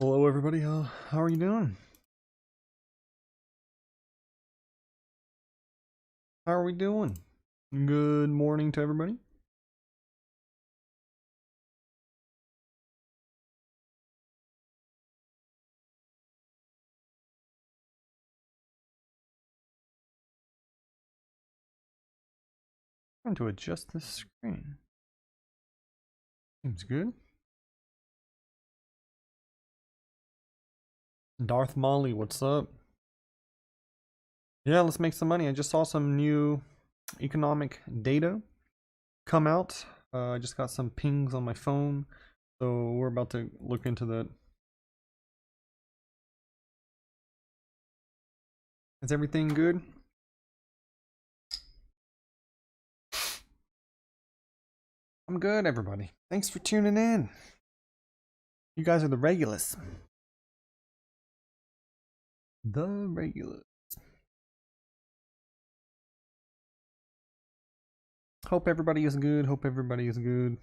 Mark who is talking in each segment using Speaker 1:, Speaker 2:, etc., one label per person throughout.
Speaker 1: Hello everybody, how are you doing? How are we doing? Good morning to everybody. I'm trying to adjust this screen. Seems good. Darth Molly, what's up? Yeah, let's make some money. I just saw some new economic data come out. I just got some pings on my phone, so we're about to look into that. Is everything good? I'm good, everybody. Thanks for tuning in. You guys are the regulars. The regulars. Hope everybody is good. Hope everybody is good.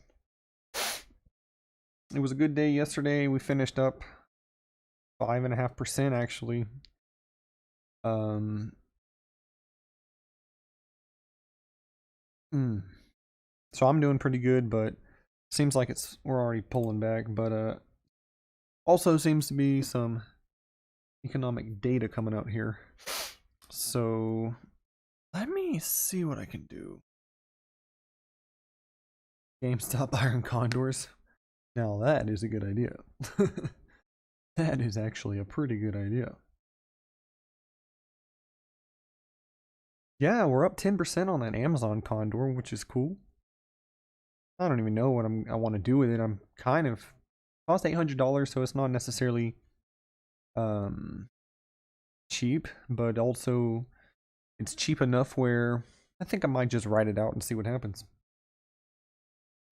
Speaker 1: It was a good day yesterday. We finished up 5.5% actually. Um, So I'm doing pretty good, but seems like we're already pulling back. But also seems to be some economic data coming out here. So let me see what I can do. GameStop Iron Condors. Now that is a good idea. That is actually a pretty good idea. Yeah, we're up 10% on that Amazon Condor, which is cool. I don't even know what I want to do with it. I'm kind of cost $800, so it's not necessarily cheap, but also it's cheap enough where I think I might just write it out and see what happens.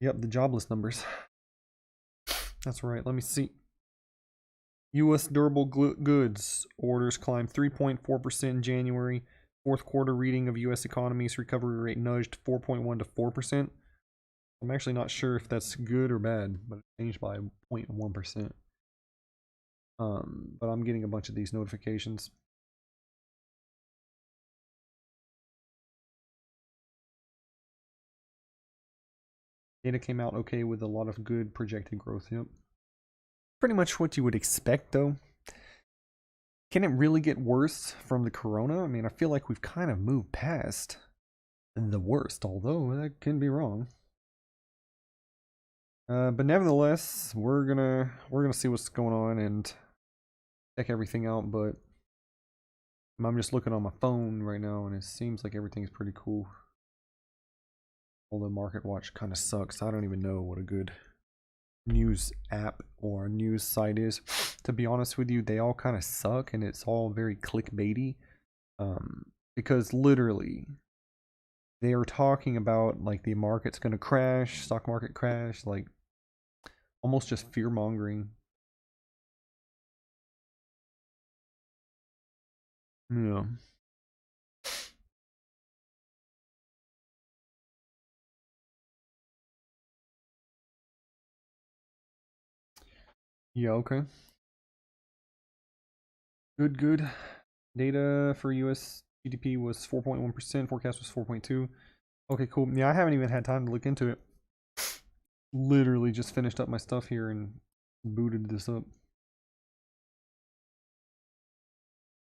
Speaker 1: Yep, the jobless numbers. That's right. Let me see. U.S. durable goods orders climbed 3.4% in January. Fourth quarter reading of U.S. economy's recovery rate nudged 4.1 to 4%. I'm actually not sure if that's good or bad, but it changed by 0.1%. But I'm getting a bunch of these notifications. Data came out okay with a lot of good projected growth. Yep. Pretty much what you would expect, though. Can it really get worse from the corona? I mean, I feel like we've kind of moved past the worst, although that can be wrong. But nevertheless, we're gonna see what's going on and check everything out. But I'm just looking on my phone right now, and it seems like everything's pretty cool. Although Market Watch kind of sucks. I don't even know what a good news app or news site is. To be honest with you, they all kind of suck, and it's all very clickbaity. Because literally, they are talking about like the market's gonna crash, stock market crash, like almost just fear mongering. Yeah. Yeah, okay. Good. Data for US GDP was 4.1%, forecast was 4.2. Okay, cool. Yeah, I haven't even had time to look into it. Literally just finished up my stuff here and booted this up.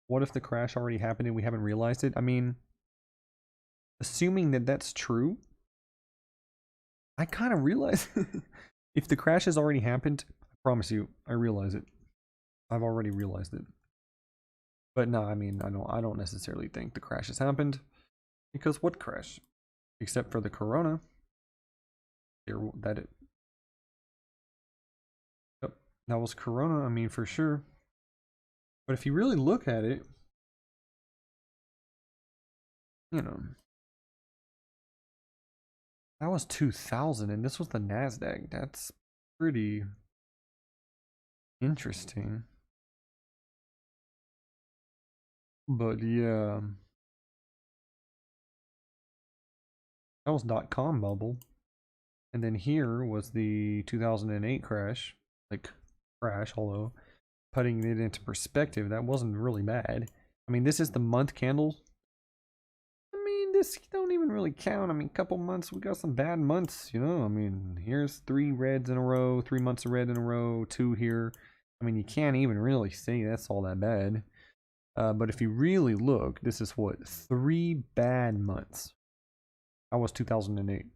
Speaker 1: What if the crash already happened and we haven't realized it? I mean, assuming that that's true, I kind of realize if the crash has already happened, I promise you, I realize it. I've already realized it. But no, I mean, I don't necessarily think the crash has happened, because what crash? Except for the corona. Yep, that was corona, I mean, for sure. But if you really look at it, you know, that was 2000 and this was the Nasdaq. That's pretty interesting. But yeah, that was .com bubble. And then here was the 2008 crash, like crash, although putting it into perspective, that wasn't really bad. I mean, this is the month candle. I mean, this don't even really count. I mean, couple months, we got some bad months, you know? I mean, here's 3 reds in a row, 3 months of red in a row, 2 here. I mean, you can't even really say that's all that bad. But if you really look, this is what? 3 bad months. That was 2008.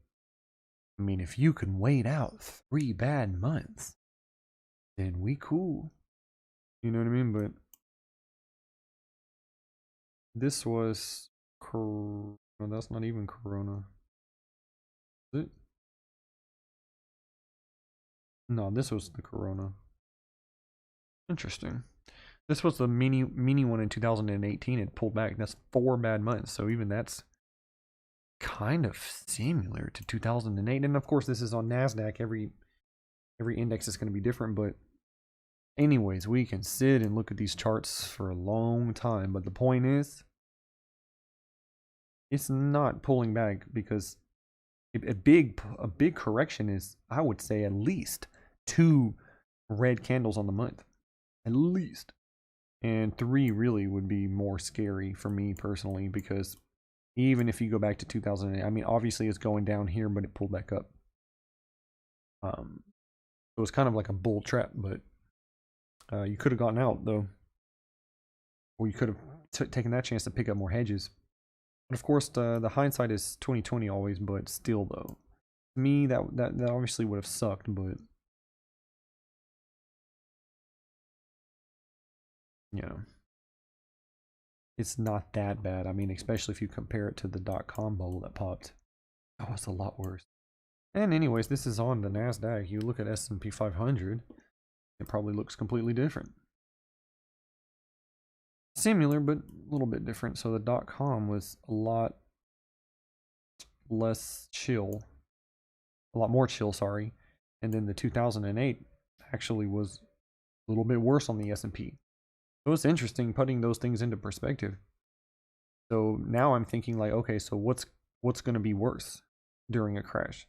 Speaker 1: I mean, if you can wait out 3 bad months, then we cool. You know what I mean? But this was... No, that's not even Corona. Is it? No, this was the Corona. Interesting. This was the mini one in 2018. It pulled back. That's 4 bad months. So even that's kind of similar to 2008. And of course, this is on NASDAQ. Every index is going to be different. But anyways, we can sit and look at these charts for a long time. But the point is, it's not pulling back because a big correction is, I would say, at least 2 red candles on the month. At least. And 3 really would be more scary for me personally, because even if you go back to 2008, I mean, obviously it's going down here, but it pulled back up. It was kind of like a bull trap, but you could have gotten out though, or you could have taken that chance to pick up more hedges. But of course, the hindsight is 2020 always. But still, though, to me that obviously would have sucked, but you know, it's not that bad. I mean, especially if you compare it to the .com bubble that popped. That was a lot worse. And anyways, this is on the NASDAQ. You look at S&P 500, it probably looks completely different. Similar, but a little bit different. So the .com was a lot less chill. A lot more chill, sorry. And then the 2008 actually was a little bit worse on the S&P. So it's interesting putting those things into perspective. So now I'm thinking like, okay, so what's going to be worse during a crash?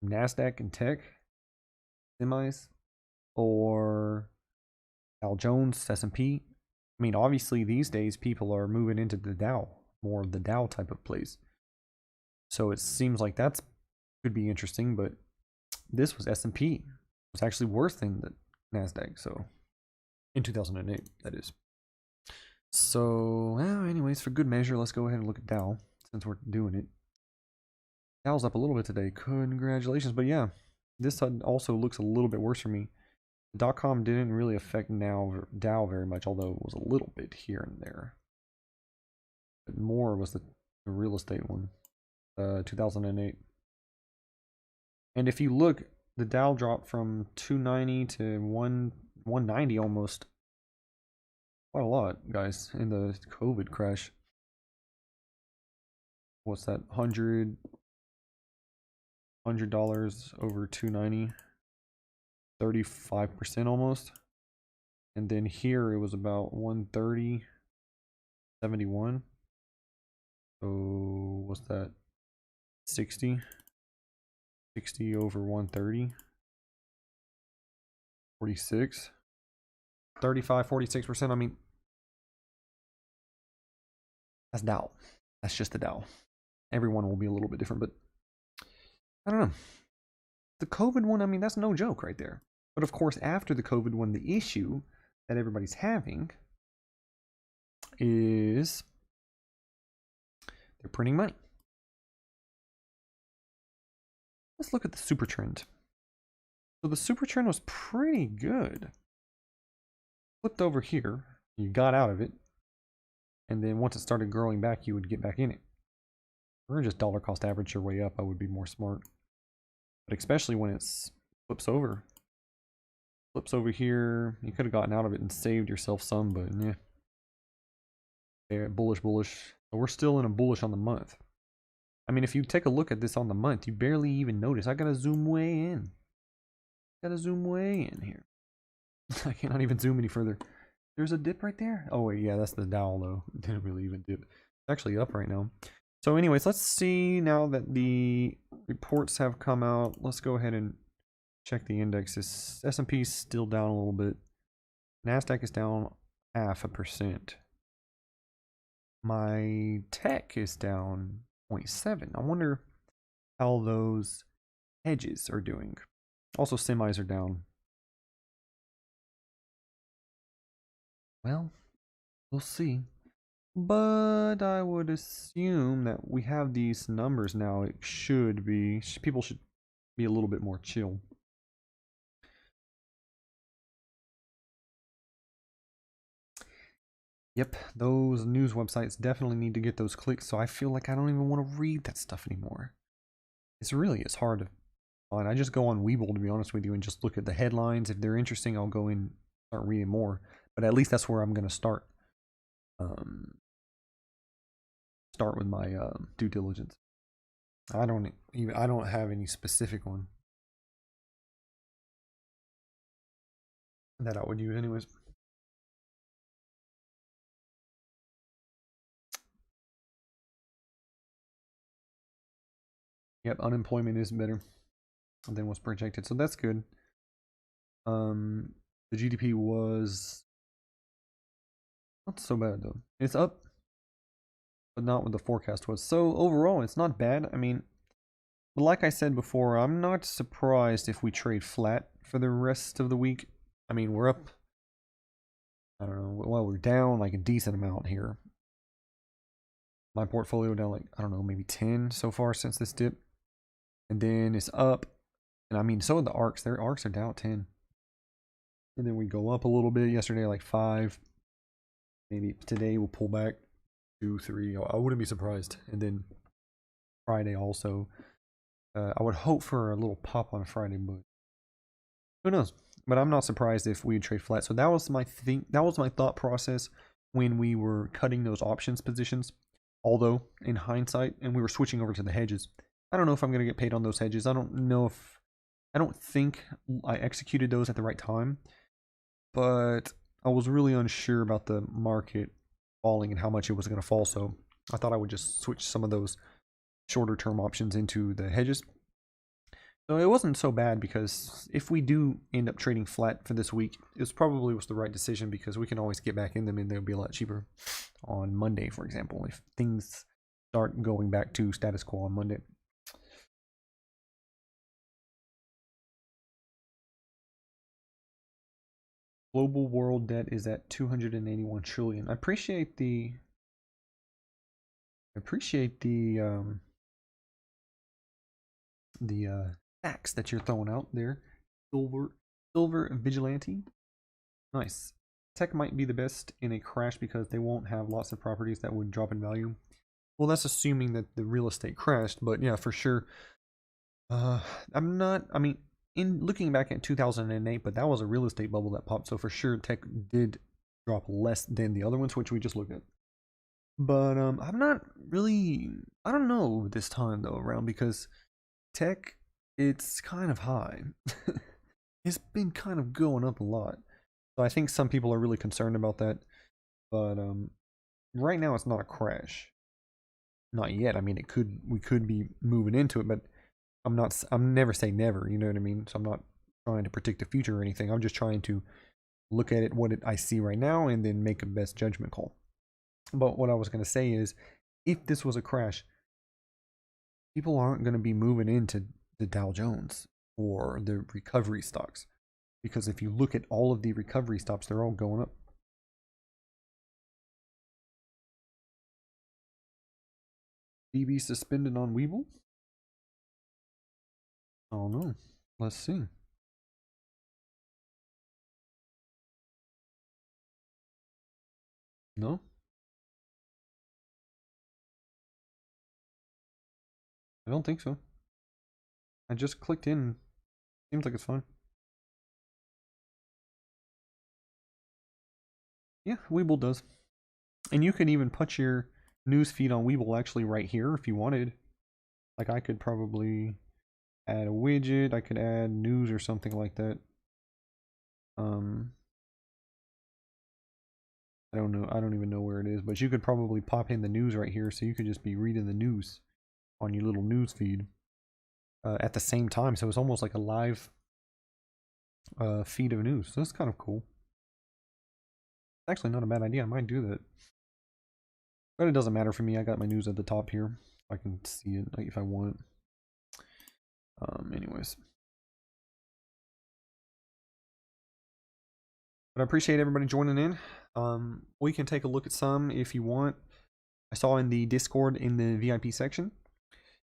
Speaker 1: NASDAQ and tech, semis, or Dow Jones, S&P? I mean, obviously these days people are moving into the Dow, more of the Dow type of place. So it seems like that's could be interesting, but this was S&P. It was actually worse than the NASDAQ, so in 2008, that is. So, well, anyways, for good measure, let's go ahead and look at Dow, since we're doing it. Dow's up a little bit today. Congratulations. But yeah, this also looks a little bit worse for me. .com didn't really affect Dow very much, although it was a little bit here and there. But more was the real estate one, 2008. And if you look, the Dow dropped from 290 to 190 almost. Quite a lot, guys, in the COVID crash. What's that? $100 over 290, 35% almost. And then here it was about 130, 71. So what's that? 60 over 130, 46, 35, 46%. I mean, that's Dow. That's just the Dow. Everyone will be a little bit different, but I don't know. The COVID one, I mean, that's no joke right there. But of course, after the COVID one, the issue that everybody's having is they're printing money. Let's look at the super trend. So the super trend was pretty good. Flipped over here, you got out of it, and then once it started growing back, you would get back in it. Or just dollar cost average your way up, I would be more smart. But especially when it flips over. Flips over here, you could have gotten out of it and saved yourself some, but yeah. Yeah, bullish. But we're still in a bullish on the month. I mean, if you take a look at this on the month, you barely even notice. I gotta zoom way in. Gotta zoom way in here. I cannot even zoom any further. There's a dip right there. Oh wait, yeah, that's the Dow though. It didn't really even dip. It's actually up right now. So anyways, let's see now that the reports have come out. Let's go ahead and check the indexes. S&P's still down a little bit. NASDAQ is down 0.5%. My tech is down 0.7. I wonder how those hedges are doing. Also, semis are down. Well, we'll see. But I would assume that we have these numbers now. It should be, people should be a little bit more chill. Yep, those news websites definitely need to get those clicks, so I feel like I don't even want to read that stuff anymore. It's hard to find. I just go on Webull, to be honest with you, and just look at the headlines. If they're interesting, I'll go in and start reading more. But at least that's where I'm going to start. Start with my due diligence. I don't have any specific one that I would use anyways. Yep, unemployment is better than what's projected, so that's good. The GDP was not so bad though. It's up, but not what the forecast was. So overall, it's not bad. I mean, but like I said before, I'm not surprised if we trade flat for the rest of the week. I mean, we're up. I don't know. Well, we're down like a decent amount here. My portfolio down like, I don't know, maybe 10 so far since this dip. And then it's up. And I mean, so are the ARKs. Their ARKs are down 10. And then we go up a little bit yesterday, like 5. Maybe today we'll pull back 2, 3. I wouldn't be surprised. And then Friday also. I would hope for a little pop on Friday, but who knows? But I'm not surprised if we trade flat. So that was my thought process when we were cutting those options positions. Although in hindsight, and we were switching over to the hedges, I don't know if I'm going to get paid on those hedges. I don't think I executed those at the right time, but I was really unsure about the market falling and how much it was going to fall. So I thought I would just switch some of those shorter term options into the hedges. So it wasn't so bad, because if we do end up trading flat for this week, it probably was the right decision, because we can always get back in them and they'll be a lot cheaper on Monday, for example, if things start going back to status quo on Monday. Global world debt is at 281 trillion. I appreciate the facts that you're throwing out there. Silver vigilante. Nice. Tech might be the best in a crash because they won't have lots of properties that would drop in value. Well, that's assuming that the real estate crashed, but yeah, for sure. I mean, in looking back at 2008, but that was a real estate bubble that popped, so for sure tech did drop less than the other ones, which we just looked at. But I'm not really, I don't know this time though around, because tech, it's kind of high. It's been kind of going up a lot. So I think some people are really concerned about that. But right now it's not a crash. Not yet. I mean, we could be moving into it, but I'm never say never, you know what I mean? So I'm not trying to predict the future or anything. I'm just trying to look at it, I see right now, and then make a best judgment call. But what I was going to say is, if this was a crash, people aren't going to be moving into the Dow Jones or the recovery stocks, because if you look at all of the recovery stocks, they're all going up. BB suspended on Webull? Oh no. Let's see. No? I don't think so. I just clicked in. Seems like it's fine. Yeah, Webull does. And you can even put your news feed on Webull actually right here if you wanted. Like, I could probably add a widget. I could add news or something like that. I don't know. I don't even know where it is, but you could probably pop in the news right here, so you could just be reading the news on your little news feed at the same time. So it's almost like a live feed of news. So that's kind of cool. actually not a bad idea. I might do that. But it doesn't matter for me. I got my news at the top here. I can see it if I want. Anyways. But I appreciate everybody joining in. We can take a look at some if you want. I saw in the Discord in the VIP section,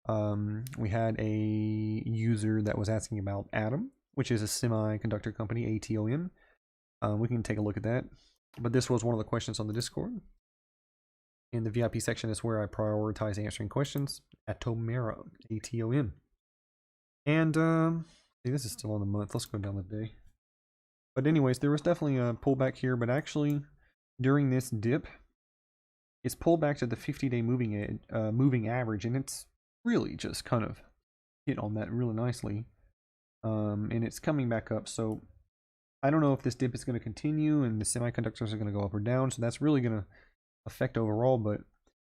Speaker 1: we had a user that was asking about Atom, which is a semiconductor company, ATOM. We can take a look at that. But this was one of the questions on the Discord. In the VIP section is where I prioritize answering questions. Atomera, ATOM. And see, this is still on the month. Let's go down the day. But anyways, there was definitely a pullback here, but actually during this dip, it's pulled back to the 50-day moving average, and it's really just kind of hit on that really nicely. And it's coming back up, so I don't know if this dip is going to continue and the semiconductors are going to go up or down, so that's really going to affect overall, but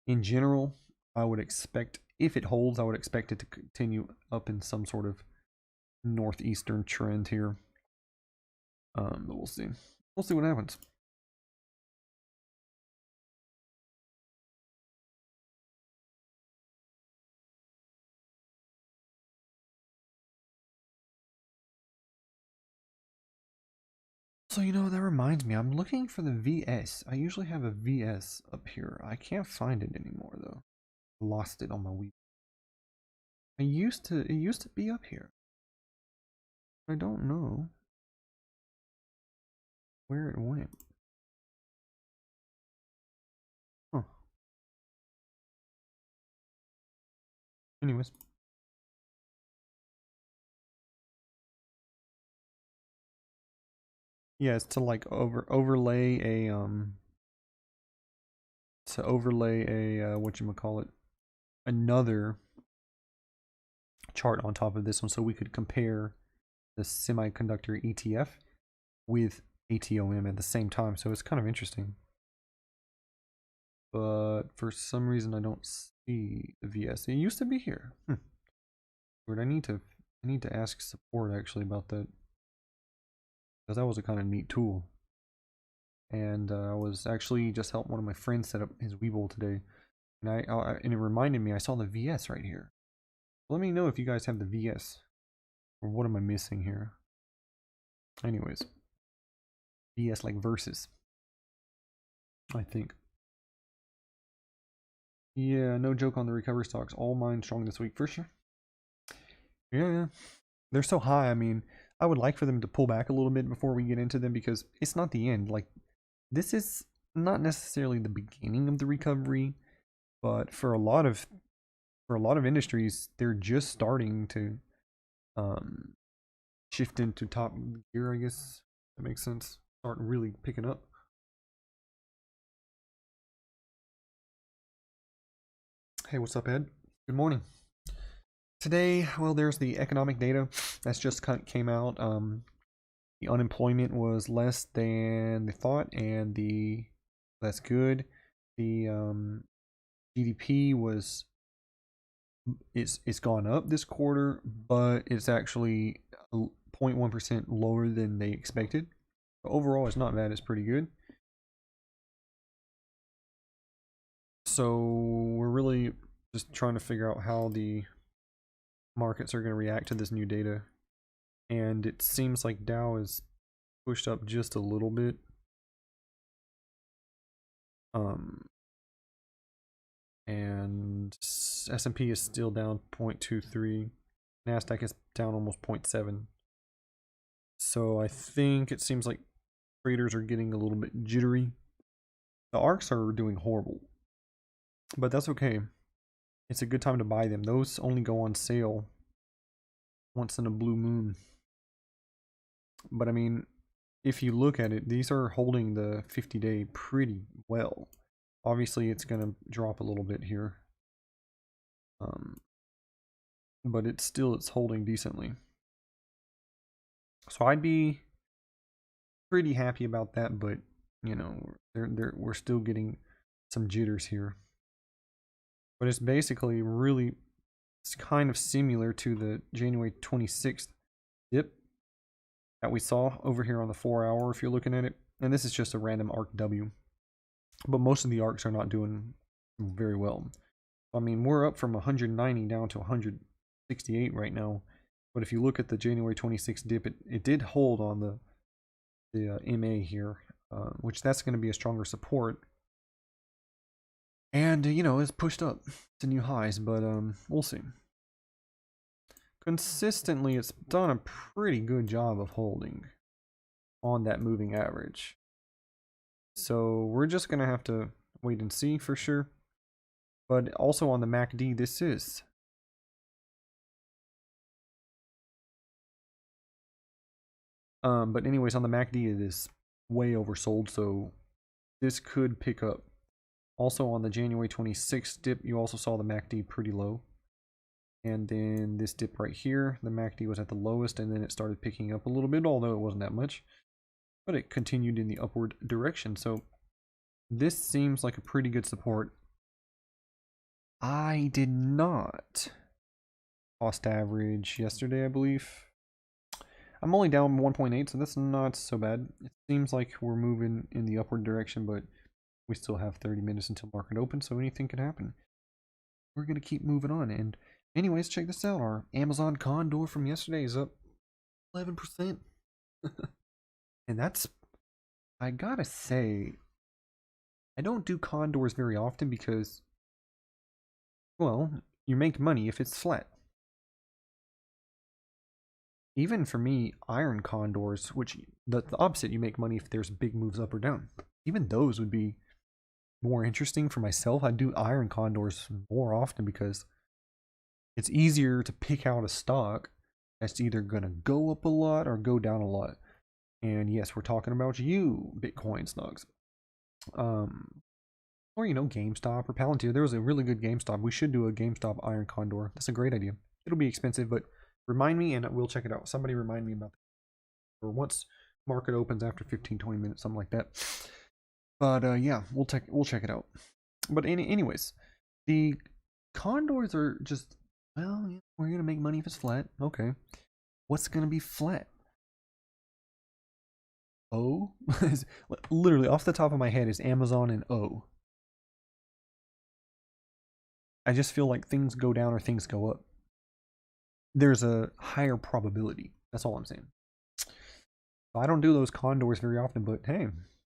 Speaker 1: in general, I would expect, if it holds, I would expect it to continue up in some sort of northeastern trend here. But we'll see. We'll see what happens. So, you know, that reminds me, I'm looking for the VS. I usually have a VS up here. I can't find it anymore, though. Lost it on my Wii. It used to be up here. I don't know where it went. Huh. Anyways. Yeah, it's to like overlay a whatchamacallit, another chart on top of this one so we could compare the semiconductor ETF with ATOM at the same time. So it's kind of interesting. But for some reason I don't see the VS. It used to be here. Weird. I need to ask support actually about that, because that was a kind of neat tool. And I was actually just helping one of my friends set up his Weeble today, and and it reminded me I saw the VS right here. Let me know if you guys have the VS, or what am I missing here. Anyways, VS like versus, I think. Yeah, no joke on the recovery stocks. All mine strong this week for sure. Yeah, they're so high. I mean, I would like for them to pull back a little bit before we get into them, because it's not the end. Like, this is not necessarily the beginning of the recovery, but for a lot of industries, they're just starting to shift into top gear, I guess. That makes sense. Start really picking up. Hey, what's up, Ed? Good morning. Today, well, there's the economic data that's just came out. The unemployment was less than they thought, and that's good. The GDP it's gone up this quarter, but it's actually 0.1% lower than they expected. But overall, it's not bad. It's pretty good. So we're really just trying to figure out how the markets are going to react to this new data. And it seems like Dow is pushed up just a little bit. And S&P is still down 0.23. NASDAQ is down almost 0.7. So I think it seems like traders are getting a little bit jittery. The ARCs are doing horrible, but that's okay. It's a good time to buy them. Those only go on sale once in a blue moon. But I mean, if you look at it, these are holding the 50-day pretty well. Obviously, it's going to drop a little bit here. But it's holding decently. So I'd be pretty happy about that, but you know, we're still getting some jitters here. But it's basically it's kind of similar to the January 26th dip that we saw over here on the 4 hour, if you're looking at it. And this is just a random arc W. But most of the arcs are not doing very well. I mean, we're up from 190 down to 168 right now. But if you look at the January 26th dip, it did hold on the MA here, which that's going to be a stronger support. And, you know, it's pushed up to new highs, but we'll see. Consistently, it's done a pretty good job of holding on that moving average. So we're just going to have to wait and see for sure. But also on the MACD, this is. But anyways, on the MACD, it is way oversold, so this could pick up. Also on the January 26th dip, you also saw the MACD pretty low. And then this dip right here, the MACD was at the lowest, and then it started picking up a little bit, although it wasn't that much. But it continued in the upward direction, so this seems like a pretty good support. I did not cost average yesterday, I believe. I'm only down 1.8, so that's not so bad. It seems like we're moving in the upward direction, but we still have 30 minutes until market open, so anything can happen. We're going to keep moving on. And anyways, check this out. Our Amazon Condor from yesterday is up 11%. And that's, I gotta say, I don't do Condors very often because, well, you make money if it's flat. Even for me, iron condors, which the opposite, you make money if there's big moves up or down. Even those would be more interesting for myself. I do iron condors more often because it's easier to pick out a stock that's either going to go up a lot or go down a lot. And yes, we're talking about you, Bitcoin stocks. Or, you know, GameStop or Palantir. There was a really good GameStop. We should do a GameStop iron condor. That's a great idea. It'll be expensive, but remind me and we'll check it out. Somebody remind me about that. Or once market opens after 15-20 minutes, something like that. But yeah, we'll check it out. But anyways, the condors are just, well, yeah, we're gonna make money if it's flat. Okay, what's gonna be flat? O? Literally off the top of my head is Amazon and O. I just feel like things go down or things go up. There's a higher probability. That's all I'm saying. I don't do those condors very often, but hey,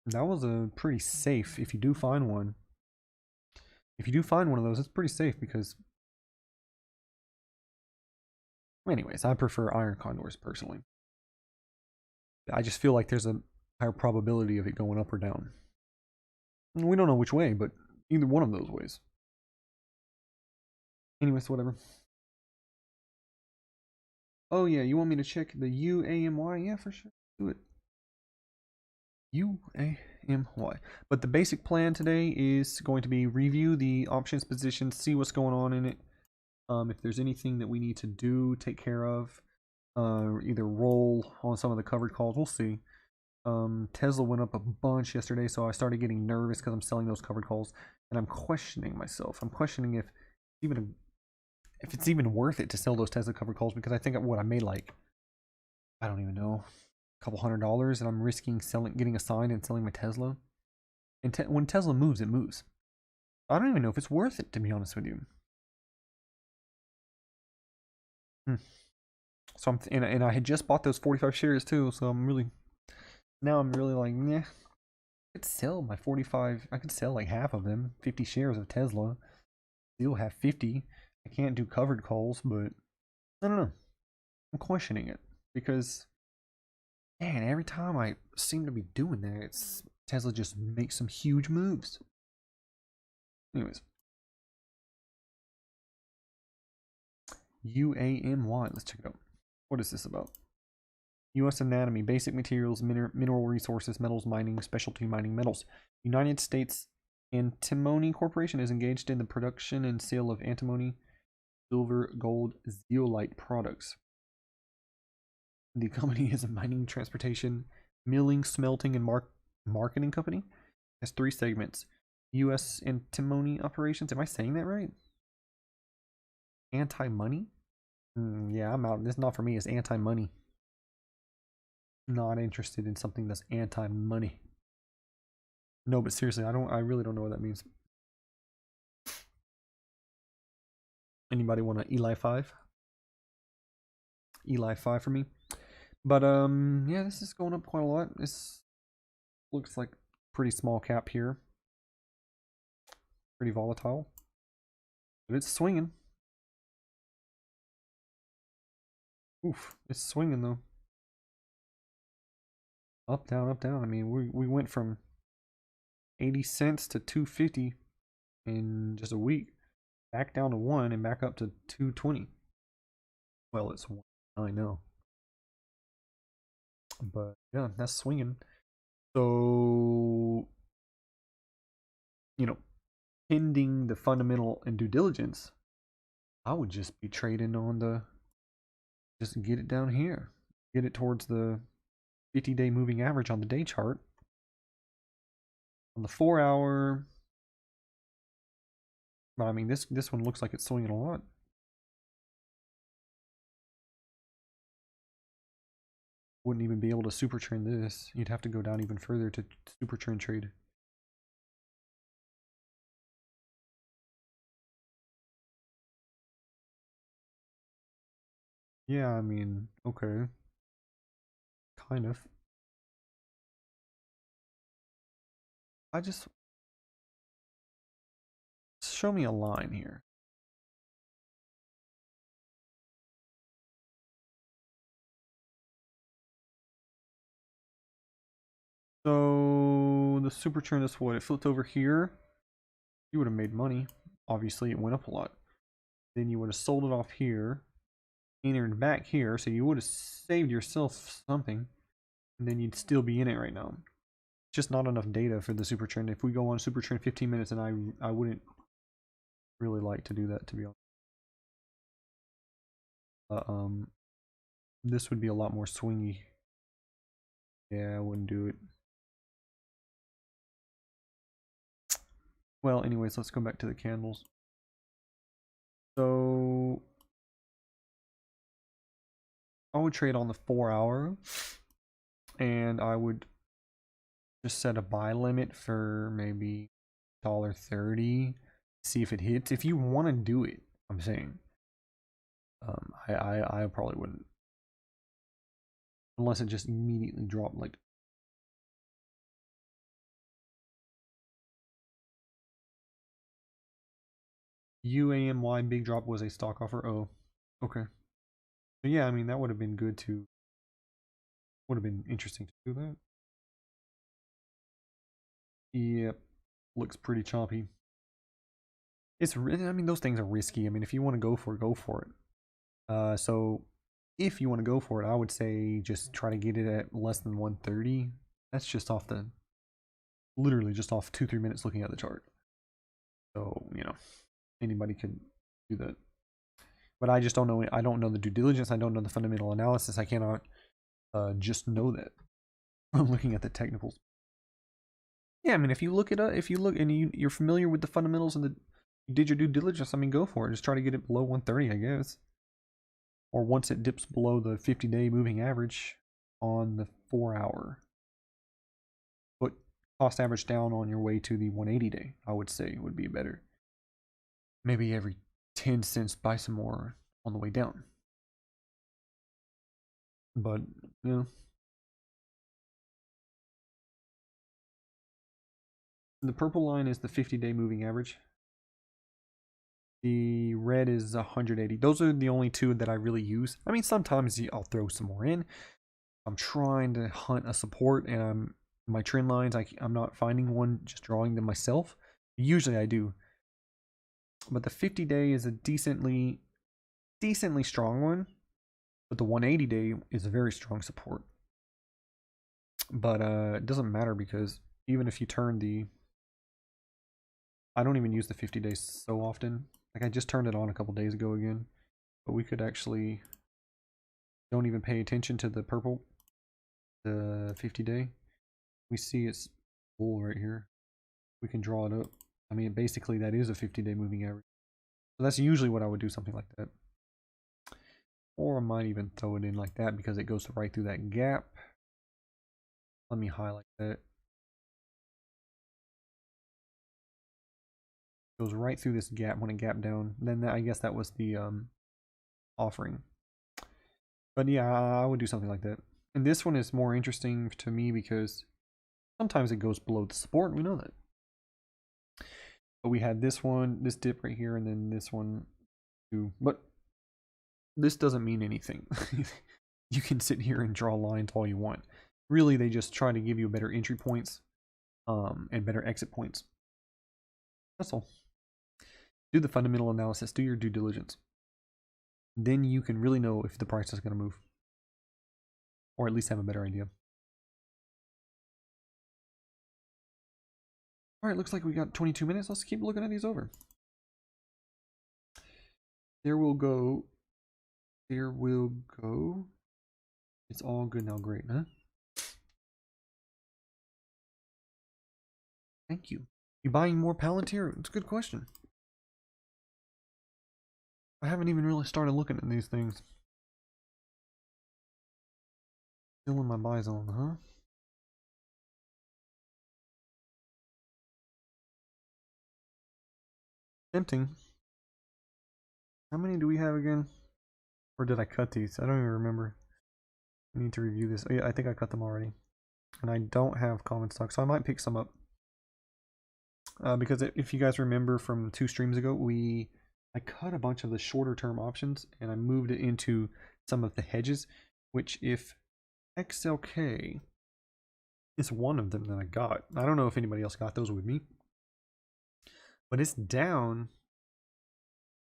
Speaker 1: that was a pretty safe. If you do find one, of those, it's pretty safe because, anyways, I prefer iron condors personally. I just feel like there's a higher probability of it going up or down. We don't know which way, but either one of those ways. Anyways, whatever. Oh yeah, you want me to check the UAMY? Yeah, for sure. Do it. UAMY. But the basic plan today is going to be review the options position, see what's going on in it. If there's anything that we need to do, take care of, either roll on some of the covered calls, we'll see. Tesla went up a bunch yesterday, so I started getting nervous because I'm selling those covered calls, and I'm questioning myself. I'm questioning if it's even worth it to sell those Tesla covered calls, because I think what I made, like, I don't even know, a couple $100, and I'm risking getting a sign and selling my Tesla. And when Tesla moves, it moves. I don't even know if it's worth it, to be honest with you. So and I had just bought those 45 shares too, so I'm really like, yeah, I could sell my 45. I could sell like half of them, 50 shares of Tesla. Still have 50. I can't do covered calls, but I don't know. I'm questioning it because, man, every time I seem to be doing that, Tesla just makes some huge moves. Anyways, UAMY. Let's check it out. What is this about? U.S. anatomy, basic materials, mineral resources, metals mining, specialty mining, metals. United States Antimony Corporation is engaged in the production and sale of antimony, silver, gold, zeolite products. The company is a mining, transportation, milling, smelting, and marketing company. It has 3 segments. U.S. antimony operations. Am I saying that right? Anti-money? Yeah, I'm out. This is not for me. It's anti-money. Not interested in something that's anti-money. No, but seriously, I really don't know what that means. Anybody want to Eli 5? Eli 5 for me. But yeah, this is going up quite a lot. This looks like pretty small cap here. Pretty volatile. But it's swinging. Oof, it's swinging though. Up, down, up, down. I mean, we went from 80 cents to 250 in just a week. Back down to 1 and back up to 220. Well, it's 1, I know. But yeah, that's swinging. So, you know, pending the fundamental and due diligence, I would just be trading on the, just get it down here. Get it towards the 50-day moving average on the day chart. On the 4-hour, but I mean, this one looks like it's swinging a lot. Wouldn't even be able to super trend this. You'd have to go down even further to super trend trade. Yeah, I mean, okay. Kind of. I just, show me a line here. So the super trend is what? It flipped over here. You would have made money. Obviously, it went up a lot. Then you would have sold it off here, entered back here, so you would have saved yourself something, and then you'd still be in it right now. Just not enough data for the super trend. If we go on super trend 15 minutes, and I wouldn't really like to do that, to be honest. This would be a lot more swingy. Yeah, I wouldn't do it. Well, anyways, let's go back to the candles. So I would trade on the 4-hour, and I would just set a buy limit for maybe $1.30. See if it hits. If you want to do it, I'm saying. I probably wouldn't, unless it just immediately dropped like. UAMY big drop was a stock offer. Oh, okay. So yeah, I mean that would have been good to. Would have been interesting to do that. Yep, looks pretty choppy. It's, I mean, those things are risky. I mean, if you want to go for it, go for it. So if you want to go for it, I would say just try to get it at less than 130. That's just off the, literally just off 2-3 minutes looking at the chart. So, you know, anybody could do that. But I just don't know. I don't know the due diligence. I don't know the fundamental analysis. I cannot just know that. I'm looking at the technicals. Yeah, I mean, if you look it up, if you look and you're familiar with the fundamentals and you did your due diligence, I mean, go for it. Just try to get it below 130, I guess. Or once it dips below the 50-day moving average on the 4-hour. Put cost average down on your way to the 180-day, I would say would be better. Maybe every 10 cents buy some more on the way down. But, you know. The purple line is the 50-day moving average. The red is 180. Those are the only two that I really use. I mean, sometimes I'll throw some more in. I'm trying to hunt a support, and my trend lines, I'm not finding one, just drawing them myself. Usually I do. But the 50-day is a decently strong one. But the 180-day is a very strong support. But it doesn't matter because even if you turn the, I don't even use the 50 days so often. Like I just turned it on a couple days ago again. But we could actually, don't even pay attention to the purple, the 50-day. We see it's bull right here. We can draw it up. I mean, basically that is a 50-day moving average. So that's usually what I would do, something like that. Or I might even throw it in like that because it goes right through that gap. Let me highlight that. Goes right through this gap when it gapped down. Then I guess that was the offering. But yeah, I would do something like that. And this one is more interesting to me because sometimes it goes below the support. We know that. But we had this one, this dip right here, and then this one too. But this doesn't mean anything. You can sit here and draw lines all you want. Really, they just try to give you better entry points and better exit points. That's all. Do the fundamental analysis. Do your due diligence. Then you can really know if the price is going to move. Or at least have a better idea. Alright, looks like we got 22 minutes. Let's keep looking at these over. There will go. There will go. It's all good now. Great, huh? Thank you. You buying more Palantir? It's a good question. I haven't even really started looking at these things. Still in my buy zone, huh? Tempting. How many do we have again? Or did I cut these? I don't even remember. I need to review this. Oh, yeah, I think I cut them already. And I don't have common stock, so I might pick some up. Because if you guys remember from 2 streams ago, I cut a bunch of the shorter term options and I moved it into some of the hedges, which if XLK is one of them that I got. I don't know if anybody else got those with me. But it's down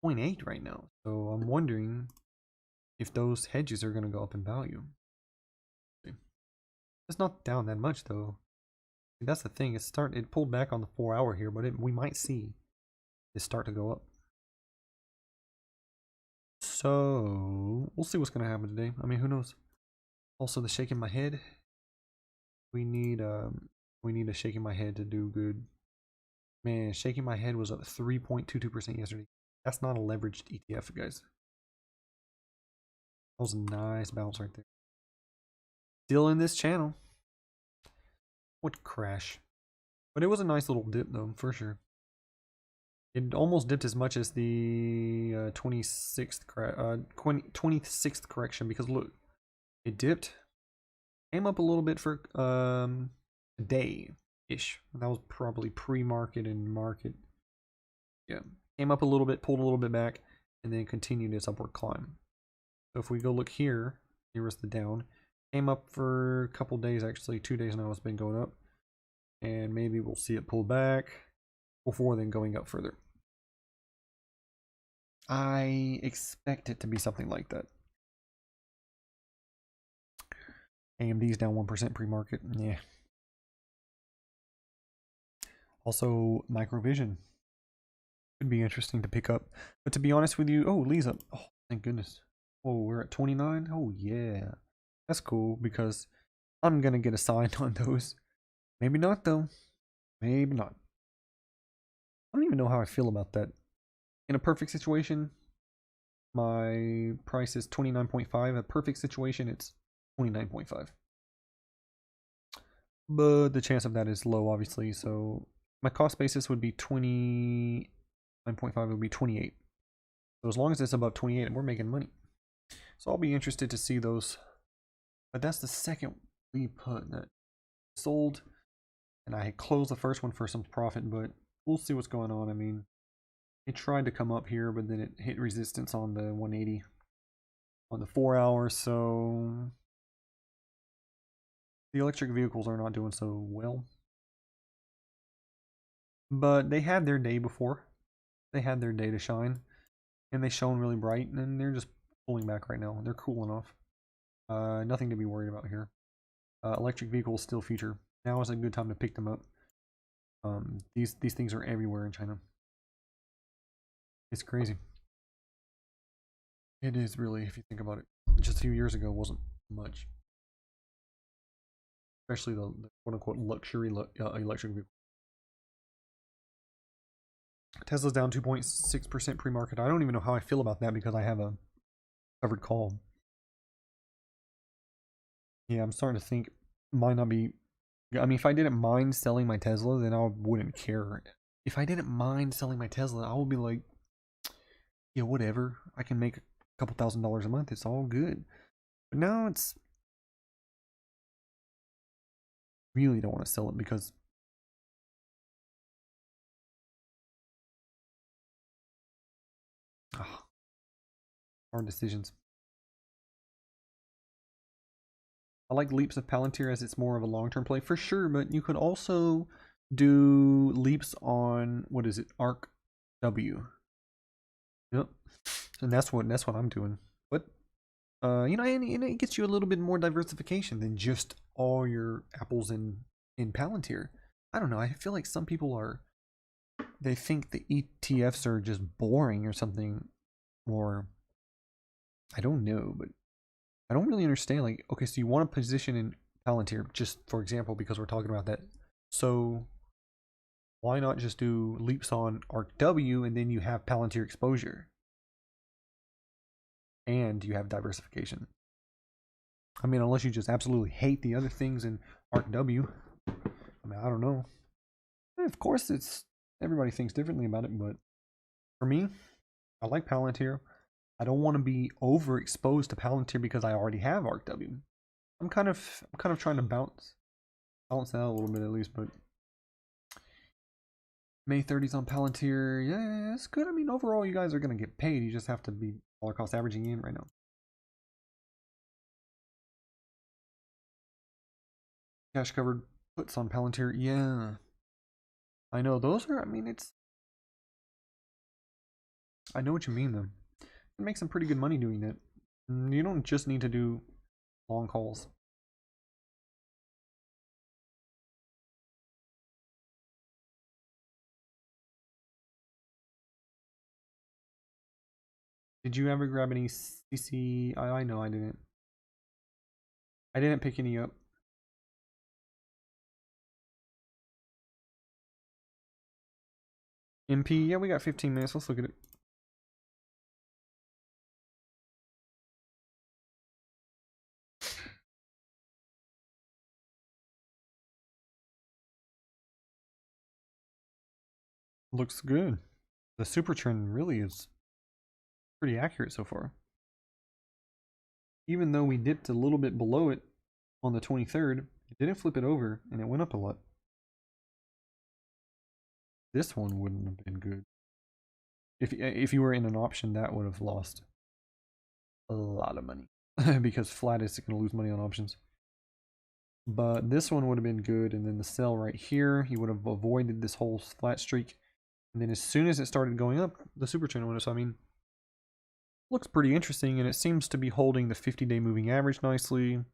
Speaker 1: 0.8 right now. So I'm wondering if those hedges are going to go up in value. It's not down that much though. That's the thing. It pulled back on the 4-hour here, but we might see it start to go up. So we'll see what's going to happen today. I mean, who knows? Also, the shaking my head. We need a shaking my head to do good. Man, shaking my head was up 3.22% yesterday. That's not a leveraged ETF, guys. That was a nice bounce right there. Still in this channel. Would crash. But it was a nice little dip though, for sure. It almost dipped as much as the 26th correction, because look, it dipped, came up a little bit for a day-ish. That was probably pre-market and market. Yeah, came up a little bit, pulled a little bit back, and then continued its upward climb. So if we go look here, here was the down. Came up for a couple days, actually 2 days now it's been going up. And maybe we'll see it pull back before then going up further. I expect it to be something like that. AMD's down 1% pre-market. Yeah. Also, Microvision could be interesting to pick up. But to be honest with you, oh, Lee's up. Oh, thank goodness. Oh, we're at 29. Oh, yeah. That's cool because I'm going to get a sign on those. Maybe not, though. Maybe not. I don't even know how I feel about that. In a perfect situation, my price is 29.5. A perfect situation, it's 29.5. But the chance of that is low, obviously. So my cost basis would be 29.5. It would be 28. So as long as it's above 28, we're making money. So I'll be interested to see those. But that's the second we put that sold. And I closed the first one for some profit, but we'll see what's going on. I mean, it tried to come up here, but then it hit resistance on the 180 on the 4-hour. So the electric vehicles are not doing so well. But they had their day before. They had their day to shine. And they shone really bright. And they're just pulling back right now. They're cooling off. Nothing to be worried about here. Electric vehicles still feature. Now is a good time to pick them up. These things are everywhere in China. It's crazy. It is really, if you think about it. Just a few years ago wasn't much. Especially the quote-unquote luxury electric vehicle. Tesla's down 2.6% pre-market. I don't even know how I feel about that because I have a covered call. Yeah, I'm starting to think might not be. I mean, if I didn't mind selling my Tesla, then I wouldn't care if I didn't mind selling my Tesla, I would be like, yeah, whatever. I can make a couple $1,000s a month. It's all good. But now it's really don't want to sell it because ah, hard decisions. I like Leaps of Palantir as it's more of a long-term play for sure, but you could also do Leaps on what is it, Arc W. Yep, and that's what I'm doing. But and it gets you a little bit more diversification than just all your apples in Palantir. I don't know. I feel like some people they think the ETFs are just boring or something, or I don't know, but I don't really understand. Like, okay, so you want a position in Palantir, just for example, because we're talking about that. So why not just do leaps on Arc W and then you have Palantir exposure and you have diversification? I mean, unless you just absolutely hate the other things in Arc W. I mean, I don't know. Of course, it's everybody thinks differently about it, but for me, I like Palantir. I don't want to be overexposed to Palantir because I already have Arc W. I'm kind of trying to balance that out a little bit at least, but May 30s on Palantir, yeah, it's good. I mean, overall, you guys are gonna get paid. You just have to be dollar cost averaging in right now. Cash covered puts on Palantir, yeah. I know those are. I mean, I know what you mean though. You make some pretty good money doing that. You don't just need to do long calls. Did you ever grab any CC? I know I didn't. I didn't pick any up. MP, yeah, we got 15 minutes. Let's look at it. Looks good. The super trend really is pretty accurate so far. Even though we dipped a little bit below it on the 23rd, it didn't flip it over and it went up a lot. This one wouldn't have been good. If you were in an option, that would have lost a lot of money because flat is going to lose money on options. But this one would have been good, and then the sell right here, he would have avoided this whole flat streak. And then as soon as it started going up, the super trend went up. So I mean, looks pretty interesting, and it seems to be holding the 50-day moving average nicely.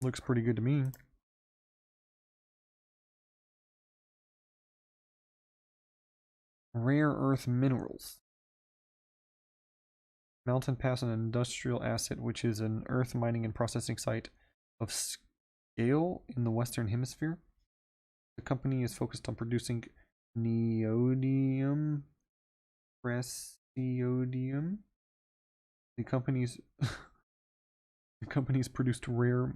Speaker 1: Looks pretty good to me. Rare earth minerals. Mountain Pass, an industrial asset, which is an earth mining and processing site of scale in the Western Hemisphere. The company is focused on producing neodymium, praseodymium. The company's produced rare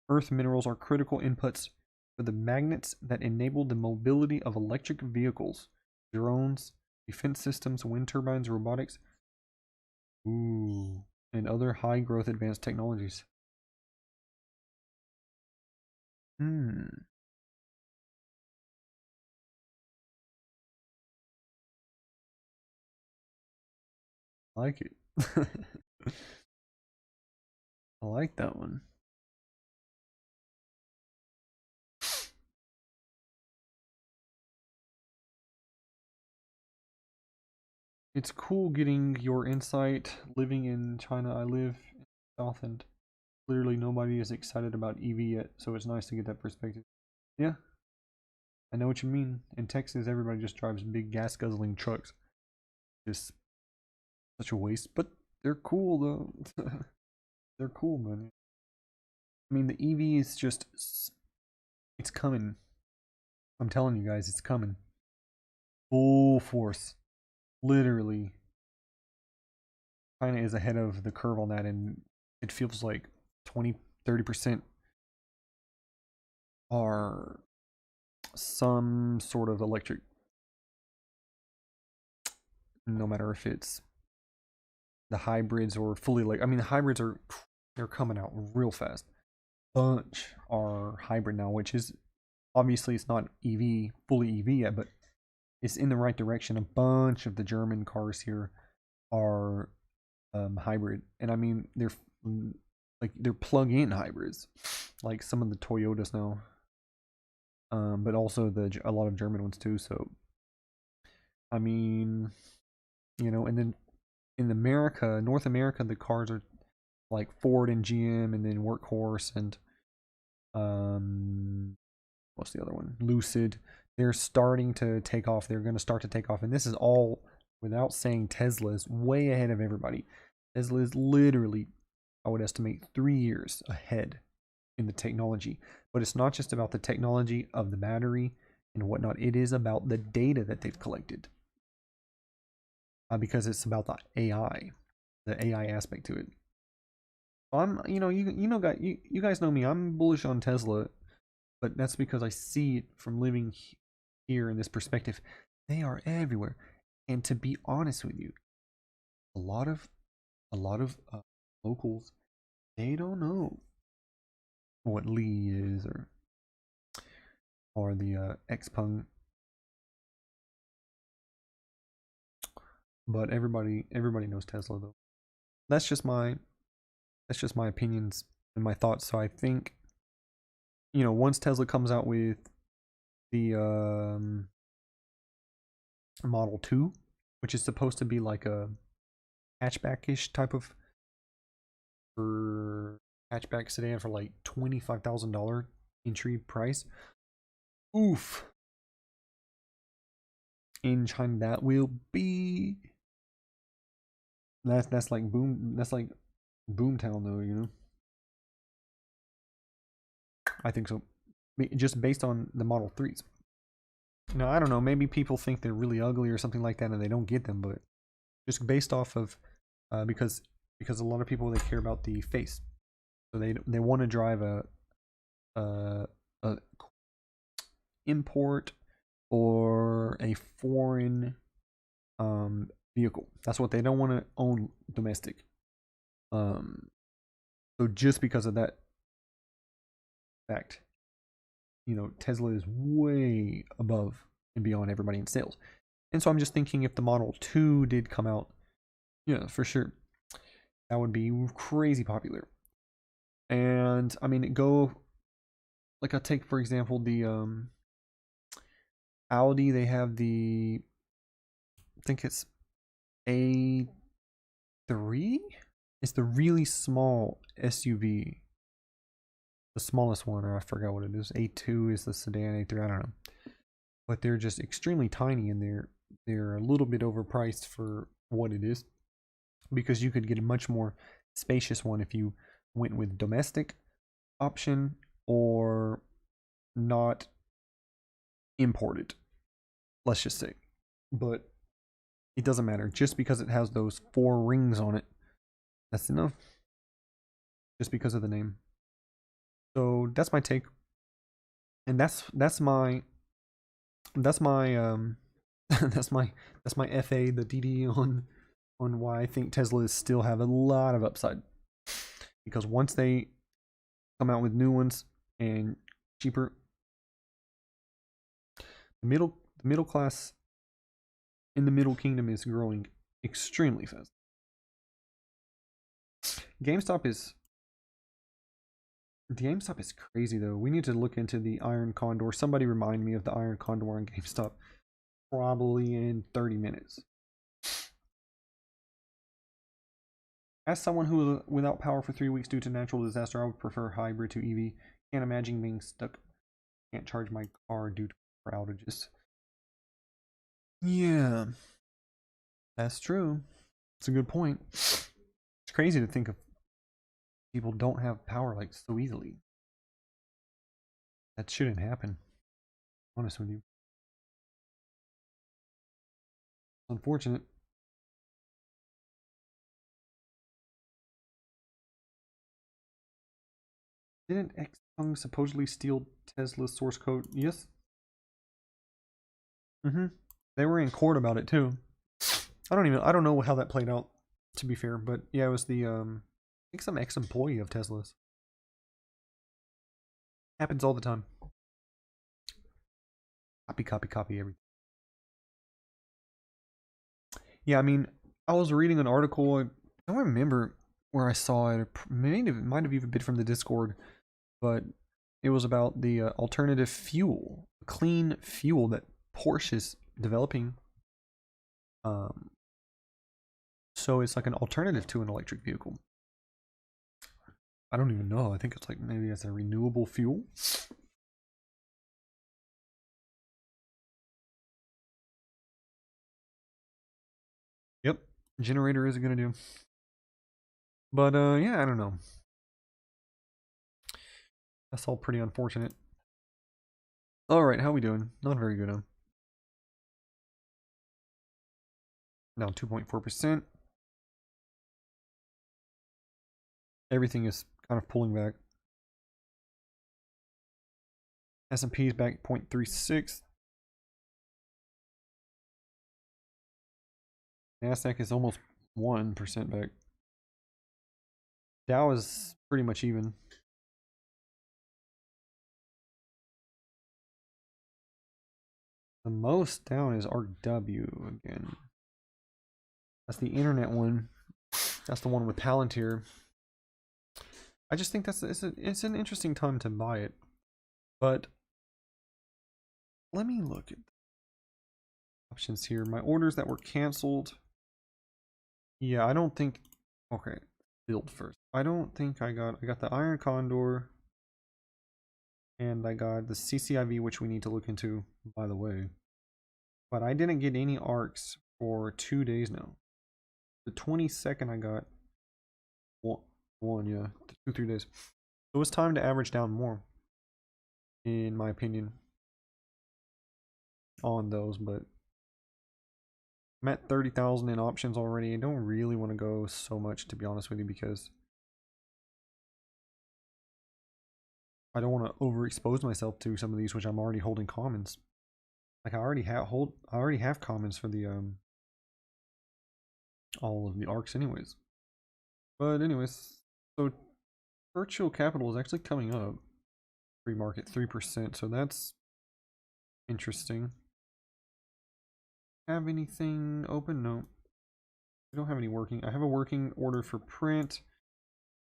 Speaker 1: earth minerals are critical inputs for the magnets that enable the mobility of electric vehicles, drones, defense systems, wind turbines, robotics, and other high growth advanced technologies. I like it. I like that one. It's cool getting your insight. Living in China, I live in the South, and literally nobody is excited about EV yet, so it's nice to get that perspective. Yeah, I know what you mean. In Texas, everybody just drives big gas guzzling trucks. Just such a waste, but they're cool though. They're cool, man. I mean, the EV is just, it's coming. I'm telling you guys, it's coming. Full force. Literally. China is ahead of the curve on that, and it feels like 20, 30% are some sort of electric, no matter if it's the hybrids or fully like. I mean, the hybrids they're coming out real fast. Bunch are hybrid now, which is obviously it's not fully EV yet, but it's in the right direction. A bunch of the German cars here are hybrid, and I mean they're plug-in hybrids, like some of the Toyotas now, but also a lot of German ones too. So I mean, and then in North America, the cars are like Ford and GM, and then Workhorse and what's the other one? Lucid. They're starting to take off. They're going to start to take off, and this is all without saying Tesla is way ahead of everybody. Tesla is literally, I would estimate, 3 years ahead in the technology. But it's not just about the technology of the battery and whatnot. It is about the data that they've collected. Because it's about the AI aspect to it. You guys know me. I'm bullish on Tesla, but that's because I see it from living here in this perspective. They are everywhere, and to be honest with you, a lot of locals, they don't know what Lee is or the Xpeng, but everybody knows Tesla though. That's just my opinions and my thoughts. So I think, once Tesla comes out with the Model 2, which is supposed to be like a hatchback-ish type of for hatchback sedan for like $25,000 entry price. Oof. In China, that will be that's like boomtown though. I think so. Just based on the Model 3s. Now, I don't know, maybe people think they're really ugly or something like that and they don't get them, but just based off of because a lot of people, they care about the face. So they want to drive a import or a foreign vehicle. That's what they don't want to own domestic. So just because of that fact, Tesla is way above and beyond everybody in sales. And so I'm just thinking, if the Model 2 did come out, yeah, for sure, that would be crazy popular. And I mean, I'll take for example the Audi. They have I think it's A3. It's the really small SUV, the smallest one, or I forgot what it is. A2 is the sedan, A3, I don't know. But they're just extremely tiny, and they're a little bit overpriced for what it is, because you could get a much more spacious one if you went with domestic option or not imported, let's just say. But it doesn't matter. Just because it has those 4 rings on it, that's enough. Just because of the name. So that's my take. And that's my that's my that's my FA, the DD on why I think Teslas still have a lot of upside. Because once they come out with new ones and cheaper, the middle class in the Middle Kingdom is growing extremely fast. GameStop is crazy though. We need to look into the Iron Condor. Somebody remind me of the Iron Condor on GameStop. Probably in 30 minutes. As someone who was without power for 3 weeks due to natural disaster, I would prefer hybrid to EV. Can't imagine being stuck. Can't charge my car due to power outages. Yeah, that's true. It's a good point. It's crazy to think of people don't have power like so easily. That shouldn't happen. Honest with you. Unfortunate. Didn't Xpeng supposedly steal Tesla's source code? Yes. They were in court about it too. I don't know how that played out, to be fair, but yeah, it was the I think some ex-employee of Tesla's. Happens all the time. Copy everything. Yeah, I mean, I was reading an article. I don't remember where I saw it. Maybe it might have even been from the Discord, but it was about the alternative fuel, clean fuel that Porsche is developing. So it's like an alternative to an electric vehicle. I don't even know. I think it's like maybe it's a renewable fuel. Yep, generator is gonna do. But yeah, I don't know. That's all pretty unfortunate. All right, how we doing? Not very good, huh? Down 2.4%. Everything is kind of pulling back. S&P is back 0.36. Nasdaq is almost 1% back. Dow is pretty much even. The most down is RW again. That's the internet one. That's the one with Palantir. I just think it's an interesting time to buy it. But let me look at options here. My orders that were canceled. Yeah, I don't think. Okay, build first. I don't think I got the Iron Condor, and I got the CCIV, which we need to look into, by the way. But I didn't get any ARCs for 2 days now. The 22nd I got one, yeah, 2-3 days. So it's time to average down more, in my opinion, on those. But I'm at 30,000 in options already. I don't really want to go so much, to be honest with you, because I don't want to overexpose myself to some of these, which I'm already holding commons. Like I already have commons for the all of the arcs anyways. But anyways, so virtual capital is actually coming up. Free market 3%, so that's interesting. Have anything open? No. I don't have any working. I have a working order for print.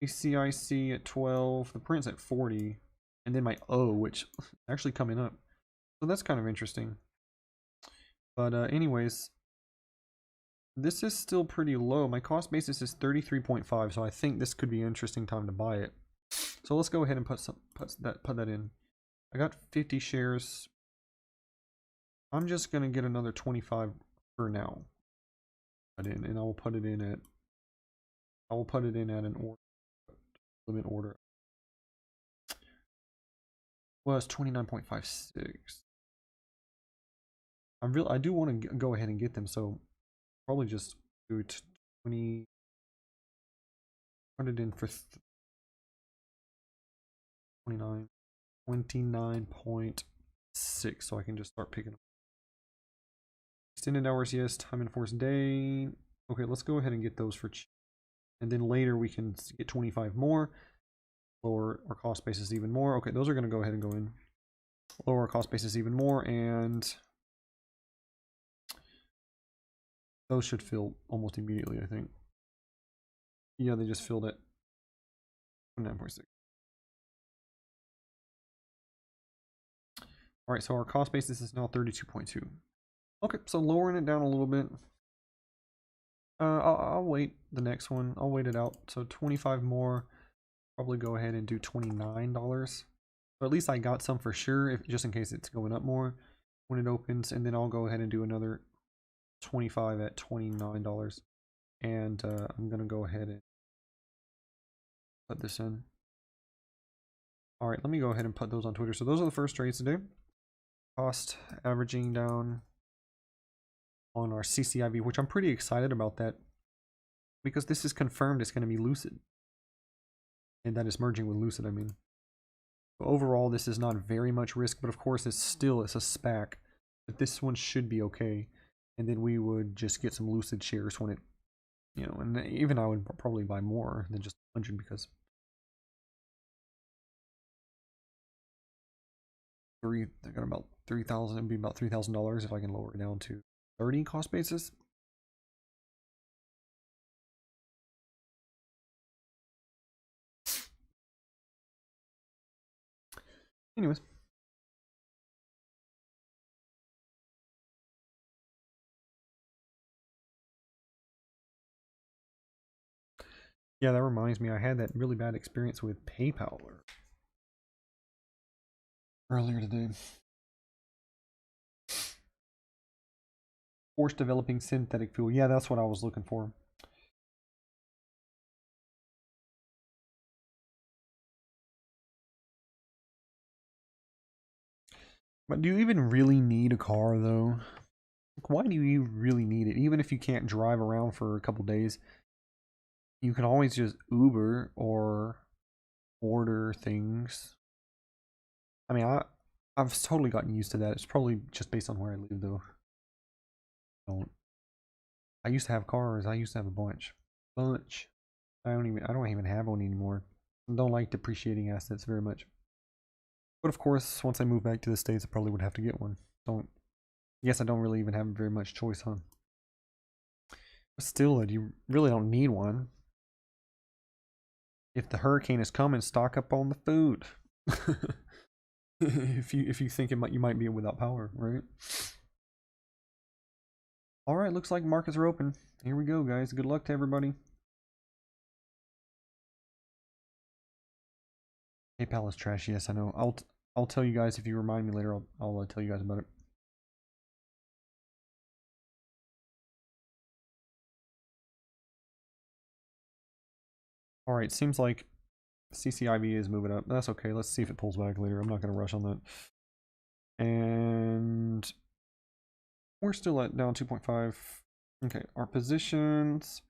Speaker 1: ACIC at 12. The print's at 40. And then my O, which is actually coming up. So that's kind of interesting. But anyways, this is still pretty low. My cost basis is 33.5, so I think this could be an interesting time to buy it. So let's go ahead and put that in. I got 50 shares. I'm just gonna get another 25 for now. Put in, and I will put it in at an order limit order. Well, it's 29.56. I do want to go ahead and get them, so probably just do it 20. Put it in for 29.6, so I can just start picking up. Extended hours, yes. Time enforced day. Okay, let's go ahead and get those for cheap. And then later we can get 25 more. Lower our cost basis even more. Okay, those are going to go ahead and go in. Lower our cost basis even more, and those should fill almost immediately, I think. Yeah, they just filled it. 9.6. All right, so our cost basis is now 32.2. Okay, so lowering it down a little bit. I'll wait the next one. I'll wait it out. So 25 more. Probably go ahead and do $29. So at least I got some for sure, just in case it's going up more when it opens. And then I'll go ahead and do another 25 at $29. And I'm gonna go ahead and put this in. All right, let me go ahead and put those on Twitter. So those are the first trades today. Cost averaging down on our CCIV, which I'm pretty excited about that, because this is confirmed it's going to be Lucid, and that is merging with Lucid. I mean, so overall, this is not very much risk, but of course, it's a SPAC, but this one should be okay. And then we would just get some Lucid shares when it, and even I would probably buy more than just 100 because I got about 3,000. It'd be about $3,000 if I can lower it down to 30 cost basis. Anyways. Yeah, that reminds me, I had that really bad experience with PayPal earlier today. Forced developing synthetic fuel. Yeah, that's what I was looking for. But do you even really need a car, though? Like, why do you really need it? Even if you can't drive around for a couple days, you can always just Uber or order things. I mean, I've totally gotten used to that. It's probably just based on where I live, though. I used to have cars. I used to have a bunch. I don't even have one anymore. I don't like depreciating assets very much. But of course, once I move back to the States, I probably would have to get one. Yes, I don't really even have very much choice, huh? But still, you really don't need one. If the hurricane is coming, stock up on the food. if you think you might be without power, right? All right, looks like markets are open. Here we go, guys. Good luck to everybody. PayPal is trash. Yes, I know. I'll tell you guys if you remind me later. I'll tell you guys about it. All right, seems like CCIV is moving up. That's okay. Let's see if it pulls back later. I'm not going to rush on that. And we're still at down 2.5. Okay, our positions.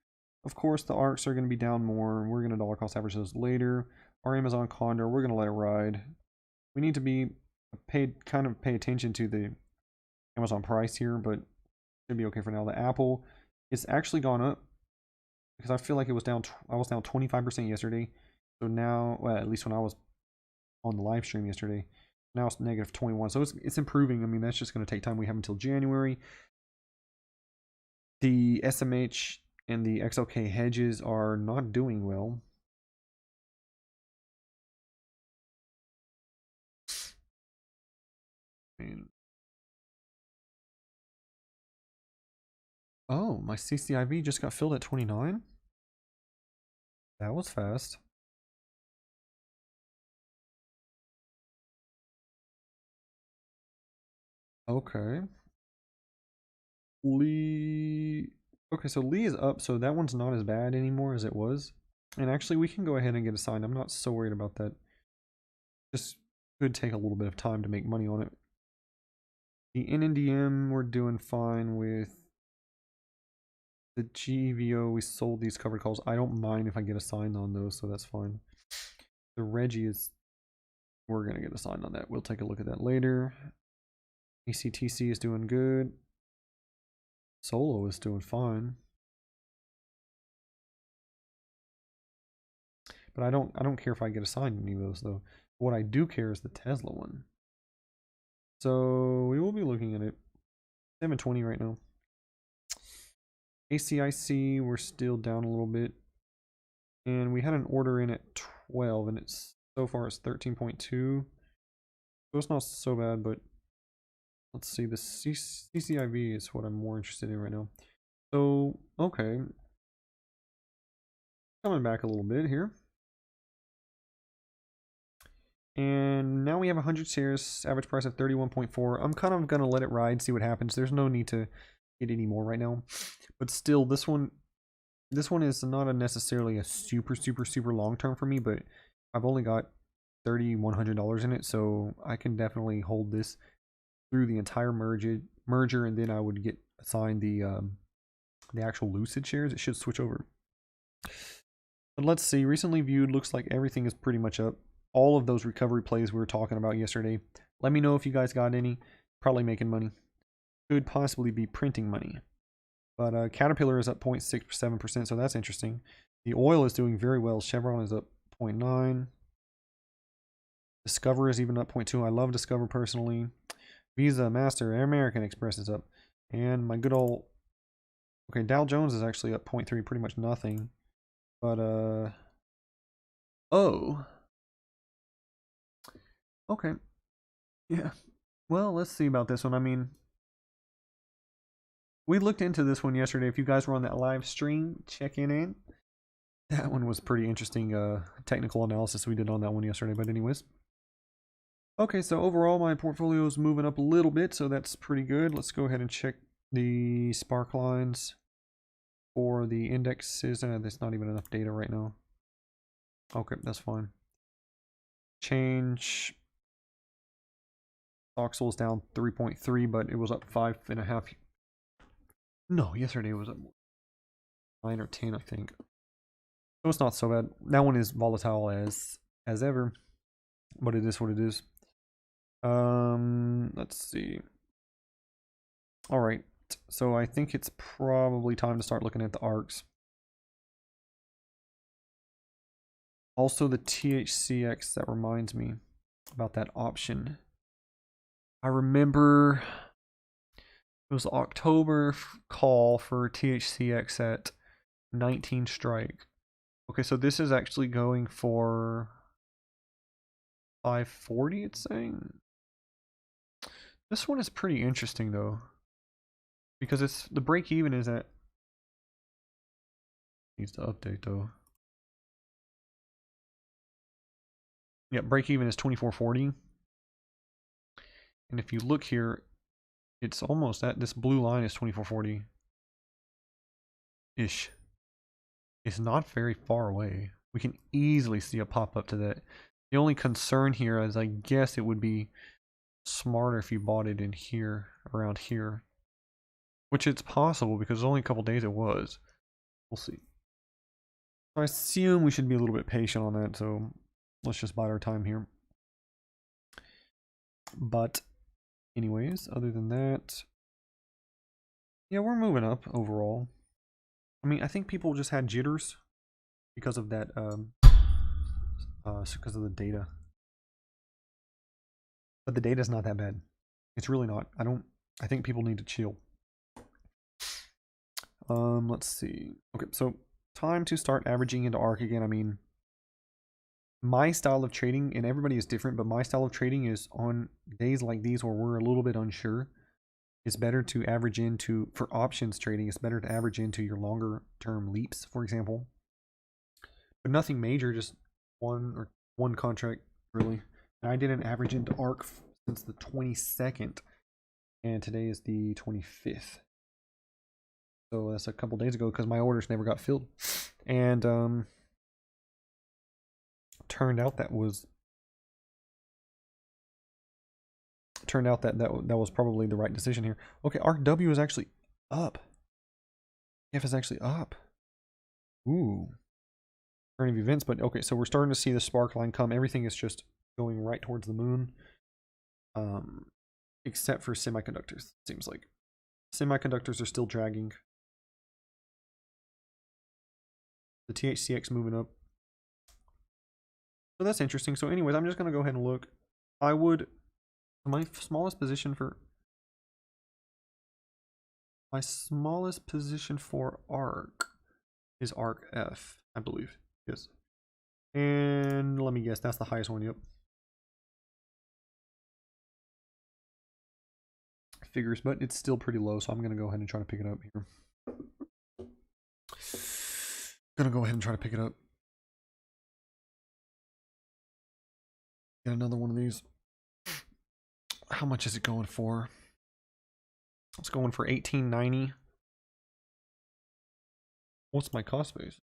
Speaker 1: Of course, the ARCs are going to be down more. We're going to dollar cost average those later. Our Amazon Condor, we're going to let it ride. We need to be pay attention to the Amazon price here, but should be okay for now. The Apple, it's actually gone up because I feel like it was down. I was down 25% yesterday. So now, well, at least when I was on the live stream yesterday, now it's negative 21. So it's improving. I mean, that's just going to take time. We have until January. The SMH and the XLK hedges are not doing well. Oh, my CCIV just got filled at 29? That was fast. Okay. Lee. Okay, so Lee is up, so that one's not as bad anymore as it was. And actually, we can go ahead and get assigned. I'm not so worried about that. Just could take a little bit of time to make money on it. The NNDM, we're doing fine with. The GVO, we sold these covered calls. I don't mind if I get assigned on those, so that's fine. The Reggie is. We're going to get assigned on that. We'll take a look at that later. ACTC is doing good. Solo is doing fine. But I don't care if I get assigned any of those though. What I do care is the Tesla one. So we will be looking at it. 720 right now. ACIC, we're still down a little bit. And we had an order in at 12 and it's so far it's 13.2. So it's not so bad, but let's see, the CCIV is what I'm more interested in right now. So, okay. Coming back a little bit here. And now we have 100 shares, average price of 31.4. I'm kind of going to let it ride, see what happens. There's no need to get any more right now. But still, this one is not necessarily a super long term for me, but I've only got $3,100 in it, so I can definitely hold this through the entire merger, and then I would get assigned the actual Lucid shares. It should switch over. But let's see. Recently viewed, looks like everything is pretty much up. All of those recovery plays we were talking about yesterday. Let me know if you guys got any. Probably making money. could possibly be printing money. But Caterpillar is up 0.67%, so that's interesting. The oil is doing very well. Chevron is up 0.9. Discover is even up 0.2. I love Discover personally. Visa, Master, American Express is up. And my good old... Okay, Dow Jones is actually up 0.3, pretty much nothing. But, oh. Okay. Yeah. Well, let's see about this one. I mean, we looked into this one yesterday. If you guys were on that live stream, checking in. That one was pretty interesting technical analysis we did on that one yesterday. But anyways. Okay, so overall my portfolio is moving up a little bit, so that's pretty good. Let's go ahead and check the spark lines for the indexes. There's not even enough data right now. Okay, that's fine. Change. Oxel is down 3.3, but it was up 5.5. No, yesterday it was up 9 or 10, I think. So it's not so bad. That one is volatile as ever, but it is what it is. Let's see. All right. So I think it's probably time to start looking at the ARCs. Also the THCX, that reminds me about that option. I remember it was October call for THCX at 19 strike. Okay, so this is actually going for 540, it's saying. This one is pretty interesting though, because it's the break even is at, needs to update though. Yeah, break even is 2440. And if you look here, it's almost at, this blue line is 2440 ish. It's not very far away. We can easily see a pop up to that. The only concern here is I guess it would be smarter if you bought it in here, around here. Which it's possible because only a couple days it was. We'll see. So I assume we should be a little bit patient on that, so let's just bide our time here. But anyways, other than that, yeah, we're moving up overall. I mean, I think people just had jitters because of that, because of the data. But the data's not that bad. It's really not. I think people need to chill. Let's see. Okay, so time to start averaging into ARC again. I mean, my style of trading, and everybody is different, but my style of trading is on days like these where we're a little bit unsure. It's better to average into, for options trading, it's better to average into your longer term leaps, for example. But nothing major, just one contract, really. And I didn't average into ARC since the 22nd, and today is the 25th. So that's a couple days ago because my orders never got filled. And turned out that was probably the right decision here. Okay, ARC W is actually up. F is actually up. Ooh. Turn of events, but okay, so we're starting to see the spark line come. Everything is just going right towards the moon. Except for semiconductors, it seems like. Semiconductors are still dragging. The THCX moving up. So that's interesting. So anyways, I'm just going to go ahead and look. I would, my smallest position for ARC is ARC F, I believe. Yes. And let me guess, that's the highest one, yep. Figures, but it's still pretty low, so I'm going to go ahead and try to pick it up here. Gonna go ahead and try to pick it up. Get another one of these. How much is it going for? It's going for $18.90. What's my cost base?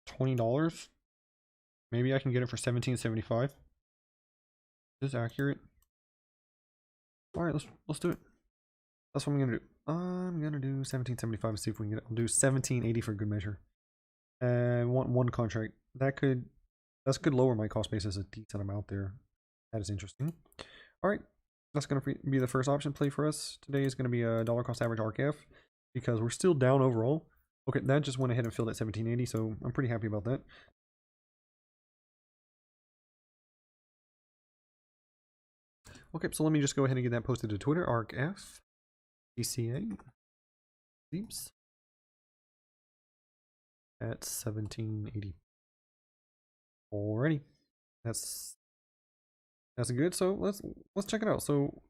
Speaker 1: $20? Maybe I can get it for $17.75. Is this accurate? Alright, let's do it. That's what I'm gonna do. I'm gonna do $17.75 and see if we can get it. I'll do $17.80 for good measure. And one contract. That could lower my cost basis a decent amount there. That is interesting. Alright. That's going to be the first option play for us. Today is going to be a dollar cost average ARC-F because we're still down overall. Okay, that just went ahead and filled at 1780, so I'm pretty happy about that. Okay, so let me just go ahead and get that posted to Twitter. ARC-F, DCA, Leaps at 1780. Alrighty, that's good. So let's check it out. So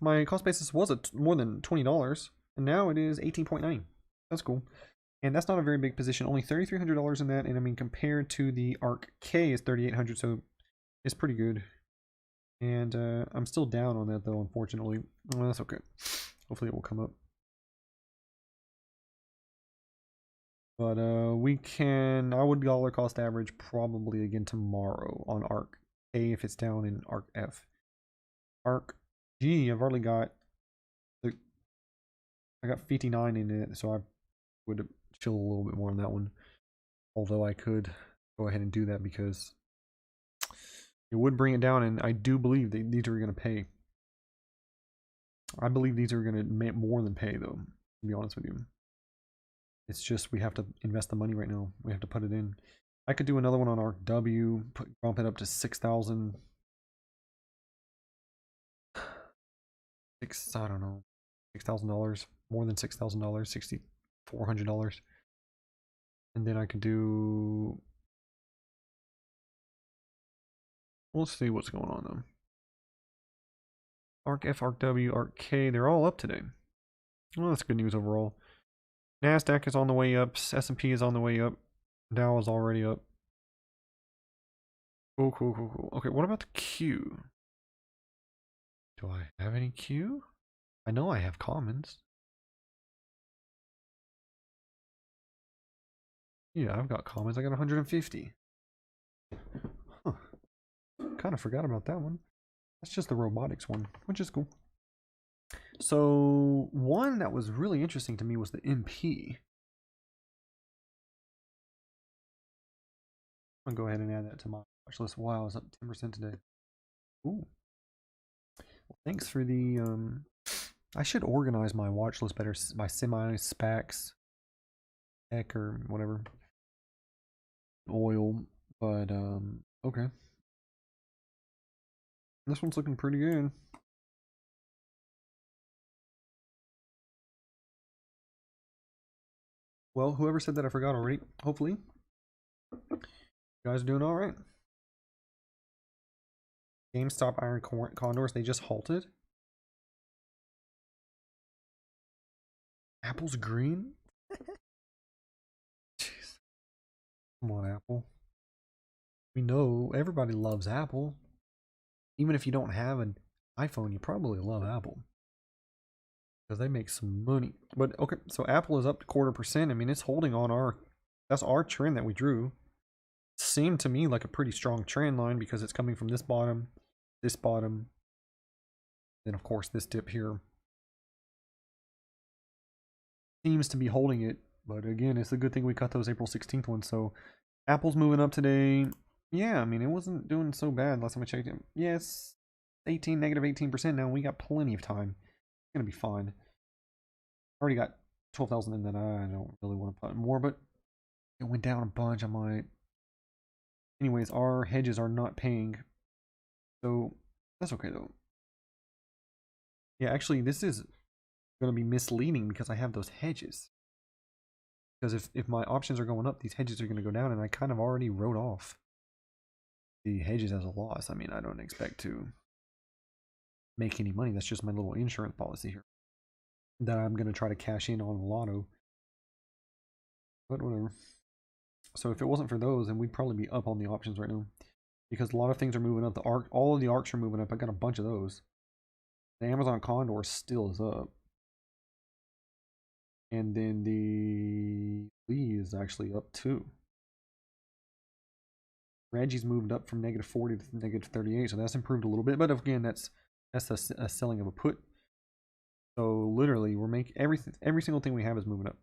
Speaker 1: my cost basis was at more than $20, and now it is 18.9. That's cool. And that's not a very big position, only $3,300 in that. And I mean, compared to the ARC K is 3,800, so it's pretty good. And I'm still down on that though, unfortunately. Well, that's okay. Hopefully it will come up. But I would dollar cost average probably again tomorrow on ARC K if it's down in ARC F. ARC G, I've already got I got 59 in it, so I would chill a little bit more on that one. Although I could go ahead and do that because it would bring it down, and I do believe that these are going to pay. I believe these are going to more than pay, though, to be honest with you. It's just we have to invest the money right now. We have to put it in. I could do another one on ARC W, bump it up to 6,000. I don't know, $6,000, more than $6,000, $6,400. And then I could do, let's see what's going on though. ARC F, ARC W, ARC K, they're all up today. Well, that's good news overall. NASDAQ is on the way up, S&P is on the way up, Dow is already up. Cool. Okay, what about the Q? Do I have any Q? I know I have commons. Yeah, I've got commons. I got 150. Huh. Kind of forgot about that one. That's just the robotics one, which is cool. So one that was really interesting to me was the MP. I'll go ahead and add that to my watch list. Wow, it's up 10% today. Ooh. Well, thanks for the I should organize my watch list better, my semi SPACs, tech or whatever, oil. But okay, this one's looking pretty good. Well, whoever said that, I forgot already. Hopefully, you guys are doing all right. GameStop Iron Condors, they just halted. Apple's green? Jeez. Come on, Apple. We know everybody loves Apple. Even if you don't have an iPhone, you probably love Apple. Because they make some money. But okay, so Apple is up to 0.25%. I mean, it's holding on that's our trend that we drew. Seemed to me like a pretty strong trend line because it's coming from this bottom, then of course this dip here. Seems to be holding it, but again, it's a good thing we cut those April 16th ones. So Apple's moving up today. Yeah, I mean, it wasn't doing so bad last time I checked it. Yes, negative 18% now. We got plenty of time. It's gonna be fine. Already got 12,000 in that. I don't really want to put more, but it went down a bunch. I might. Anyways, our hedges are not paying, so that's okay though. Yeah, actually, this is going to be misleading because I have those hedges. Because if my options are going up, these hedges are going to go down, and I kind of already wrote off the hedges as a loss. I mean, I don't expect to make any money. That's just my little insurance policy here that I'm going to try to cash in on Lotto. But whatever. So if it wasn't for those, then we'd probably be up on the options right now. Because a lot of things are moving up. All of the ARCs are moving up. I got a bunch of those. The Amazon Condor still is up. And then the Lee is actually up too. Reggie's moved up from negative 40 to negative 38, so that's improved a little bit. But again, that's a selling of a put. So literally, we're making every single thing we have is moving up,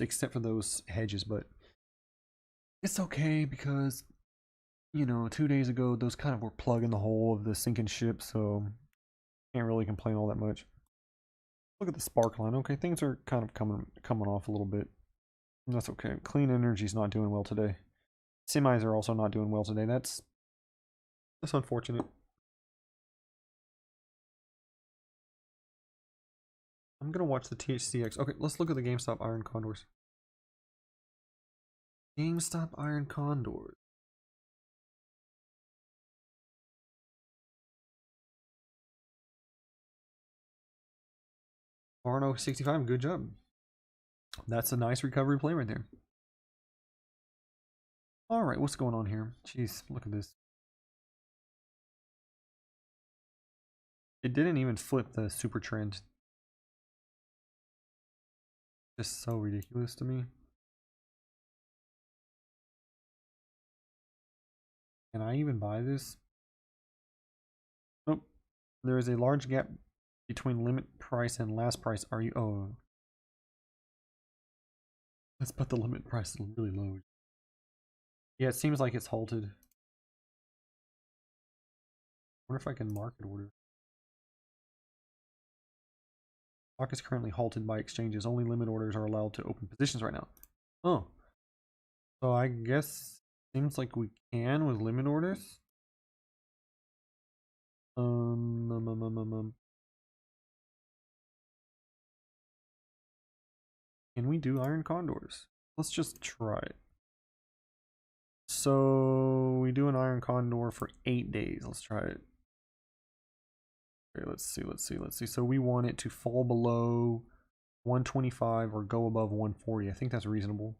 Speaker 1: except for those hedges. But it's okay because you know, 2 days ago, those kind of were plugging the hole of the sinking ship, so can't really complain all that much. Look at the spark line. Okay, things are kind of coming off a little bit. That's okay. Clean energy's not doing well today. Semis are also not doing well today. That's unfortunate. I'm gonna watch the THCX. Okay, let's look at the GameStop Iron Condors. GameStop Iron Condors. Arno 65, good job. That's a nice recovery play right there. Alright, what's going on here? Jeez, look at this. It didn't even flip the super trend. Just so ridiculous to me. Can I even buy this? Nope. There is a large gap between limit price and last price. Are you? Oh. Let's put the limit price really low. Yeah, it seems like it's halted. I wonder if I can market order. Stock is currently halted by exchanges. Only limit orders are allowed to open positions right now. Oh. So I guess seems like we can with limit orders. Can we do Iron Condors? Let's just try it. So we do an Iron Condor for 8 days. Let's try it. Okay, let's see. So we want it to fall below 125 or go above 140. I think that's reasonable.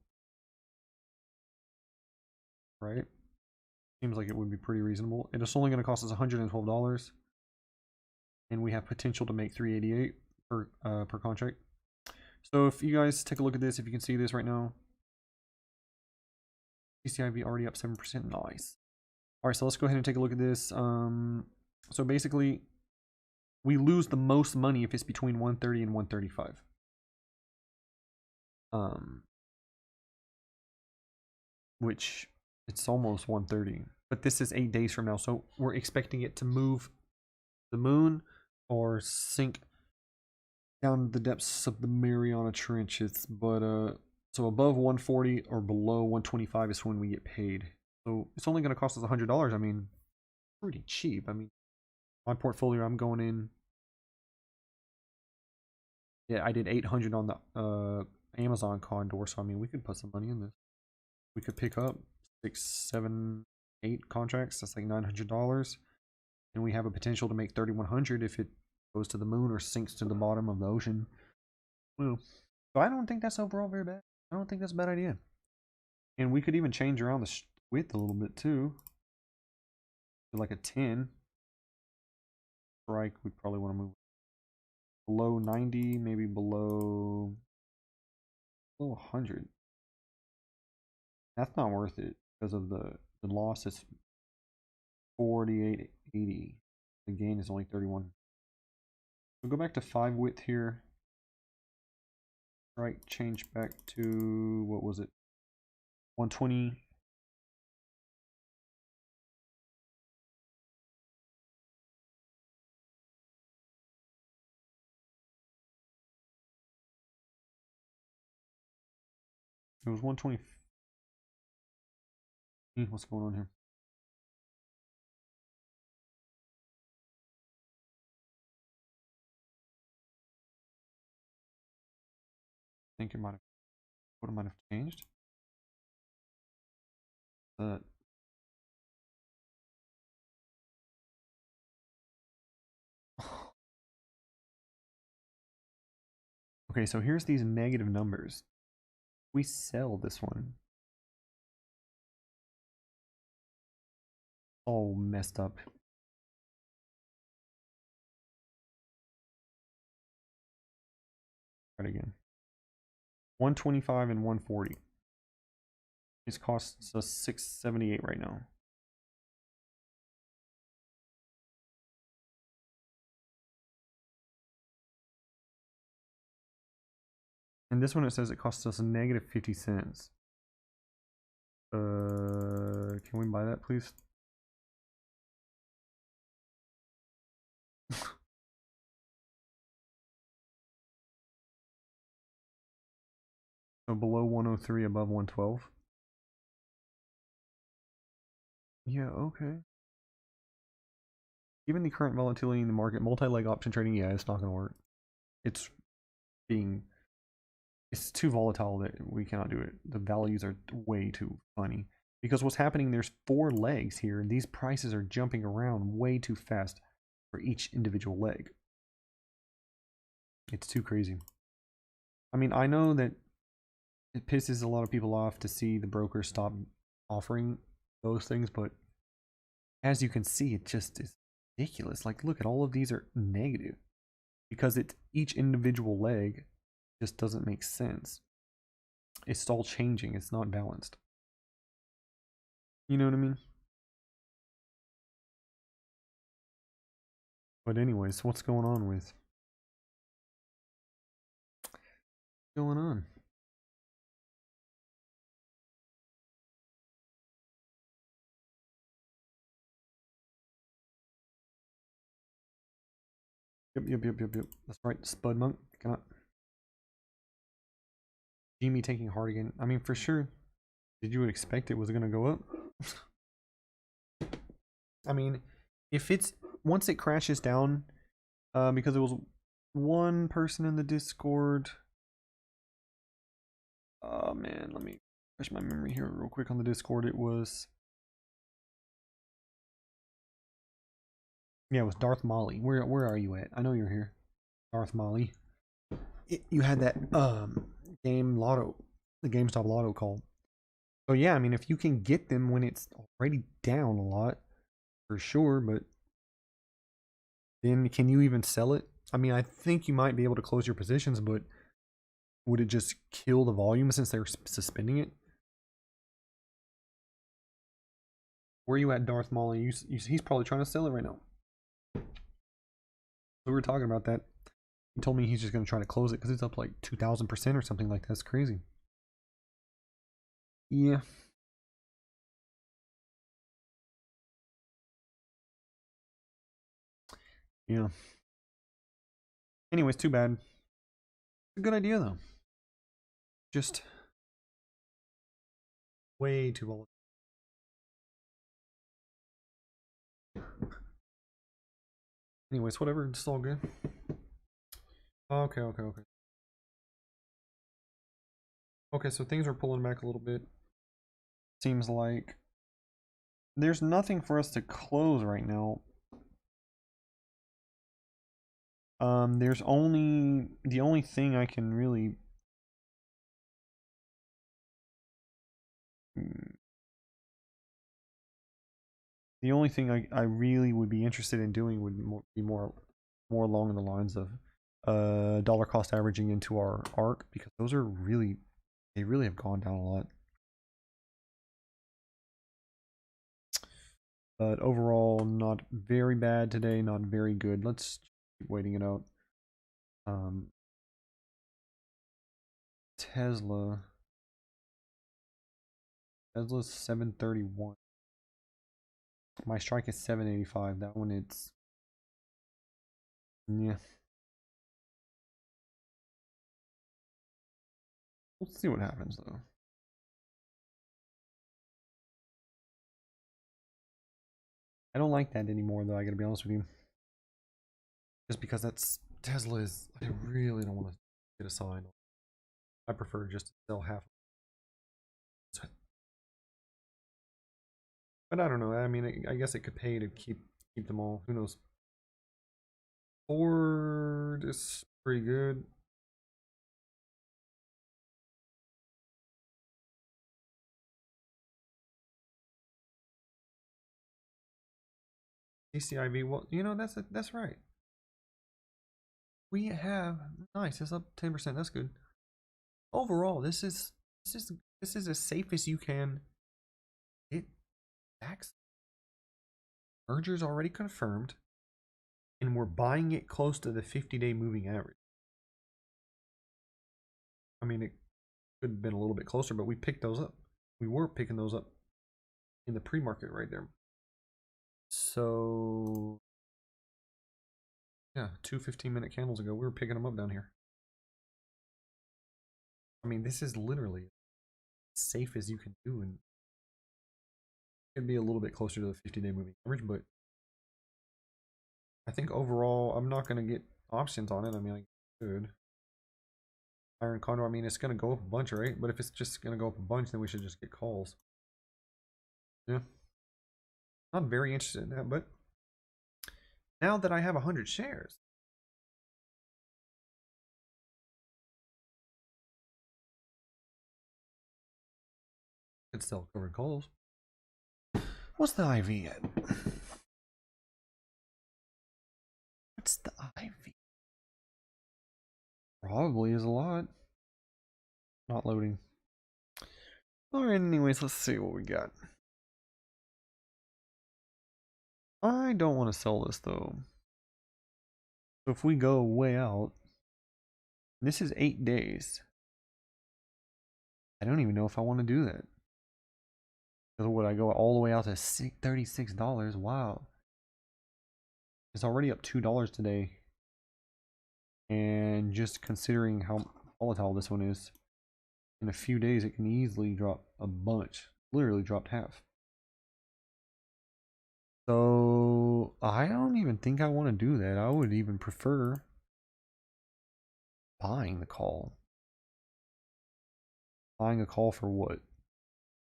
Speaker 1: Right? Seems like it would be pretty reasonable. And it's only going to cost us $112. And we have potential to make 388 per contract. So if you guys take a look at this, if you can see this right now, CCIV already up 7%. Nice. All right, so let's go ahead and take a look at this. So basically, we lose the most money if it's between 130 and 135. Which it's almost 130, but this is 8 days from now, so we're expecting it to move the moon or sink down the depths of the Mariana Trenches. But so above 140 or below 125 is when we get paid. So it's only going to cost us $100. I mean, pretty cheap. I mean, my portfolio, I'm going in. Yeah, I did 800 on the Amazon Condor, so I mean, we could put some money in this. We could pick up 6, 7, 8 contracts. That's like $900, and we have a potential to make 3,100 if it goes to the moon or sinks to the bottom of the ocean. Well, so I don't think that's overall very bad. I don't think that's a bad idea. And we could even change around the width a little bit too. Like a 10 strike, we probably want to move below 90, maybe below 100. That's not worth it because of the loss is 48.80. The gain is only 31. We'll go back to 5 width here. Right, change back to, what was it? 120. It was 120. What's going on here? I think it might have, what it might have changed. Okay, so here's these negative numbers. We sell this one. All messed up. Try it again. 125 and 140. This costs us 678 right now. And this one, it says it costs us a negative 50 cents. Can we buy that, please? So below 103, above 112. Yeah, okay. Given the current volatility in the market, multi-leg option trading, yeah, it's not going to work. It's too volatile that we cannot do it. The values are way too funny. Because what's happening, there's 4 legs here, and these prices are jumping around way too fast for each individual leg. It's too crazy. I mean, I know that it pisses a lot of people off to see the brokers stop offering those things, but as you can see, it just is ridiculous. Like, look at all of these are negative because it's each individual leg just doesn't make sense. It's all changing. It's not balanced. You know what I mean? But anyways, what's going on with? What's going on? Yep. That's right, Spud Monk. Come on. Jimmy taking hard again. I mean, for sure. Did you expect it was going to go up? I mean, if it's once it crashes down, because it was one person in the Discord. Oh man, let me refresh my memory here real quick on the Discord. It was, yeah, it was Darth Molly. Where are you at? I know you're here, Darth Molly. You had that game lotto, the GameStop lotto call. So yeah, I mean, if you can get them when it's already down a lot, for sure. But then, can you even sell it? I mean, I think you might be able to close your positions, but would it just kill the volume since they're suspending it? Where are you at, Darth Molly? He's probably trying to sell it right now. We were talking about that. He told me he's just going to try to close it because it's up like 2,000% or something like that. That's crazy. Yeah. Yeah. Anyways, too bad. It's a good idea though. Just way too volatile. Anyways, whatever. It's all good. Okay. Okay, so things are pulling back a little bit. Seems like there's nothing for us to close right now. There's only the only thing I can really the only thing I really would be interested in doing would be more along the lines of dollar cost averaging into our ARC, because those are really, they really have gone down a lot. But overall, not very bad today, not very good. Let's keep waiting it out. Tesla's 731. My strike is 785. That one, it's, yeah. We'll see what happens though. I don't like that anymore though, I gotta be honest with you. Just because that's Tesla is, I really don't want to get a sign. I prefer just to sell half. But I don't know. I mean, I guess it could pay to keep them all. Who knows? Ford is pretty good. CCIV, well, you know, that's right. We have nice. It's up 10%. That's good. Overall, this is as safe as you can get. Tax merger's already confirmed, and we're buying it close to the 50-day moving average. I mean, it could have been a little bit closer, but we picked those up. We were picking those up in the pre-market right there. So yeah, 2 15-minute candles ago, we were picking them up down here. I mean, this is literally as safe as you can do, and it could be a little bit closer to the 50-day moving average, but I think overall, I'm not going to get options on it. I mean, I could. Iron Condor, I mean, it's going to go up a bunch, right? But if it's just going to go up a bunch, then we should just get calls. Yeah. Not very interested in that, but now that I have 100 shares, I could sell covered calls. What's the IV at? What's the IV? Probably is a lot. Not loading. Alright, anyways, let's see what we got. I don't want to sell this though. So if we go way out, this is 8 days. I don't even know if I want to do that. Because would I go all the way out to $36? Wow. It's already up $2 today. And just considering how volatile this one is, in a few days it can easily drop a bunch. Literally dropped half. So I don't even think I want to do that. I would even prefer buying the call. Buying a call for what?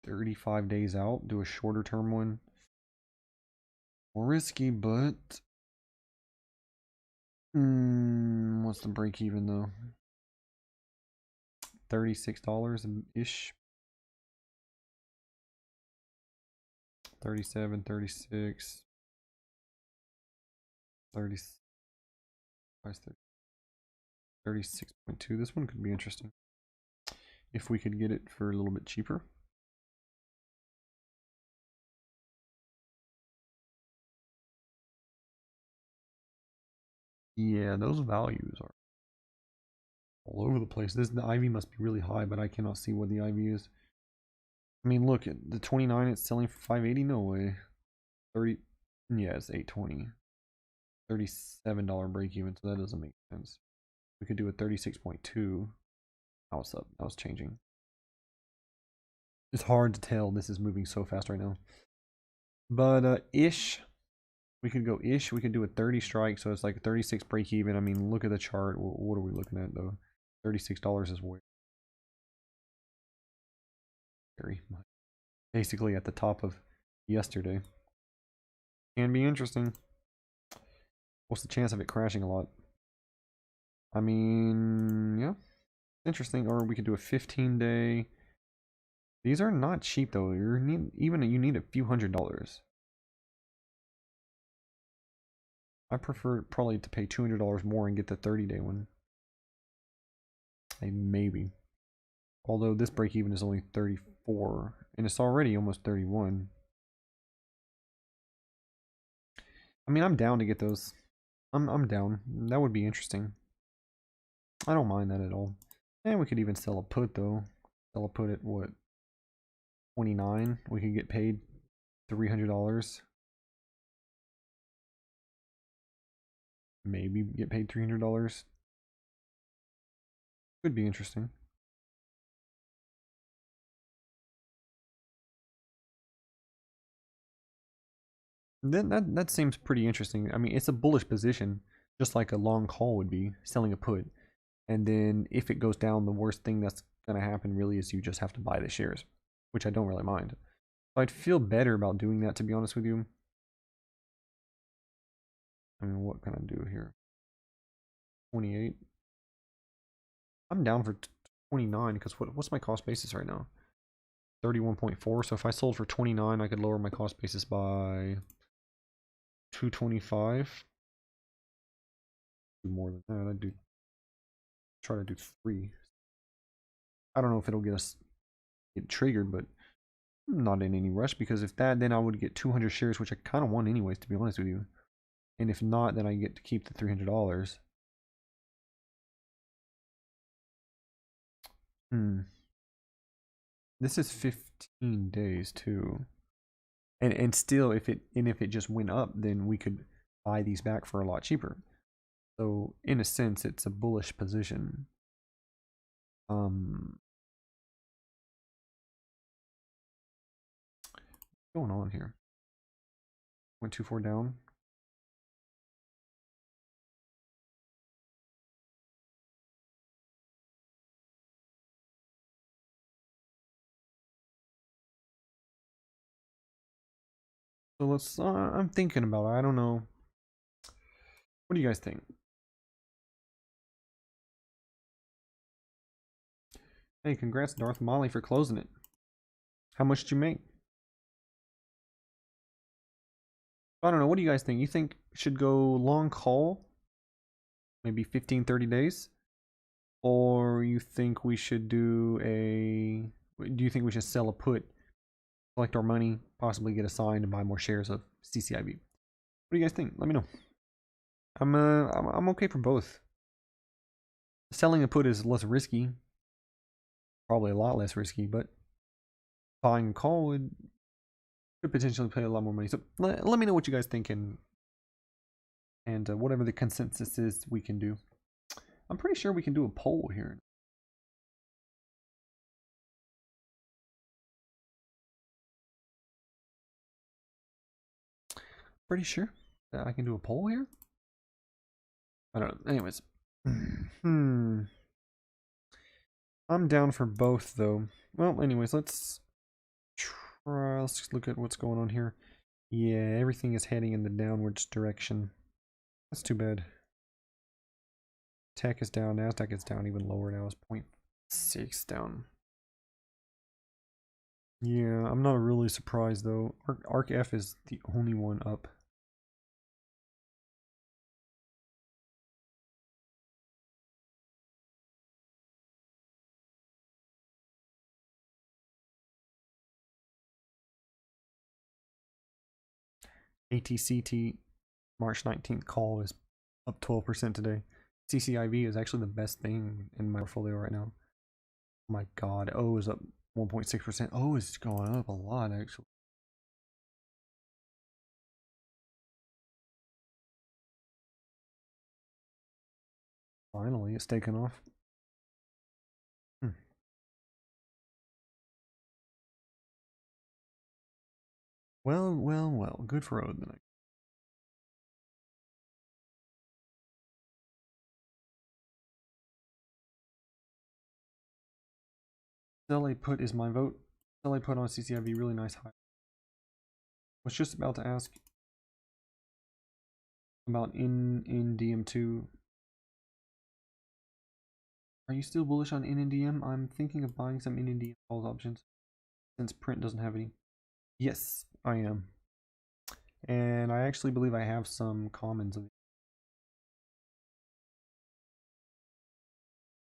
Speaker 1: 35 days out? Do a shorter term one? More risky, but what's the break even though? $36-ish. 37, 36, 30, 36.2. This one could be interesting if we could get it for a little bit cheaper. Yeah, those values are all over the place. The IV must be really high, but I cannot see what the IV is. I mean, look at the 29. It's selling for 580. No way. 30. Yeah, it's 820. $37 break even, so that doesn't make sense. We could do a 36.2. Now it's up. Now it's changing. It's hard to tell. This is moving so fast right now. But ish. We could go ish. We could do a 30 strike, so it's like a 36 break even. I mean, look at the chart. What are we looking at though? $36 is way very much. Basically at the top of yesterday. Can be interesting. What's the chance of it crashing a lot? I mean, yeah, interesting. Or we could do a 15-day. These are not cheap though. You need a few $100s. I prefer probably to pay $200 more and get the 30-day one. Maybe. Although this break even is only 34 and it's already almost 31. I mean, I'm down to get those. I'm down. That would be interesting. I don't mind that at all. And we could even sell a put though. Sell a put at what? 29. We could get paid $300. Maybe get paid $300. Could be interesting. Then that seems pretty interesting. I mean, it's a bullish position, just like a long call would be, selling a put. And then if it goes down, the worst thing that's going to happen really is you just have to buy the shares, which I don't really mind. So I'd feel better about doing that, to be honest with you. I mean, what can I do here? 28. I'm down for 29 because what's my cost basis right now? 31.4. So if I sold for 29, I could lower my cost basis by 225. Do more than that. I'd try to do 3. I don't know if it'll get triggered, but I'm not in any rush because if that, then I would get 200 shares, which I kind of want anyways, to be honest with you. And if not, then I get to keep the $300. This is 15 days too. And still, if it just went up, then we could buy these back for a lot cheaper. So in a sense, it's a bullish position. What's going on here? 0.24 down. So let's. I'm thinking about it. I don't know. What do you guys think? Hey, congrats, Darth Molly, for closing it. How much did you make? I don't know. What do you guys think? You think should go long call? Maybe 15, 30 days? Or you think we should do a. Do you think we should sell a put, collect our money, possibly get assigned, and buy more shares of CCIV? What do you guys think? Let me know. I'm okay for both. Selling a put is less risky, probably a lot less risky, but buying a call could potentially pay a lot more money. So let me know what you guys think, and whatever the consensus is, we can do. I'm pretty sure we can do a poll here. Pretty sure that I can do a poll here. I don't know. Anyways, I'm down for both though. Well, anyways, let's try. Let's just look at what's going on here. Yeah, everything is heading in the downwards direction. That's too bad. Tech is down. Nasdaq is down even lower now. It's 0.6 down. Yeah, I'm not really surprised though. ARK-F is the only one up. ATCT March 19th call is up 12% today. CCIV is actually the best thing in my portfolio right now. Oh my god, O is up 1.6%. O is going up a lot actually. Finally, it's taken off. Well, well, well. Good for O then. ZLA put is my vote. ZLA put on CCIV, really nice high. Was just about to ask about in DM2. Are you still bullish on NNDM? I'm thinking of buying some NNDM calls options since print doesn't have any. Yes, I am. And I actually believe I have some commons of it.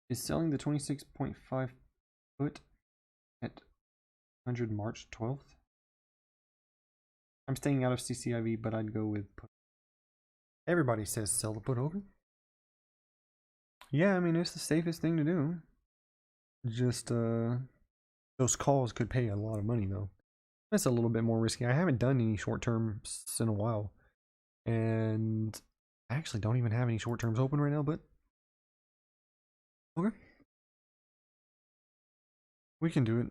Speaker 1: Is selling the 26.5 put at 100 March 12th? I'm staying out of CCIV, but I'd go with put. Everybody says sell the put over. Yeah, I mean, it's the safest thing to do. Just, those calls could pay a lot of money, though. That's a little bit more risky. I haven't done any short terms in a while. And I actually don't even have any short terms open right now, but okay. We can do it.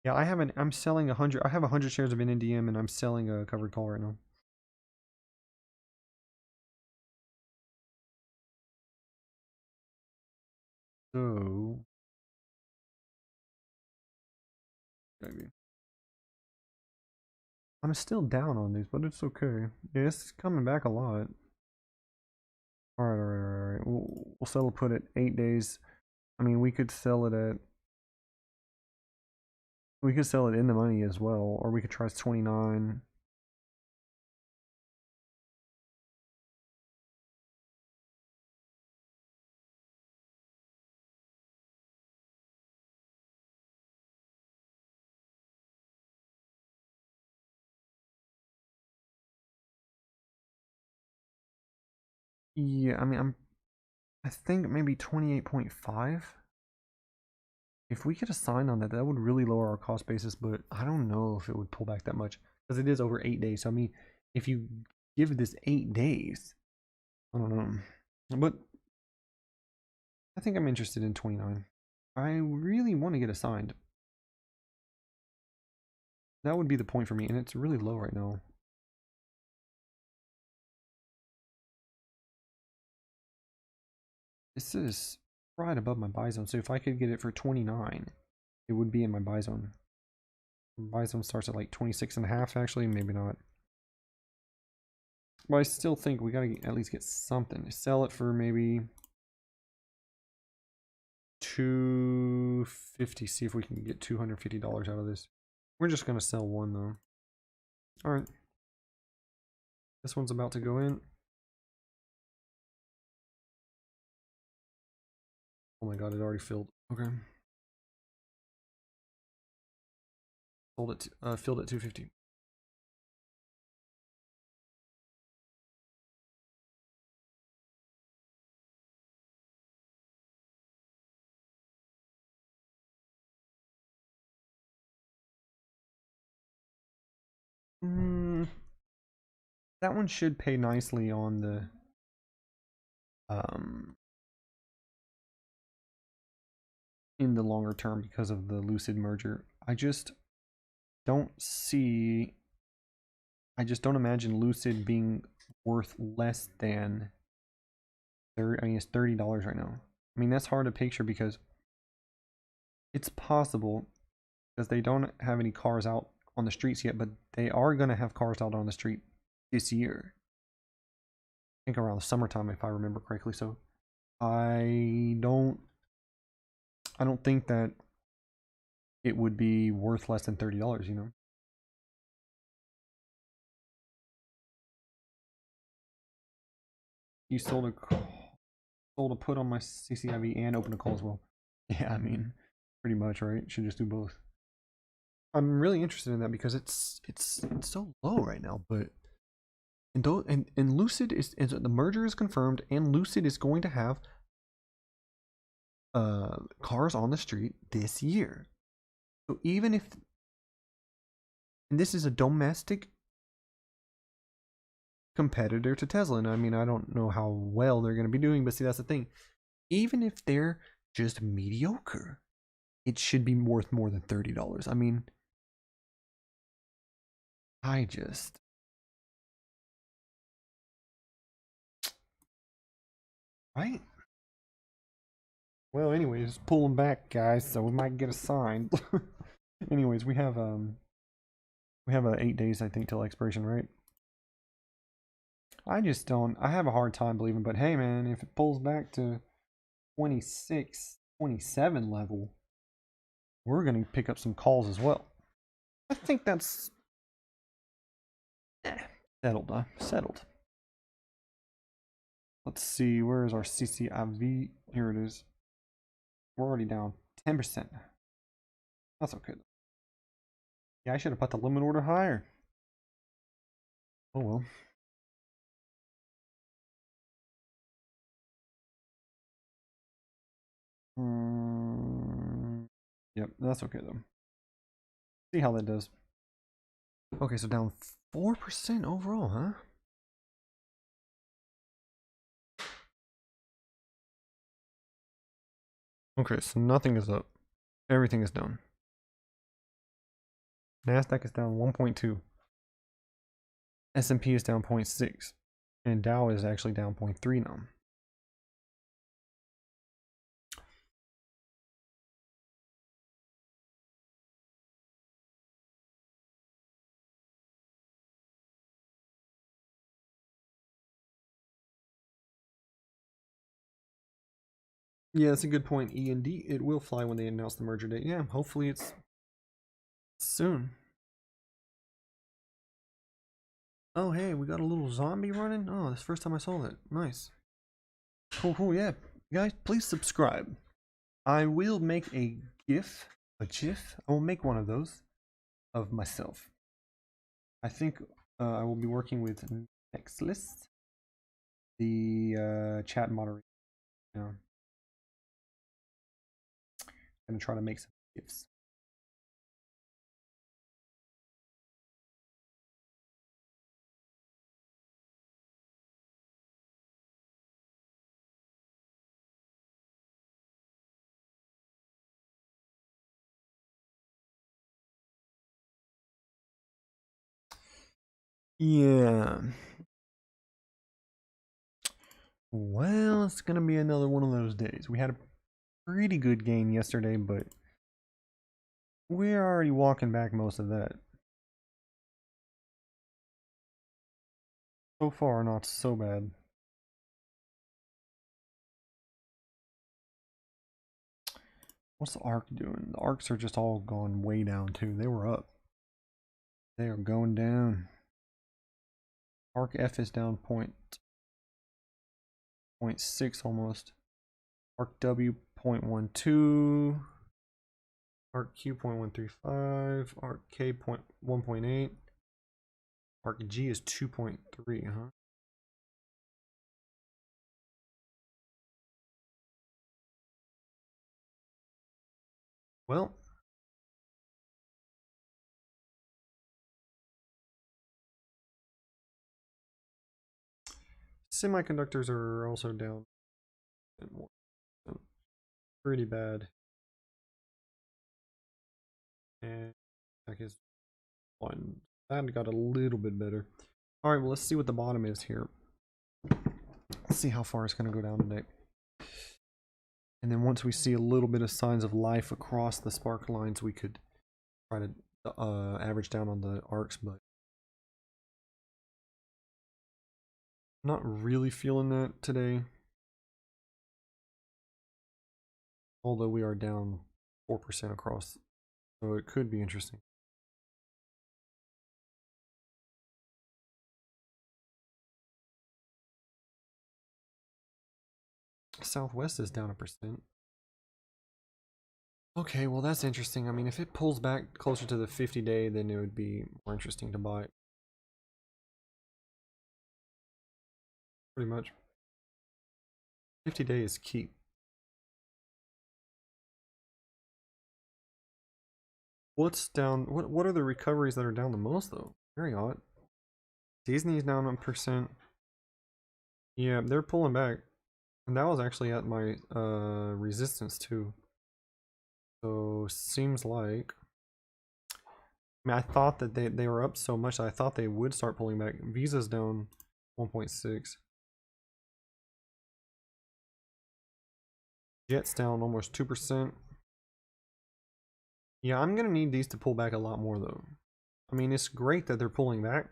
Speaker 1: Yeah, I'm selling 100. I have 100 shares of NNDM and I'm selling a covered call right now. So, maybe. I'm still down on these, but it's okay. Yeah, it's coming back a lot. Alright, alright. We'll sell a put at 8 days. I mean, we could sell it at. We could sell it in the money as well, or we could try 29. Yeah, I mean, I think maybe 28.5. If we get a sign on that, that would really lower our cost basis, but I don't know if it would pull back that much because it is over 8 days. So, I mean, if you give this 8 days, I don't know. But I think I'm interested in 29. I really want to get assigned. That would be the point for me, and it's really low right now. This is right above my buy zone, so if I could get it for 29, it would be in my buy zone. Buy zone starts at like 26.5, actually, maybe not. But I still think we gotta at least get something. Sell it for maybe 250. See if we can get $250 out of this. We're just gonna sell one though. All right. This one's about to go in. Oh my god, it already filled. Okay. Filled at 250. That one should pay nicely on the in the longer term because of the Lucid merger. I just don't imagine Lucid being worth less than it's $30 right now. I mean, that's hard to picture because it's possible because they don't have any cars out on the streets yet, but they are going to have cars out on the street this year. I think around the summertime, if I remember correctly. So I don't think that it would be worth less than $30, you know. You sold a put on my CCIV and opened a call as well. Yeah, I mean, pretty much, right? Should just do both. I'm really interested in that because it's so low right now, but and Lucid is the merger is confirmed, and Lucid is going to have cars on the street this year. So even if, and this is a domestic competitor to Tesla, and I mean, I don't know how well they're going to be doing, but see, that's the thing. Even if they're just mediocre, it should be worth more than $30. I mean, right? Well, anyways, pulling back, guys, so we might get a sign. Anyways, we have 8 days, I think, till expiration, right? I just don't. I have a hard time believing, but hey, man, if it pulls back to 26, 27 level, we're gonna pick up some calls as well. I think that's settled. Settled. Let's see. Where is our CCIV? Here it is. We're already down 10%. That's okay. Yeah, I should have put the limit order higher. Oh well. Yep, that's okay though. See how that does. Okay, so down 4% overall, huh? Okay, so nothing is up. Everything is down. NASDAQ is down 1.2. S&P is down 0.6. And Dow is actually down 0.3 now. Yeah, that's a good point. E and D, it will fly when they announce the merger date. Yeah, hopefully it's soon. Oh, hey, we got a little zombie running. Oh, that's the first time I saw that. Nice. Cool, cool. Yeah, guys, please subscribe. I will make a GIF. I will make one of those of myself. I think I will be working with Nextlist, the chat moderator. Yeah. Gonna try to make some gifts. Yeah. Well, it's gonna be another one of those days. We had a pretty good game yesterday, but we're already walking back most of that. So far, not so bad. What's the ARC doing? The ARCs are just all gone way down too. They were up. They are going down. ARC F is down 0.6 almost. ARC W 0.12. ARC Q 0.135. ARC K 1.8. ARC G is 2.3, huh? Well, semiconductors are also down pretty bad. And tech is one. That got a little bit better. Alright, well, let's see what the bottom is here. Let's see how far it's going to go down today. And then once we see a little bit of signs of life across the spark lines, we could try to average down on the arcs, but not really feeling that today. Although we are down 4% across, so it could be interesting. Southwest is down 1%. Okay, well that's interesting. I mean, if it pulls back closer to the 50-day, then it would be more interesting to buy. Pretty much. 50-day is key. What's down? What are the recoveries that are down the most though? Very odd. Disney's down 1%. Yeah, they're pulling back. And that was actually at my resistance too. So seems like, I mean, I thought that they were up so much that I thought they would start pulling back. Visa's down 1.6. Jet's down almost 2%. Yeah, I'm gonna need these to pull back a lot more though. I mean, it's great that they're pulling back,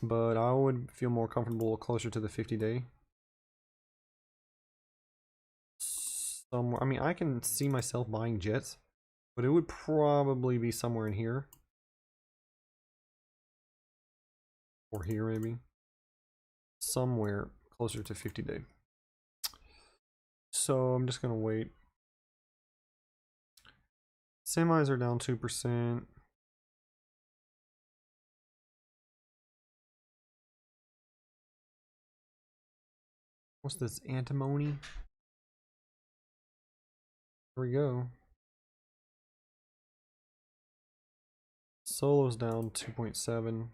Speaker 1: but I would feel more comfortable closer to the 50-day. Somewhere, I mean, I can see myself buying Jets, but it would probably be somewhere in here. Or here maybe. Somewhere closer to 50-day. So I'm just gonna wait. Semis are down 2%. What's this? Antimony? Here we go. Solo's down 2.7.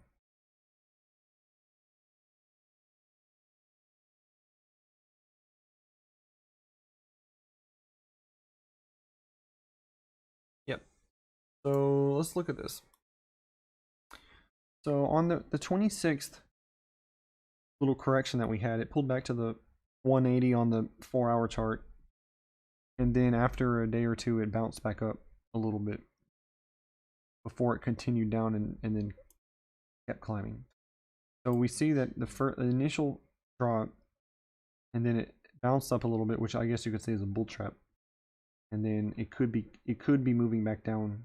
Speaker 1: Yep. So let's look at this. So on the 26th little correction that we had, it pulled back to the 180 on the 4-hour chart. And then after a day or two, it bounced back up a little bit before it continued down and then kept climbing. So we see that the initial drop, and then it bounced up a little bit, which I guess you could say is a bull trap. And then it could be moving back down.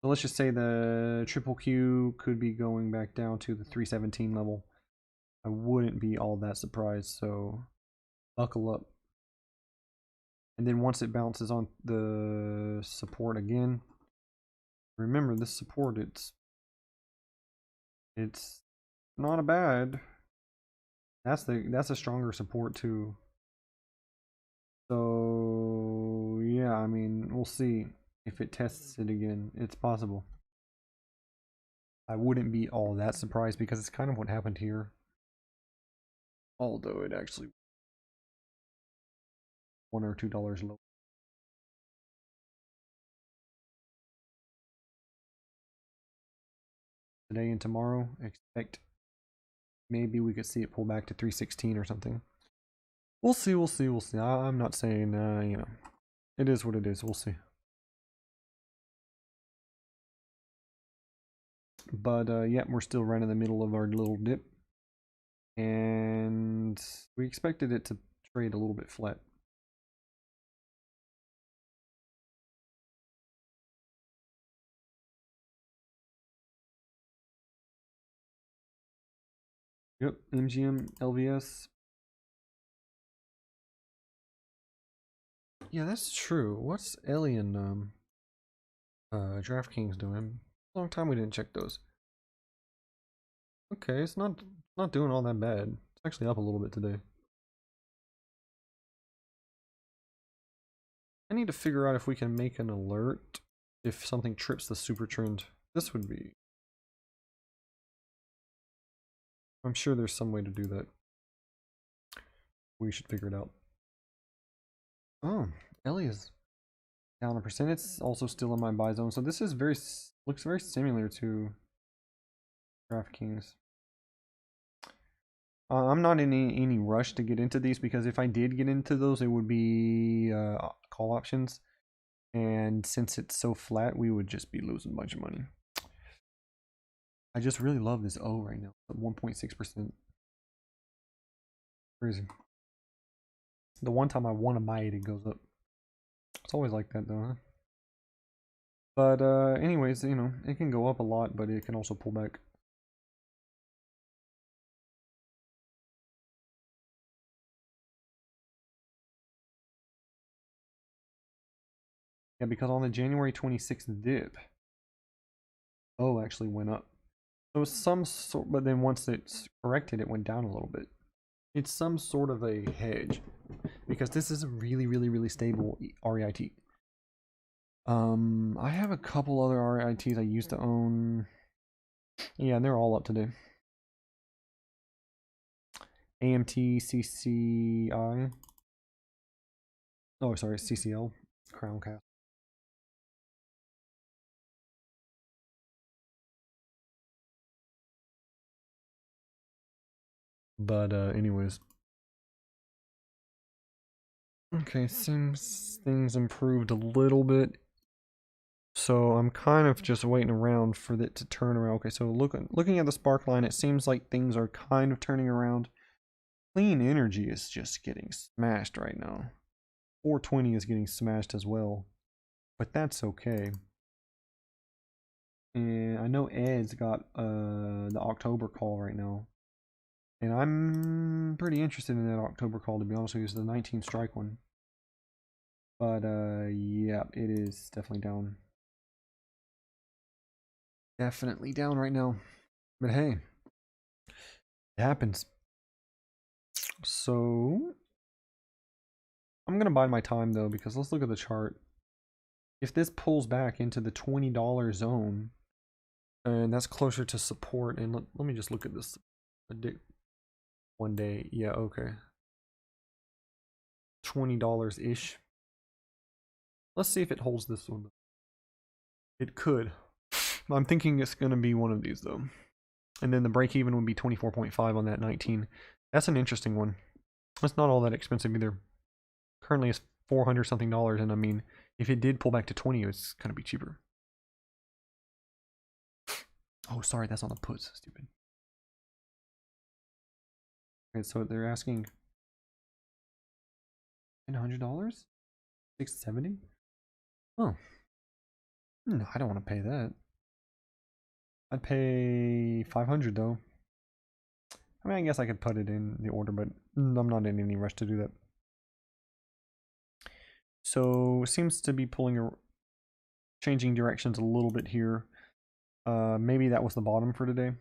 Speaker 1: So let's just say the triple Q could be going back down to the 317 level. I wouldn't be all that surprised, so buckle up. And then once it bounces on the support again, remember this support, it's not a bad. That's a stronger support too. So yeah, I mean, we'll see if it tests it again. It's possible. I wouldn't be all that surprised because it's kind of what happened here. Although it actually $1 or $2 low. Today and tomorrow, expect maybe we could see it pull back to 316 or something. We'll see, we'll see, we'll see. I'm not saying, you know, it is what it is. We'll see. But yeah, we're still right in the middle of our little dip. And we expected it to trade a little bit flat. Yep, MGM, LVS. Yeah, that's true. What's Alien DraftKings doing? Long time we didn't check those. Okay, it's not doing all that bad. It's actually up a little bit today. I need to figure out if we can make an alert if something trips the super trend. This would be... I'm sure there's some way to do that. We should figure it out. Oh, Ellie is down 1%. It's also still in my buy zone. So this is looks very similar to DraftKings. I'm not in any rush to get into these because if I did get into those, it would be call options. And since it's so flat, we would just be losing a bunch of money. I just really love this O right now, 1.6%. Crazy. The one time I want to buy it, it goes up. It's always like that though, huh? But anyways, you know, it can go up a lot, but it can also pull back. Yeah, because on the January 26th dip, O actually went up. So it's some sort, but then once it's corrected, it went down a little bit. It's some sort of a hedge because this is a really, really, really stable REIT. I have a couple other REITs I used to own. Yeah, and they're all up today. AMT, CCI. Oh, sorry, CCL, Crown Castle. But anyways. Okay, seems things improved a little bit. So I'm kind of just waiting around for it to turn around. Okay, so looking at the spark line, it seems like things are kind of turning around. Clean energy is just getting smashed right now. 420 is getting smashed as well. But that's okay. And I know Ed's got the October call right now. And I'm pretty interested in that October call, to be honest with you. It's the 19 strike one. But yeah, it is definitely down. Definitely down right now. But hey, it happens. So I'm gonna bide my time though, because let's look at the chart. If this pulls back into the $20 zone, and that's closer to support, and let me just look at this one day. Yeah, okay. $20 ish. Let's see if it holds this one. It could. I'm thinking it's gonna be one of these though. And then the break even would be 24.5 on that 19. That's an interesting one. That's not all that expensive either. Currently it's 400 something dollars, and I mean, if it did pull back to 20, it's gonna be cheaper. Oh, sorry, that's on the puts. Stupid. Okay, so they're asking $900, 670. Oh, no, I don't want to pay that. I'd pay 500 though. I mean, I guess I could put it in the order, but I'm not in any rush to do that. So seems to be changing directions a little bit here. Maybe that was the bottom for today,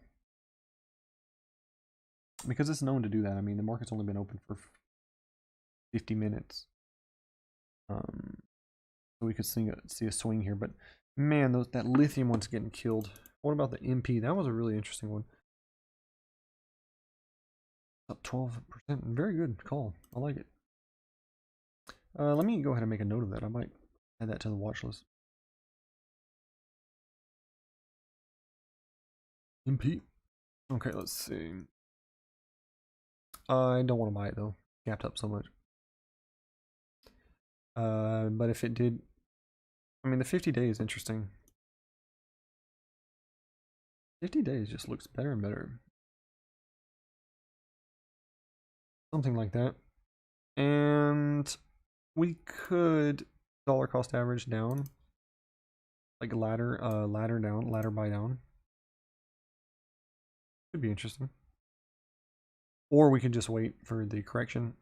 Speaker 1: because it's known to do that. I mean, the market's only been open for 50 minutes. So we could see a swing here, but man, that lithium one's getting killed. What about the MP? That was a really interesting one. Up 12%. Very good call. I like it. Let me go ahead and make a note of that. I might add that to the watch list. MP. Okay, let's see. I don't want to buy it though. Gapped up so much. But if it did, I mean, the 50-day is interesting. 50 days just looks better and better. Something like that. And we could dollar cost average down. Like ladder down, ladder buy down. Could be interesting. Or we could just wait for the correction.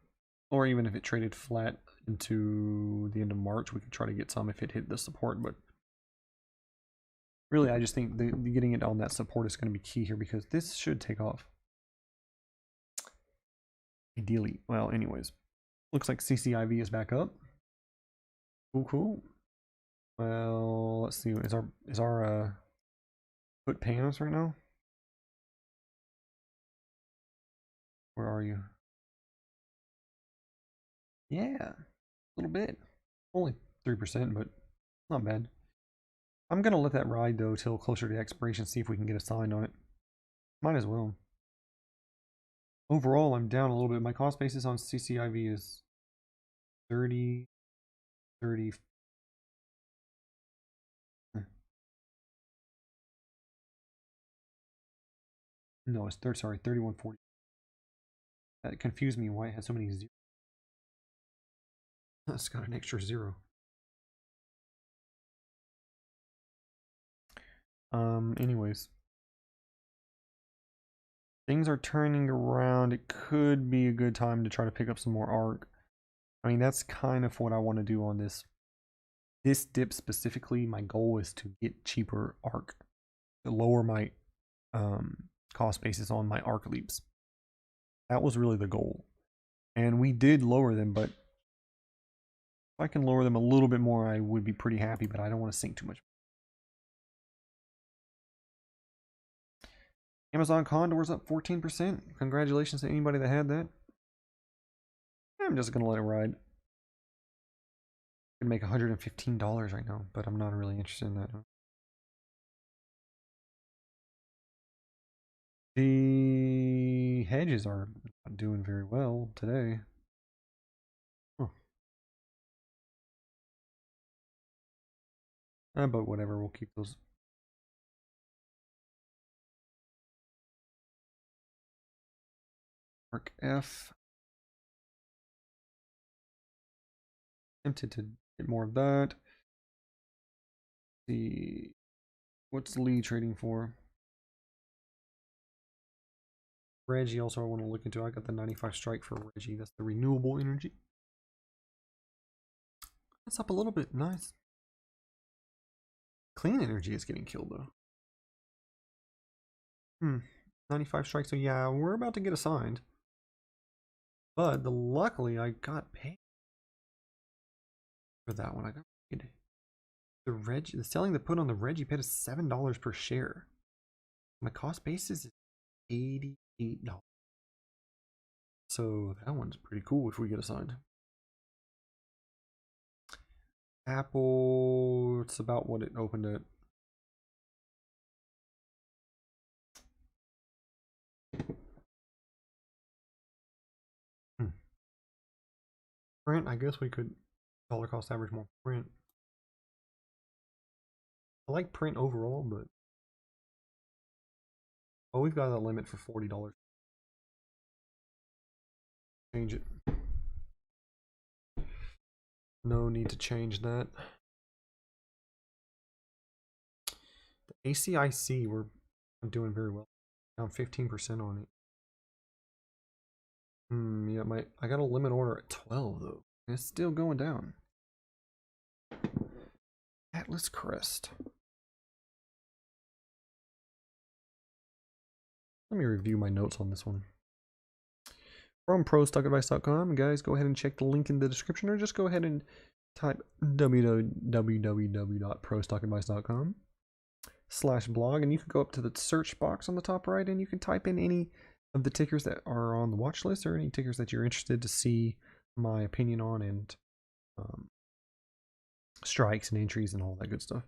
Speaker 1: Or even if it traded flat into the end of March, we could try to get some if it hit the support. But really, I just think the getting it on that support is going to be key here because this should take off. Ideally. Well, anyways. Looks like CCIV is back up. Cool, cool. Well, let's see. Is our put paying us right now? Where are you? Yeah, a little bit. Only 3%, but not bad. I'm gonna let that ride though till closer to expiration, see if we can get a sign on it. Might as well. Overall, I'm down a little bit. My cost basis on CCIV is 30, 30. No, it's 3140. That confused me why it has so many zeros. It's got an extra zero. Anyways. Things are turning around. It could be a good time to try to pick up some more ARC. I mean, that's kind of what I want to do on this. This dip specifically, my goal is to get cheaper ARC. To lower my cost basis on my ARC leaps. That was really the goal. And we did lower them, but if I can lower them a little bit more, I would be pretty happy, but I don't want to sink too much. Amazon Condor's up 14%. Congratulations to anybody that had that. I'm just going to let it ride. I could make $115 right now, but I'm not really interested in that. The hedges are not doing very well today. Huh. But whatever, we'll keep those. Mark F. Tempted to get more of that. See, what's Lee trading for? Reggie also I want to look into. I got the 95 strike for Reggie. That's the renewable energy. That's up a little bit. Nice. Clean energy is getting killed though. 95 strike. So yeah, we're about to get assigned. But luckily I got paid for that one. I got paid. The selling the put on the Reggie paid us $7 per share. My cost basis is $88. So that one's pretty cool if we get assigned. Apple, it's about what it opened at. Print, I guess we could dollar cost average more print. I like print overall, but oh, we've got a limit for $40. Change it. No need to change that. The ACIC, we're doing very well. Down 15% on it. Yeah, I got a limit order at 12 though. It's still going down. Atlas Crest. Let me review my notes on this one. From prostockadvice.com, guys, go ahead and check the link in the description, or just go ahead and type www.prostockadvice.com/blog, and you can go up to the search box on the top right, and you can type in any of the tickers that are on the watch list or any tickers that you're interested to see my opinion on, and strikes and entries and all that good stuff.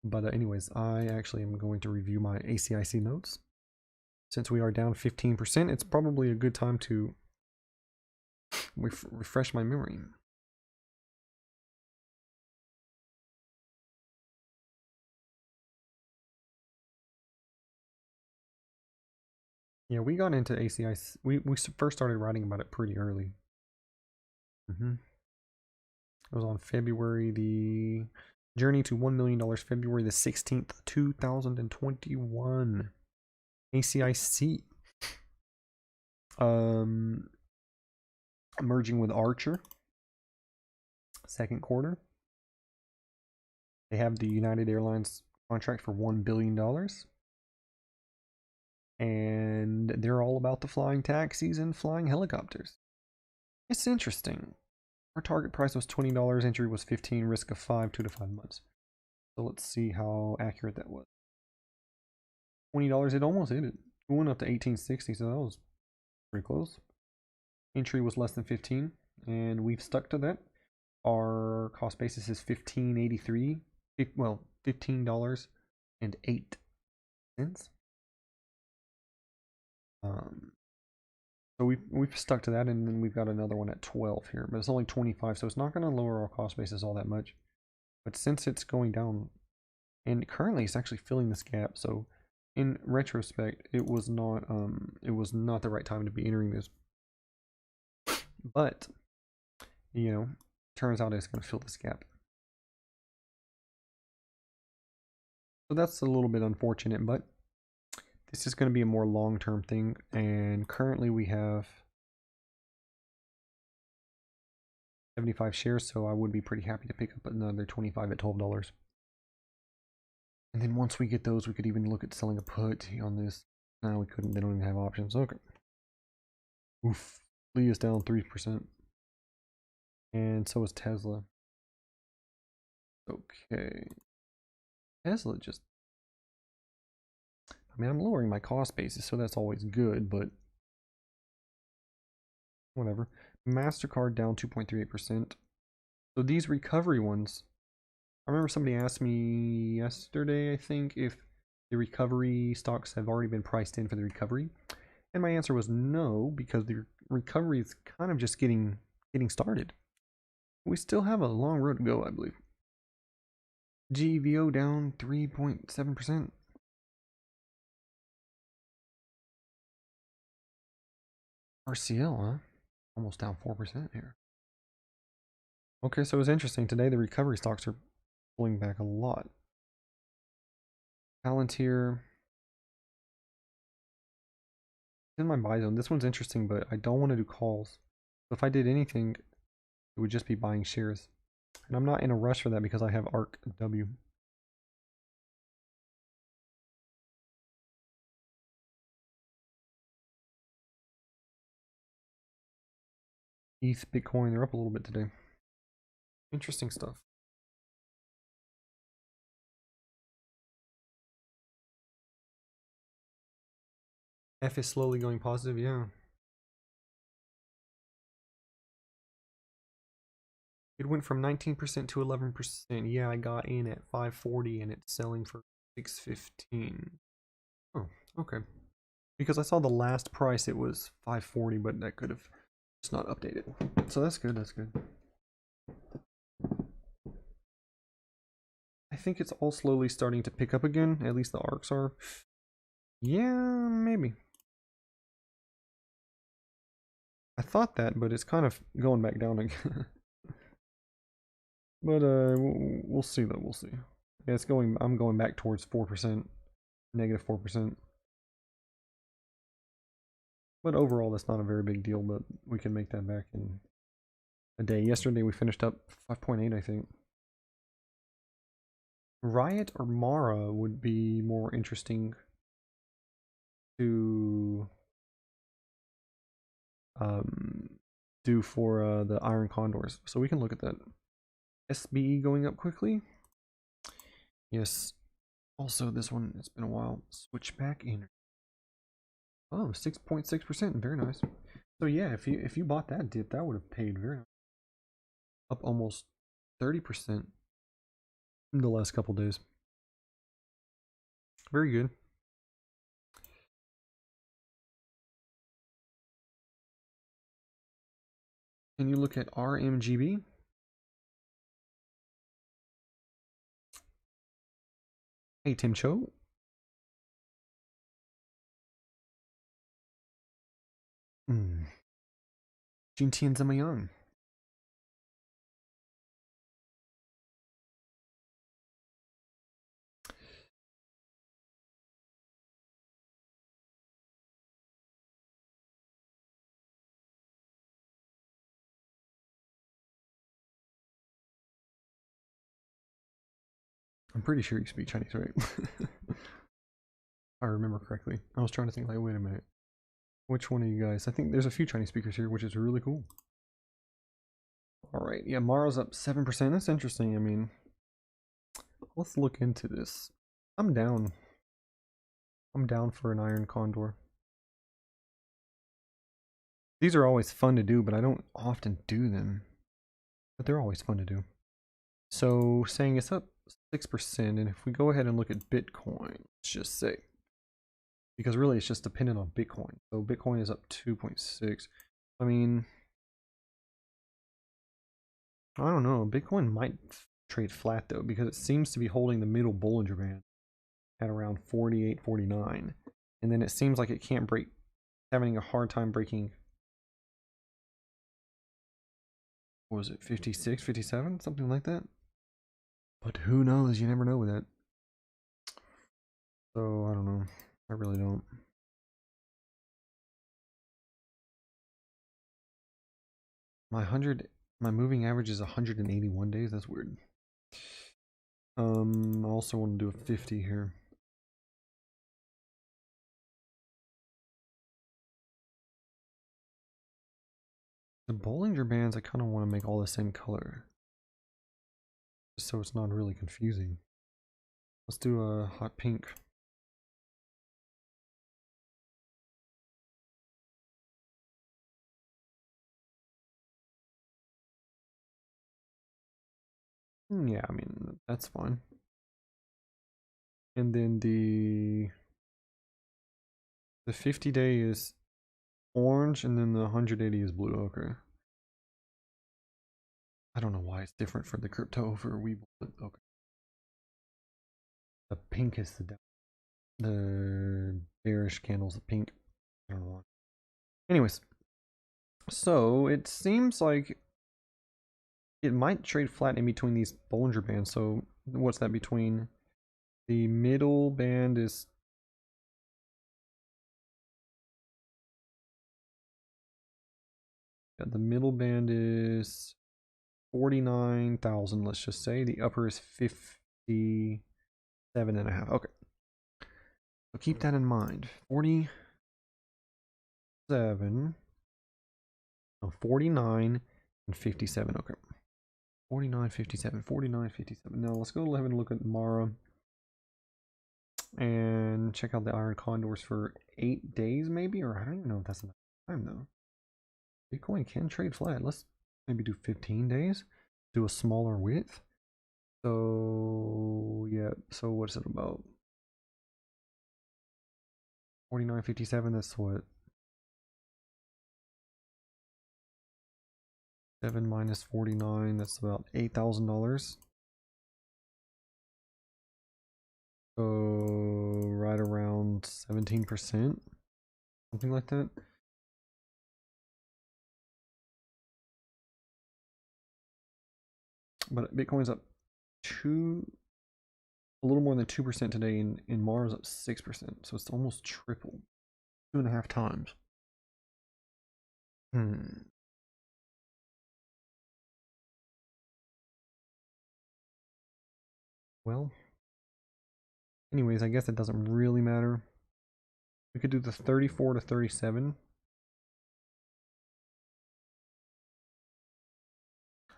Speaker 1: But anyways, I actually am going to review my ACIC notes. Since we are down 15%, it's probably a good time to refresh my memory. Yeah, we got into ACIC. We first started writing about it pretty early. It was on February the Journey to $1 million, February the 16th, 2021. ACIC. Merging with Archer. Second quarter. They have the United Airlines contract for $1 billion. And they're all about the flying taxis and flying helicopters. It's interesting. Our target price was $20, entry was $15, risk of 2 to 5 months. So let's see how accurate that was. $20, it almost hit it. It went up to $18.60, so that was pretty close. Entry was less than 15, and we've stuck to that. Our cost basis is $15.83. Well, $15.08. So we've stuck to that, and then we've got another one at 12 here, but it's only 25, so it's not going to lower our cost basis all that much. But since it's going down, and currently it's actually filling this gap, so in retrospect, it was not the right time to be entering this. But you know, turns out it's going to fill this gap. So that's a little bit unfortunate, but this is going to be a more long-term thing, and currently we have 75 shares, so I would be pretty happy to pick up another 25 at $12. And then once we get those, we could even look at selling a put on this. No, we couldn't. They don't even have options. Okay. Oof. Lee is down 3%. And so is Tesla. Okay. Tesla just... I mean, I'm lowering my cost basis, so that's always good, but... whatever. MasterCard down 2.38%. So these recovery ones... I remember somebody asked me yesterday, I think, if the recovery stocks have already been priced in for the recovery. And my answer was no, because the recovery is kind of just getting started. We still have a long road to go, I believe. GVO down 3.7%. RCL, huh? Almost down 4% here. Okay, so it's interesting. Today, the recovery stocks are pulling back a lot. Palantir. In my buy zone. This one's interesting, but I don't want to do calls. So if I did anything, it would just be buying shares. And I'm not in a rush for that because I have ARC W. ETH, Bitcoin, they're up a little bit today. Interesting stuff. F is slowly going positive, yeah. It went from 19% to 11%. Yeah, I got in at 540 and it's selling for 615. Oh, okay. Because I saw the last price, it was 540, but that could have just not updated. So that's good, that's good. I think it's all slowly starting to pick up again. At least the ARCs are. Yeah, maybe. I thought that, but it's kind of going back down again. But we'll see though. We'll see. Yeah, it's going. I'm going back towards 4%, negative 4%. But overall, that's not a very big deal. But we can make that back in a day. Yesterday we finished up 5.8, I think. Riot or Mara would be more interesting to do for the iron condors. So we can look at that. SBE going up quickly. Yes. Also, this one, it's been a while. Switchback energy. Oh, 6.6%. Very nice. So yeah, if you bought that dip, that would have paid very nice. Up almost 30% in the last couple days. Very good. Can you look at RMGB? Hey, Tim Cho. Hmm. 今天怎么样? I'm pretty sure you speak Chinese, right? If I remember correctly. I was trying to think, like, wait a minute. Which one of you guys? I think there's a few Chinese speakers here, which is really cool. Alright, yeah, Mara's up 7%. That's interesting. I mean, let's look into this. I'm down. I'm down for an iron condor. These are always fun to do, but I don't often do them. But they're always fun to do. So, saying it's up 6%, and if we go ahead and look at Bitcoin, let's just say, because really it's just dependent on Bitcoin. So Bitcoin is up 2.6. I mean, I don't know. Bitcoin might trade flat though, because it seems to be holding the middle Bollinger Band at around 48, 49. And then it seems like it can't break, having a hard time breaking, what was it, 56, 57, something like that. But who knows? You never know with that. So I don't know. I really don't. My moving average is 181 days. That's weird. I also want to do a 50 here. The Bollinger Bands, I kind of want to make all the same color, just so it's not really confusing. Let's do a hot pink. Yeah, I mean, that's fine. And then the 50 day is orange, and then the 180 is blue. Okay. I don't know why it's different for the crypto for Webull, but okay. The pink is the bearish candles, the pink. I don't know why. Anyways, so it seems like it might trade flat in between these Bollinger Bands. So what's that between? The middle band is the middle band is 49,000, let's just say. The upper is 57.5. Okay. So keep that in mind. 47, no, 49 and 57. Okay. 49, 57, 49, 57. Now let's go ahead and look at Mara and check out the iron condors for 8 days, maybe, or I don't even know if that's enough time though. Bitcoin can trade flat. Let's maybe do 15 days. Do a smaller width. So yeah, so what's it about? 49.57, that's what? 7 minus 49, that's about $8,000. So right around 17%, something like that. But Bitcoin's up a little more than 2% today, and Mars up 6%. So it's almost triple, 2.5 times. Well, anyways, I guess it doesn't really matter. We could do the 34 to 37.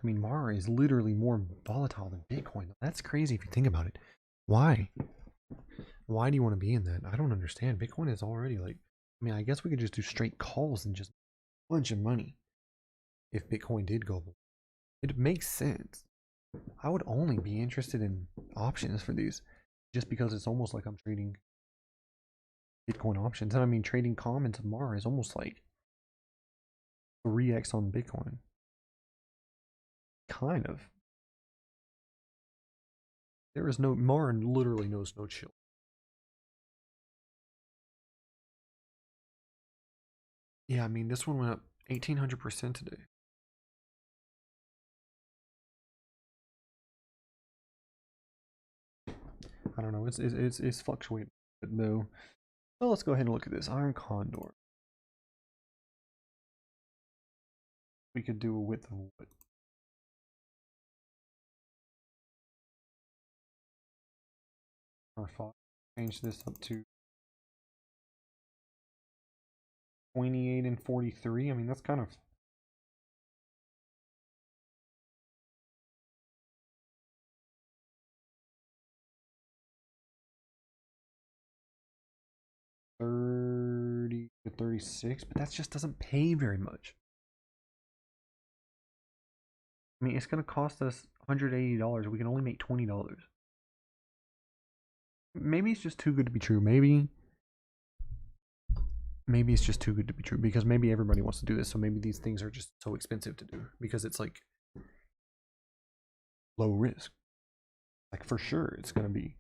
Speaker 1: I mean, Mara is literally more volatile than Bitcoin. That's crazy if you think about it. Why? Why do you want to be in that? I don't understand. Bitcoin is already like, I mean, I guess we could just do straight calls and just a bunch of money if Bitcoin did go. It makes sense. I would only be interested in options for these just because it's almost like I'm trading Bitcoin options. And I mean, trading common to Mara is almost like 3x on Bitcoin. Kind of. There is no, Mara literally knows no chill. Yeah, I mean, this one went up 1800% today. I don't know. It's fluctuating though. So let's go ahead and look at this Iron Condor. We could do a width of what? R5. Change this up to 28 and 43. I mean, that's kind of 30 to 36, but that just doesn't pay very much. I mean, it's going to cost us $180. We can only make $20. Maybe it's just too good to be true. Maybe it's just too good to be true because maybe everybody wants to do this. So maybe these things are just so expensive to do because it's like low risk. Like for sure, it's going to be.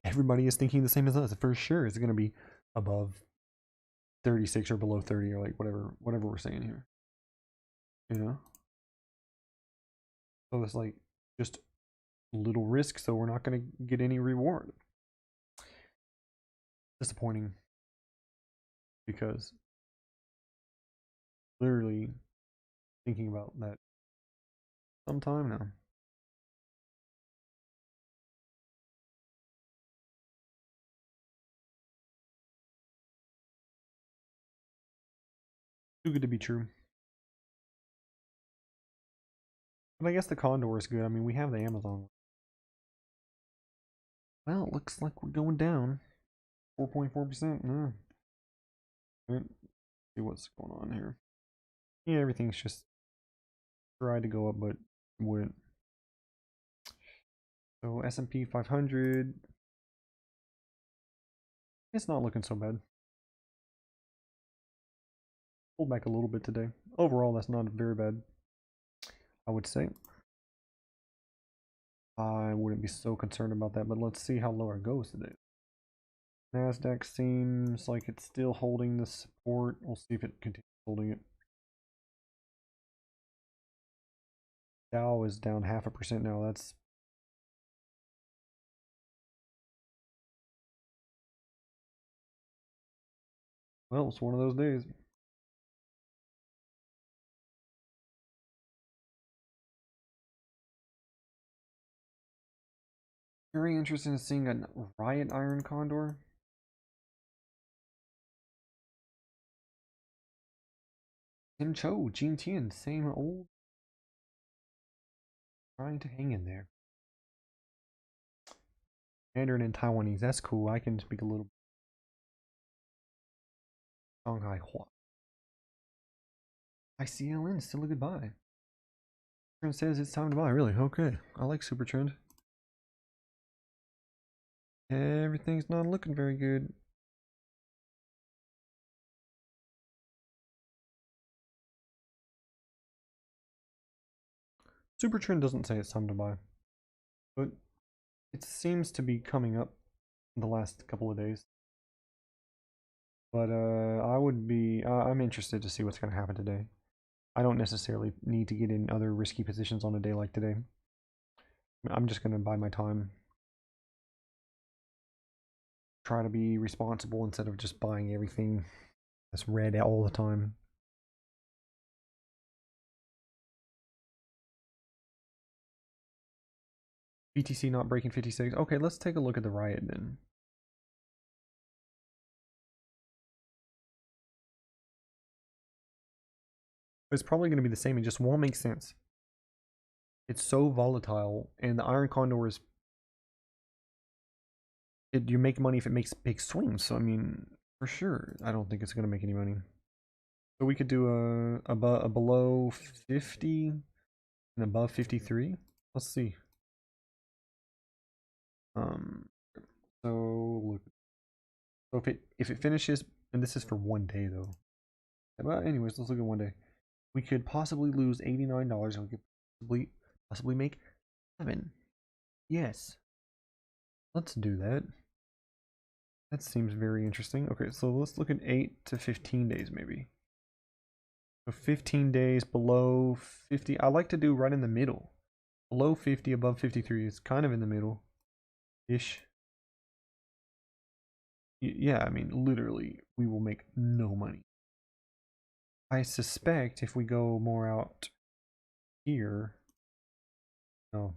Speaker 1: Everybody is thinking the same as us. For sure, it's going to be above 36 or below 30 or like whatever we're saying here. You know? So it's like just little risk, so we're not going to get any reward. Disappointing because literally thinking about that sometime now. Too good to be true. But I guess the Condor is good. I mean, we have the Amazon. Well, it looks like we're going down 4.4%. No. Let's see what's going on here. Yeah, everything's just tried to go up, but wouldn't. So S&P 500, it's not looking so bad. Pulled back a little bit today. Overall, that's not very bad, I would say. I wouldn't be so concerned about that, but let's see how low it goes today. NASDAQ seems like it's still holding the support. We'll see if it continues holding it. Dow is down 0.5% now. That's well, it's one of those days. Very interested in seeing a riot iron condor. Tim Cho, Gene Tian, same old. Trying to hang in there. Mandarin and Taiwanese, that's cool. I can speak a little. Shanghai Hua. ICLN, still a good buy. Trend says it's time to buy. Really? Okay. I like Super Trend. Everything's not looking very good. Super Trend doesn't say it's time to buy, but it seems to be coming up the last couple of days. But I'm interested to see what's going to happen today. I don't necessarily need to get in other risky positions on a day like today. I'm just going to buy my time. Try to be responsible instead of just buying everything that's red all the time. BTC not breaking 56. Okay, let's take a look at the riot then. It's probably going to be the same. It just won't make sense. It's so volatile, and the iron condor is you make money if it makes big swings. So I mean, for sure, I don't think it's gonna make any money. So we could do a below 50 and above 53. Let's see. Um, so look, so if it finishes, and this is for one day though. But anyways, let's look at one day. We could possibly lose $89, and we could possibly make 7. Yes, let's do that. That seems very interesting. Okay, so let's look at 8 to 15 days maybe. So 15 days below 50. I like to do right in the middle. Below 50, above 53 is kind of in the middle ish. Yeah, I mean, literally, we will make no money. I suspect if we go more out here, no,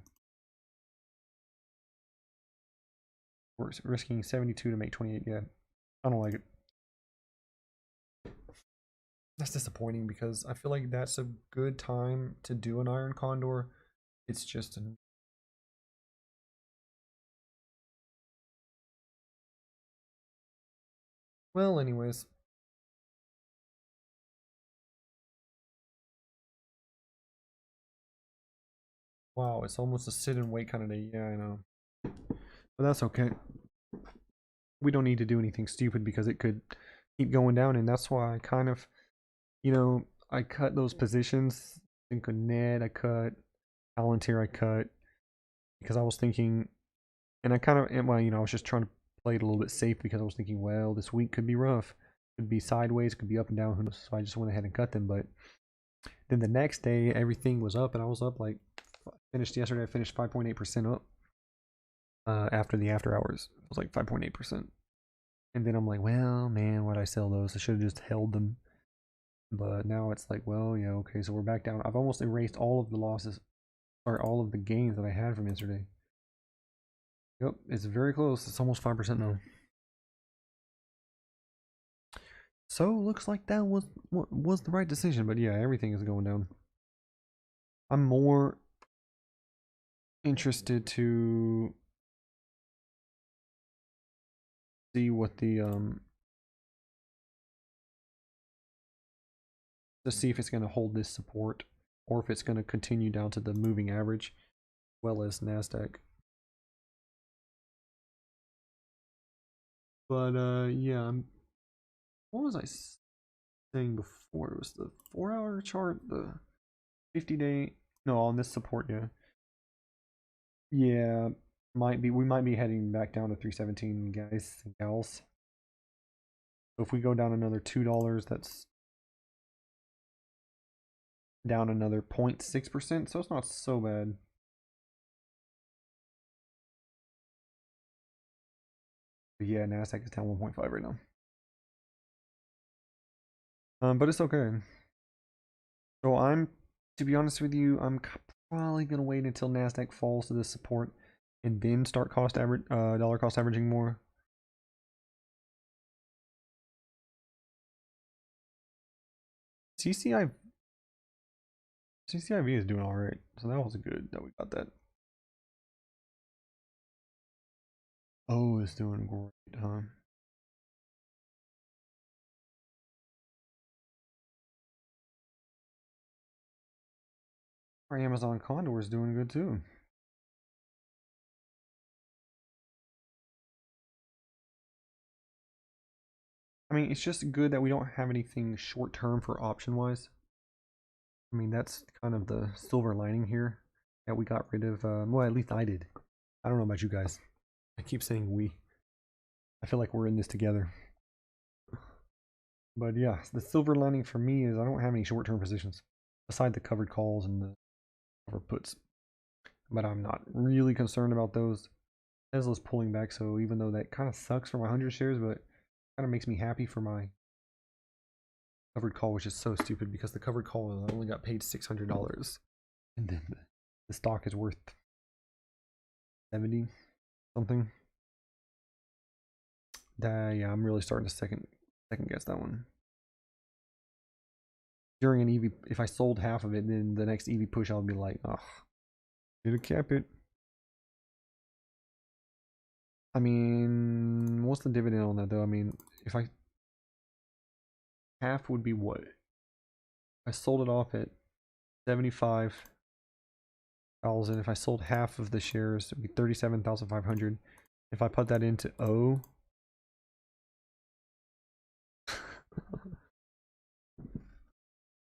Speaker 1: we're risking 72 to make 28. Yeah, I don't like it. That's disappointing because I feel like that's a good time to do an iron condor. It's just an well, anyways. Wow, it's almost a sit and wait kind of day. Yeah, I know. But that's okay. We don't need to do anything stupid because it could keep going down, and that's why I kind of, I cut those positions. I think Ned I cut, Palantir I cut, because I was thinking, and I kind of, well, I was just trying to play it a little bit safe because I was thinking, well, this week could be rough, could be sideways, could be up and down. Who knows? So I just went ahead and cut them. But then the next day, everything was up, and I was up like finished yesterday. I finished 5.8% up. After the after hours, it was like 5.8%. And then I'm like, well, man, why'd I sell those? I should have just held them. But now it's like, well, yeah, okay, so we're back down. I've almost erased all of the losses, or all of the gains that I had from yesterday. Yep, it's very close. It's almost 5% now. So looks like that was the right decision. But yeah, everything is going down. I'm more interested to see what to see if it's going to hold this support or if it's going to continue down to the moving average, as well as Nasdaq. But yeah, what was I saying before? It was the 4-hour chart, the 50-day. No, on this support, yeah. Yeah, we might be heading back down to 317, guys and gals. So if we go down another $2, that's down another 0.6%, so it's not so bad. But yeah, Nasdaq is down 1.5 right now. But it's okay. So to be honest with you, I'm probably gonna wait until Nasdaq falls to this support, and then start dollar cost averaging more. CCI CCIV is doing all right, so that was good that we got that. Oh, it's doing great, huh? Our Amazon Condor is doing good too. I mean, it's just good that we don't have anything short term for option wise. I mean, that's kind of the silver lining here that we got rid of. Well, at least I did. I don't know about you guys. I keep saying we. I feel like we're in this together. But yeah, the silver lining for me is I don't have any short term positions aside the covered calls and the cover puts. But I'm not really concerned about those. Tesla's pulling back, so even though that kind of sucks for my 100 shares, but kind of makes me happy for my covered call, which is so stupid because the covered call I only got paid $600, and then the stock is worth 70 something. Yeah, I'm really starting to second guess that one. During an EV, if I sold half of it, then the next EV push, I'll be like, oh, Need to cap it. I mean, what's the dividend on that though? I mean, if I half would be what? I sold it off at 75,000. If I sold half of the shares, it'd be 37,500. If I put that into O, could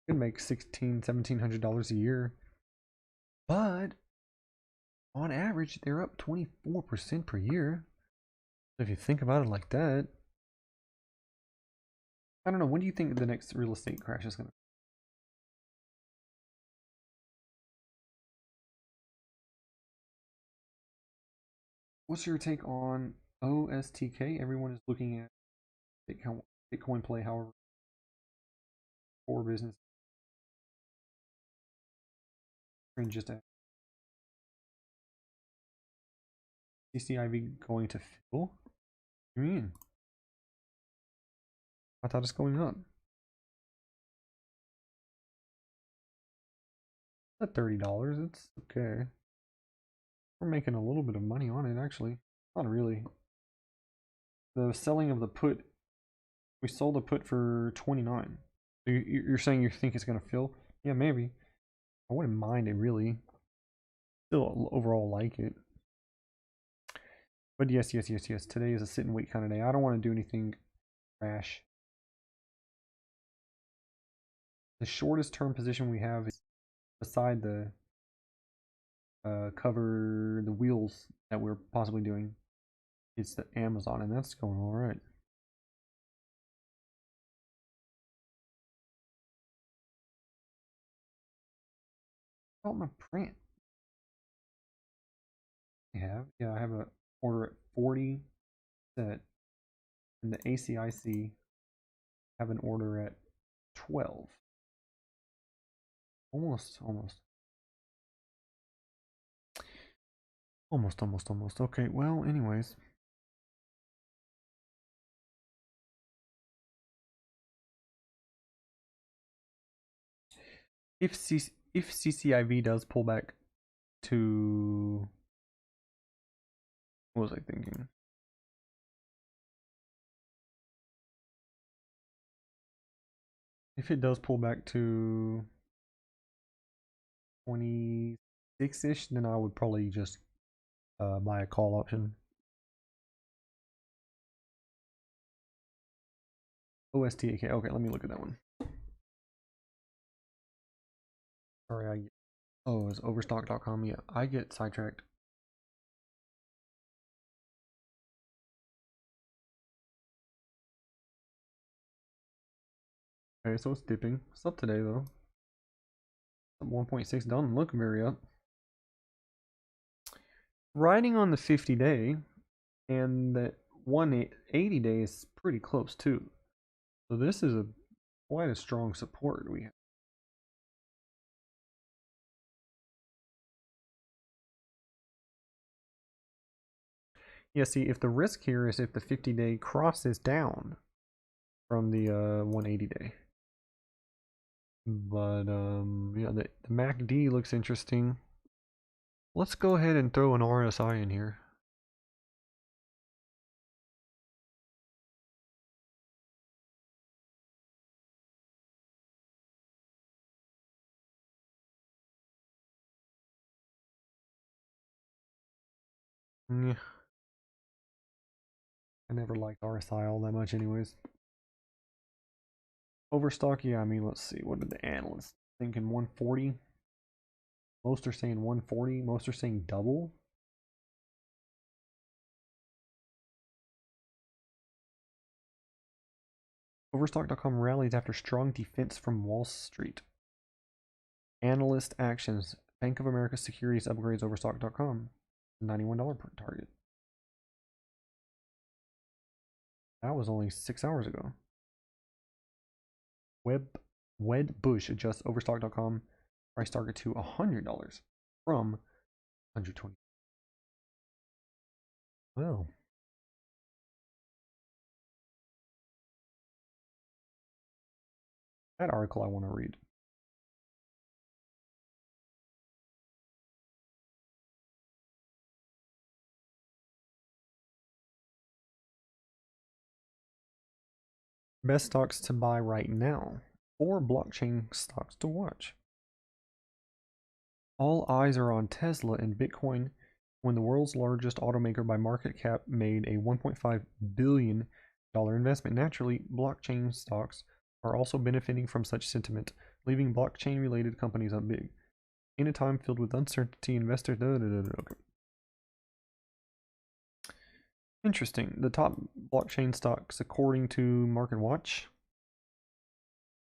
Speaker 1: make $1,700 a year. But on average, they're up 24% per year. So if you think about it like that, I don't know. When do you think the next real estate crash is going to? What's your take on OSTK? Everyone is looking at Bitcoin play, however, for business. And just a CCIV going to fill? What do you mean? I thought it's going up. At $30, it's okay. We're making a little bit of money on it, actually. Not really. The selling of the put, we sold the put for 29. So you're saying you think it's going to fill? Yeah, maybe. I wouldn't mind it, really. Still overall like it. But yes. Today is a sit and wait kind of day. I don't want to do anything rash. The shortest term position we have is beside the cover the wheels that we're possibly doing. It's the Amazon, and that's going all right. Oh, my print. I have a order at 40 set, and the ACIC have an order at 12. Almost. Okay, well, anyways. If CCIV does pull back to, what was I thinking? If it does pull back to 26-ish, then I would probably just buy a call option. OSTAK. Okay, let me look at that one. Sorry, oh, it's overstock.com. Yeah, I get sidetracked. Okay, so it's dipping. It's up today though. 1.6 doesn't look very up. Riding on the 50-day, and that 180 day is pretty close too. So this is quite a strong support we have. Yeah, see, if the risk here is if the 50-day crosses down from the 180 day. But yeah, the MACD looks interesting. Let's go ahead and throw an RSI in here. Yeah. I never liked RSI all that much anyways. Overstock, yeah, I mean, let's see. What did the analysts think in 140? Most are saying 140. Most are saying double. Overstock.com rallies after strong defense from Wall Street. Analyst actions. Bank of America Securities upgrades Overstock.com. $91 per target. That was only 6 hours ago. Wedbush adjusts Overstock.com price target to $100 from $120. Well, that article I want to read. Best stocks to buy right now, or blockchain stocks to watch. All eyes are on Tesla and Bitcoin when the world's largest automaker by market cap made a $1.5 billion investment. Naturally, blockchain stocks are also benefiting from such sentiment, leaving blockchain related companies up big. In a time filled with uncertainty, investors. Okay. Interesting. The top blockchain stocks, according to MarketWatch,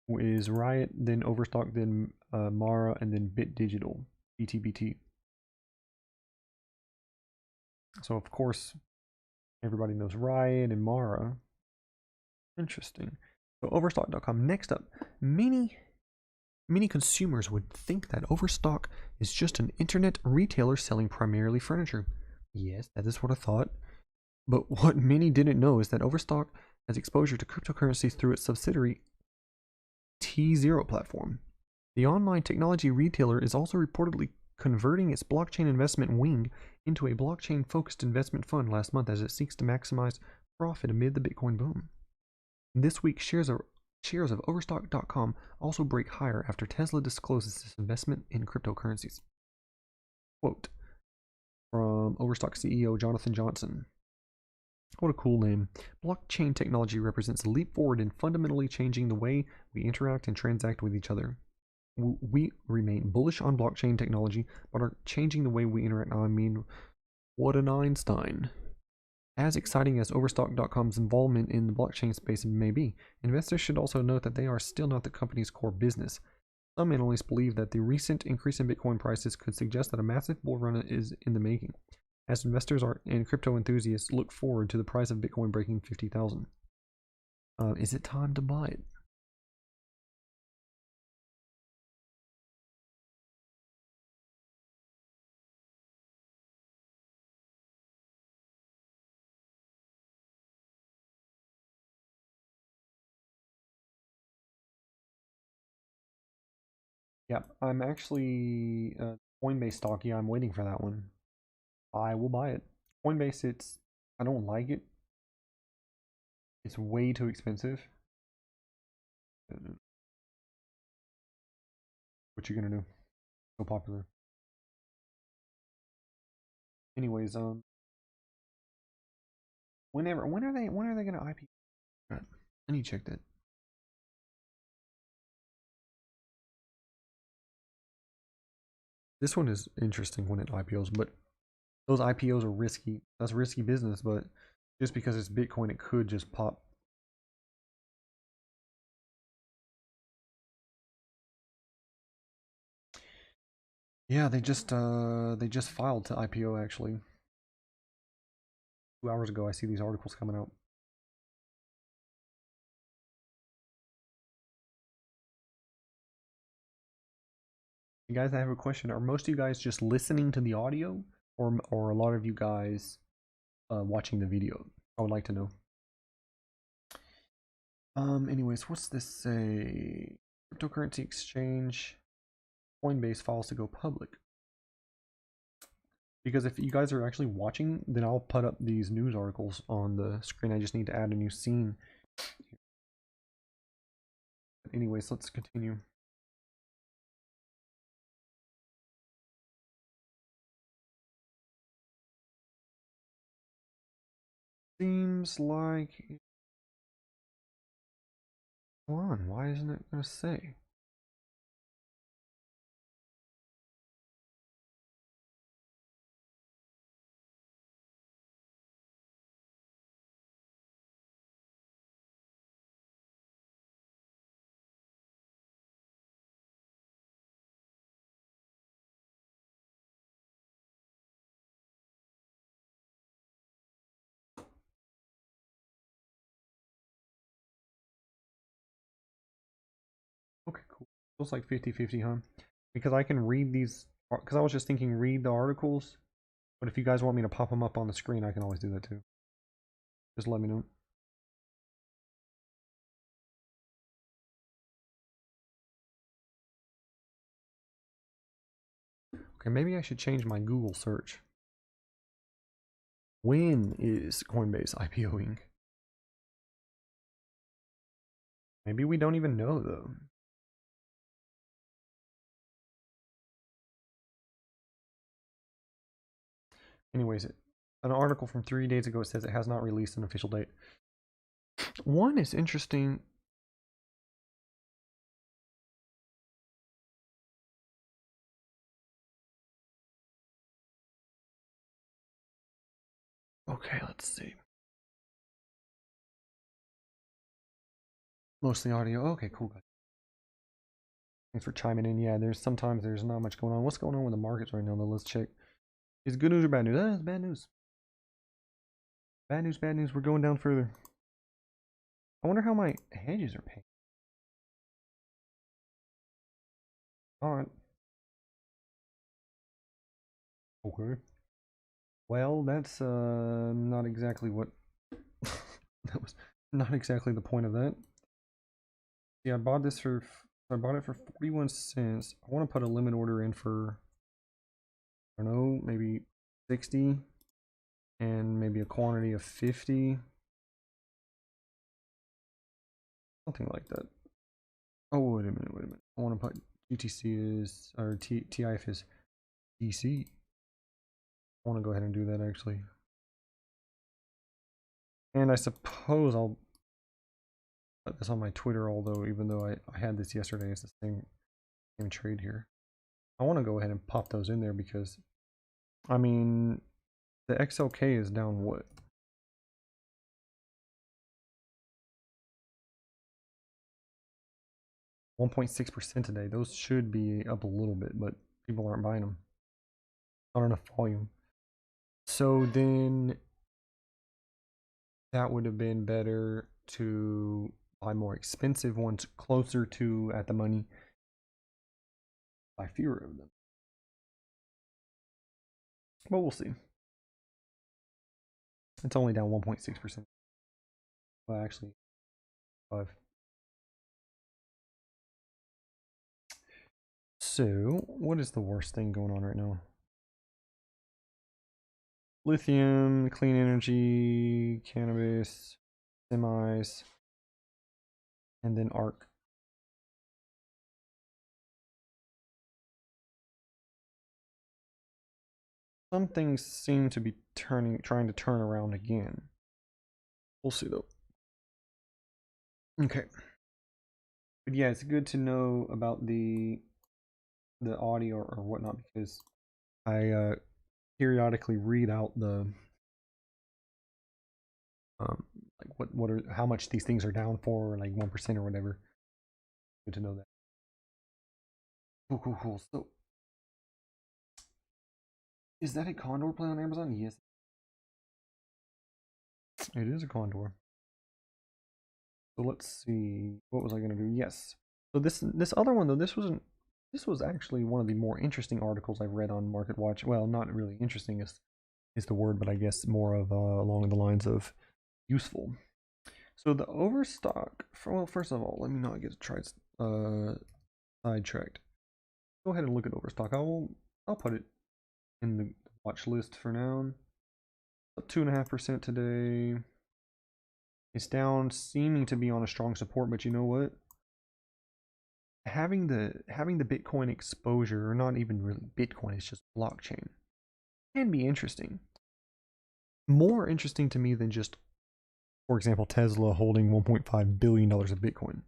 Speaker 1: is Riot, then Overstock, then Mara, and then Bit Digital, BTBT. So of course, everybody knows Riot and Mara. Interesting. So Overstock.com. Next up, many consumers would think that Overstock is just an internet retailer selling primarily furniture. Yes, that is what I thought. But what many didn't know is that Overstock has exposure to cryptocurrencies through its subsidiary T0 platform. The online technology retailer is also reportedly converting its blockchain investment wing into a blockchain-focused investment fund last month as it seeks to maximize profit amid the Bitcoin boom. This week, shares of Overstock.com also break higher after Tesla discloses its investment in cryptocurrencies. Quote from Overstock CEO Jonathan Johnson. What a cool name. Blockchain technology represents a leap forward in fundamentally changing the way we interact and transact with each other. We remain bullish on blockchain technology, but are changing the way we interact. I mean, what an Einstein. As exciting as Overstock.com's involvement in the blockchain space may be, investors should also note that they are still not the company's core business. Some analysts believe that the recent increase in Bitcoin prices could suggest that a massive bull run is in the making, as investors and crypto enthusiasts look forward to the price of Bitcoin breaking 50,000. Is it time to buy it? Yeah, I'm actually Coinbase stock. Yeah, I'm waiting for that one. I will buy it. Coinbase, I don't like it. It's way too expensive. What you gonna do? So popular. Anyways, when are they gonna IP? I need to check that. This one is interesting when it IPOs, but those IPOs are risky. That's risky business, but just because it's Bitcoin, it could just pop. Yeah, they just filed to IPO actually. 2 hours ago, I see these articles coming out. You guys, I have a question. Are most of you guys just listening to the audio, or a lot of you guys watching the video? I would like to know. Anyways, what's this say? Cryptocurrency exchange, Coinbase files to go public. Because if you guys are actually watching, then I'll put up these news articles on the screen. I just need to add a new scene. Anyways, let's continue. Seems like... Come on, why isn't it gonna say? Okay, cool. Looks like 50-50, huh? Because I can read these, because I was just thinking read the articles, but if you guys want me to pop them up on the screen, I can always do that too. Just let me know. Okay, maybe I should change my Google search. When is Coinbase IPOing? Maybe we don't even know though. Anyways, an article from 3 days ago says it has not released an official date. One is interesting. Okay, let's see. Mostly audio. Okay, cool. Thanks for chiming in. Yeah, sometimes there's not much going on. What's going on with the markets right now though? Let's check. Is it good news or bad news? It's bad news. Bad news, bad news. We're going down further. I wonder how my hedges are paying. Alright. Okay. Well, that's not exactly what that was not exactly the point of that. Yeah, I bought this for I bought it for 41 cents. I want to put a limit order in for I don't know, maybe 60 and maybe a quantity of 50. Something like that. Oh, wait a minute, wait a minute. I want to put GTC is or TIF is DC. I want to go ahead and do that actually. And I suppose I'll put this on my Twitter, although even though I had this yesterday, it's the same trade here. I want to go ahead and pop those in there because, I mean, the XLK is down what? 1.6% today. Those should be up a little bit, but people aren't buying them. Not enough volume. So then that would have been better to buy more expensive ones closer to at the money. Buy fewer of them. But we'll see. It's only down 1.6%. Well, actually, 5. So, what is the worst thing going on right now? Lithium, clean energy, cannabis, semis, and then ARC. Some things seem to be trying to turn around again. We'll see though. Okay. But yeah, it's good to know about the audio or whatnot because I periodically read out the like what are how much these things are down for, like 1% or whatever. Good to know that. Cool, cool, cool. So, is that a Condor play on Amazon? Yes, it is a Condor. So let's see. What was I gonna do? Yes. So this other one though, this was actually one of the more interesting articles I've read on Market Watch. Well, not really interesting is the word, but I guess more of along the lines of useful. So the overstock. Well, first of all, let me not get sidetracked. Go ahead and look at overstock. I'll put it in the watch list for now. Up 2.5% today. It's down, seeming to be on a strong support, but you know what? Having the Bitcoin exposure, or not even really Bitcoin, it's just blockchain, can be interesting. More interesting to me than just, for example, Tesla holding $1.5 billion of Bitcoin.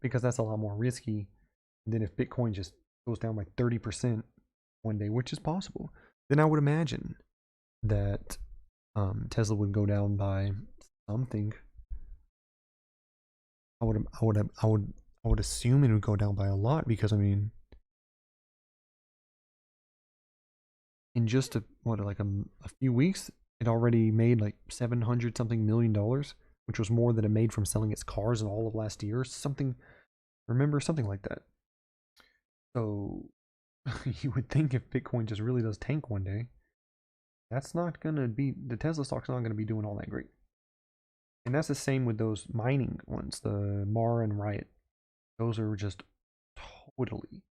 Speaker 1: Because that's a lot more risky than if Bitcoin just goes down by 30% one day, which is possible. Then I would imagine that Tesla would go down by something. I would assume it would go down by a lot because I mean, in just a few weeks, it already made like 700 something million dollars, which was more than it made from selling its cars in all of last year. Something, remember something like that. So you would think if Bitcoin just really does tank one day, that's not gonna be the Tesla stock's not gonna be doing all that great. And that's the same with those mining ones, the Mar and Riot. Those are just totally,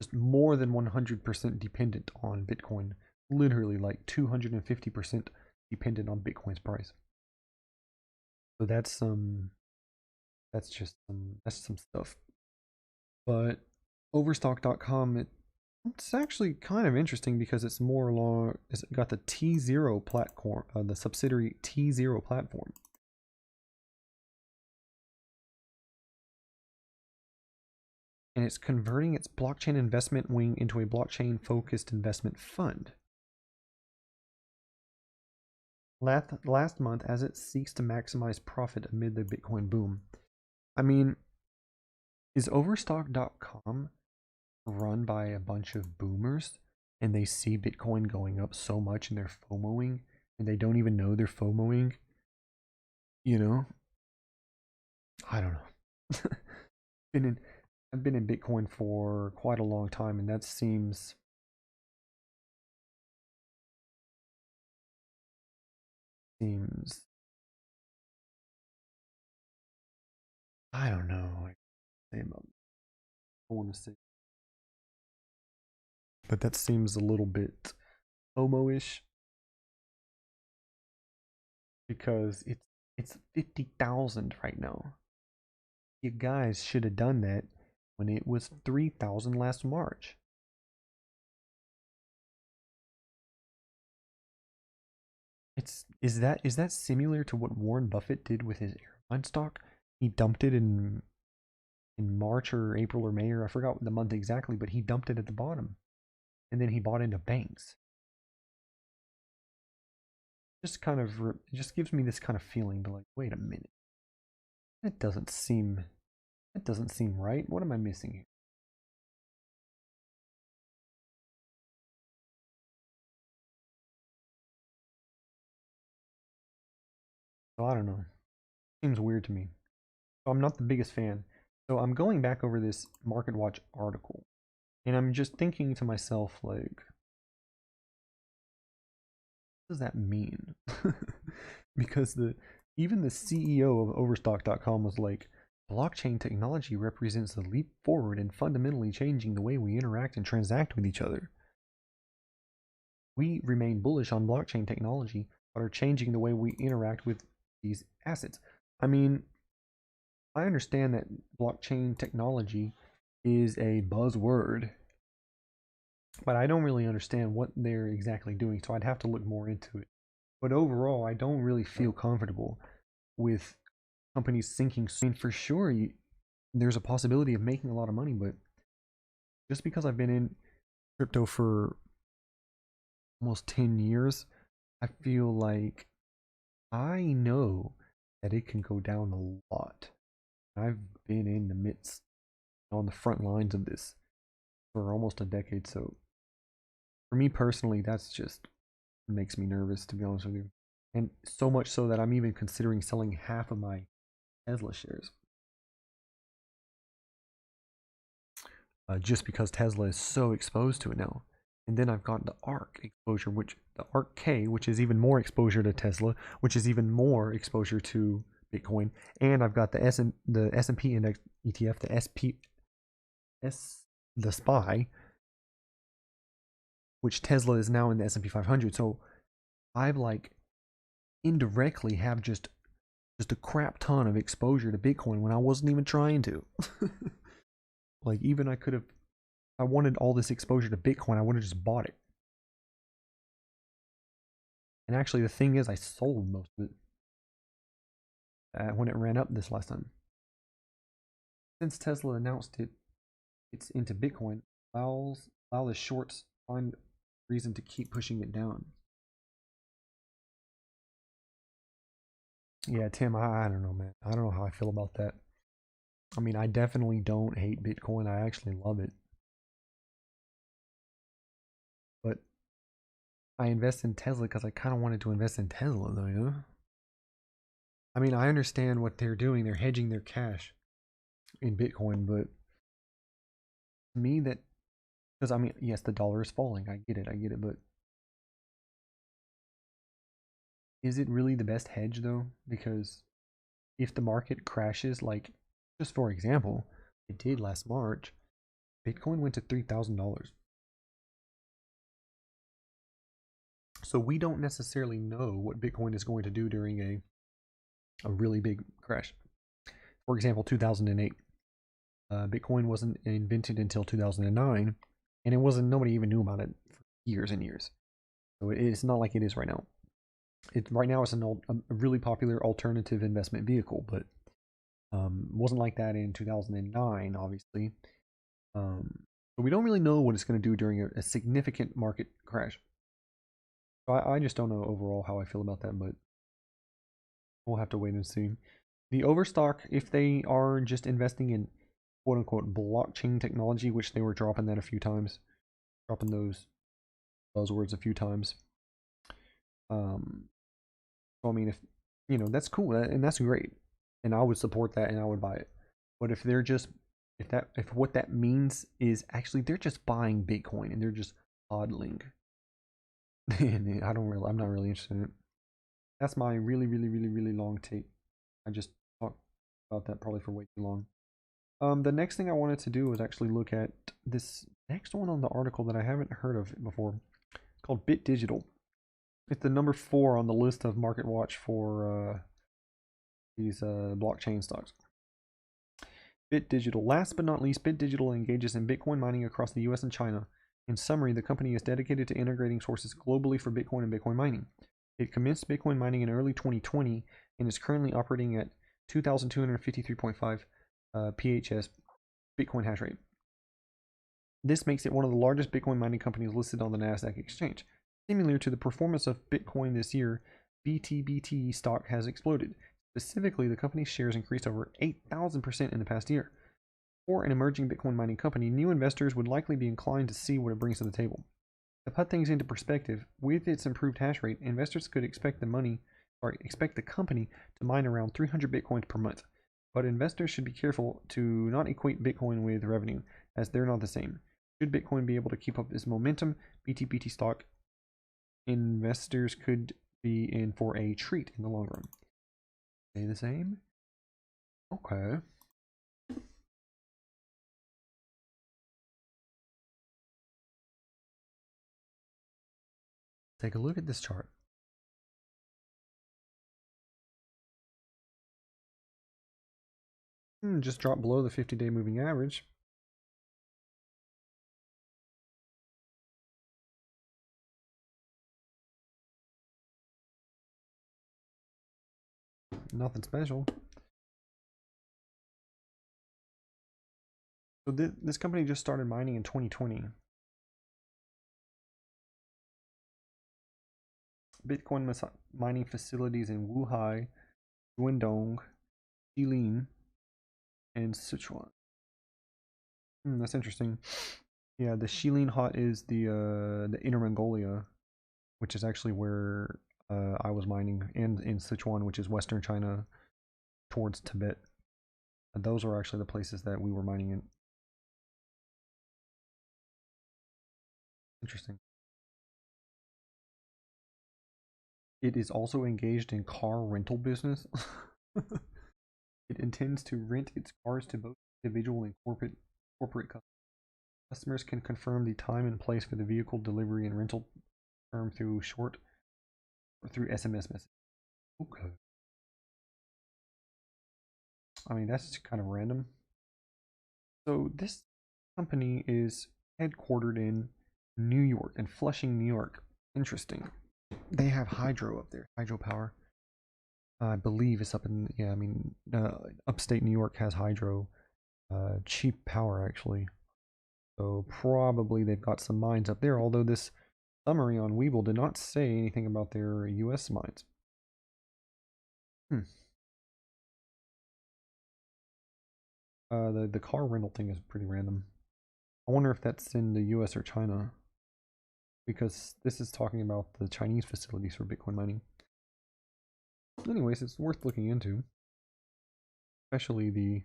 Speaker 1: just more than 100% dependent on Bitcoin. Literally like 250% dependent on Bitcoin's price. So that's that's some stuff. But Overstock.com, it's actually kind of interesting because it's more along. It's got the T0 platform, the subsidiary T0 platform. And it's converting its blockchain investment wing into a blockchain-focused investment fund. Last month, as it seeks to maximize profit amid the Bitcoin boom. I mean, is Overstock.com run by a bunch of boomers and they see Bitcoin going up so much and they're FOMOing and they don't even know they're FOMOing? You know? I don't know. I've been in Bitcoin for quite a long time, and that seems I don't know. I want to say, but that seems a little bit FOMO-ish because it's 50,000 right now. You guys should have done that when it was 3,000 last March. Is that similar to what Warren Buffett did with his airline stock? He dumped it in March or April or May, or I forgot the month exactly, but he dumped it at the bottom. And then he bought into banks. Just kind of it just gives me this kind of feeling, but like, wait a minute. That doesn't seem right. What am I missing here? So I don't know. Seems weird to me. So I'm not the biggest fan. So I'm going back over this Market Watch article, and I'm just thinking to myself, like, what does that mean? Because even the CEO of Overstock.com was like, blockchain technology represents a leap forward in fundamentally changing the way we interact and transact with each other. We remain bullish on blockchain technology, but are changing the way we interact with these assets. I mean, I understand that blockchain technology is a buzzword, but I don't really understand what they're exactly doing, so I'd have to look more into it. But overall, I don't really feel comfortable with companies sinking. I mean, for sure, there's a possibility of making a lot of money, but just because I've been in crypto for almost 10 years, I feel like I know that it can go down a lot. I've been in the midst, on the front lines of this for almost a decade, so for me personally, that's just makes me nervous, to be honest with you. And so much so that I'm even considering selling half of my Tesla shares. Just because Tesla is so exposed to it now. And then I've got the ARK exposure, which the ARK K, which is even more exposure to Tesla, which is even more exposure to Bitcoin, and I've got the S&P index ETF, the SPY, which Tesla is now in the S&P 500. So I've like indirectly have just a crap ton of exposure to Bitcoin when I wasn't even trying to. Like, even I could have, I wanted all this exposure to Bitcoin, I would have just bought it. And actually, the thing is, I sold most of it when it ran up this last time. Since Tesla announced it's into Bitcoin, allow the shorts find reason to keep pushing it down. Yeah, Tim, I don't know, man. I don't know how I feel about that. I mean, I definitely don't hate Bitcoin. I actually love it. But I invest in Tesla because I kind of wanted to invest in Tesla, though, you know? I mean, I understand what they're doing. They're hedging their cash in Bitcoin, but to me, that, because I mean, yes, the dollar is falling. I get it, but is it really the best hedge, though? Because if the market crashes, like, just for example, it did last March, Bitcoin went to $3,000. So we don't necessarily know what Bitcoin is going to do during a really big crash. For example, 2008. Bitcoin wasn't invented until 2009, and it wasn't, nobody even knew about it for years and years. So it's not like it is right now. Right now it's a really popular alternative investment vehicle, but wasn't like that in 2009, obviously. But we don't really know what it's going to do during a significant market crash. So I just don't know overall how I feel about that, but we'll have to wait and see. The overstock, if they are just investing in quote unquote blockchain technology, which they were dropping that a few times, dropping those buzzwords a few times. So I mean, if that's cool and that's great, and I would support that and I would buy it. But if they're just if what that means is actually they're just buying Bitcoin and they're just hodling, then I'm not really interested in it. That's my really, really, really, really long take. I just talked about that probably for way too long. The next thing I wanted to do was actually look at this next one on the article that I haven't heard of before. It's called Bit Digital. It's the number 4 on the list of Market Watch for these blockchain stocks. Bit Digital. Last but not least, Bit Digital engages in Bitcoin mining across the US and China. In summary, the company is dedicated to integrating sources globally for Bitcoin and Bitcoin mining. It commenced Bitcoin mining in early 2020 and is currently operating at 2,253.5 PHS Bitcoin hash rate. This makes it one of the largest Bitcoin mining companies listed on the Nasdaq exchange. Similar to the performance of Bitcoin this year, BTBT stock has exploded. Specifically, the company's shares increased over 8,000% in the past year. For an emerging Bitcoin mining company, new investors would likely be inclined to see what it brings to the table. To put things into perspective, with its improved hash rate, investors could expect the company to mine around 300 Bitcoins per month. But investors should be careful to not equate Bitcoin with revenue, as they're not the same. Should Bitcoin be able to keep up this momentum, BTBT stock investors could be in for a treat in the long run. Stay the same? Okay. Take a look at this chart. Just dropped below the 50-day moving average. Nothing special. So this company just started mining in 2020. Bitcoin mining facilities in Wuhai, Guangdong, Jilin, and Sichuan. That's interesting. Yeah, the Shilin Hot is the Inner Mongolia, which is actually where I was mining, and in Sichuan, which is Western China, towards Tibet. And those are actually the places that we were mining in. Interesting. It is also engaged in car rental business. It intends to rent its cars to both individual and corporate customers. Customers can confirm the time and place for the vehicle delivery and rental term through SMS message. Okay. I mean, that's kind of random. So this company is headquartered in New York, in Flushing, New York. Interesting. They have hydro up there, hydropower. I believe it's up in, yeah, I mean, upstate New York has hydro, cheap power actually. So probably they've got some mines up there, although this summary on Webull did not say anything about their US mines. The car rental thing is pretty random. I wonder if that's in the US or China, because this is talking about the Chinese facilities for Bitcoin mining. Anyways, it's worth looking into, especially the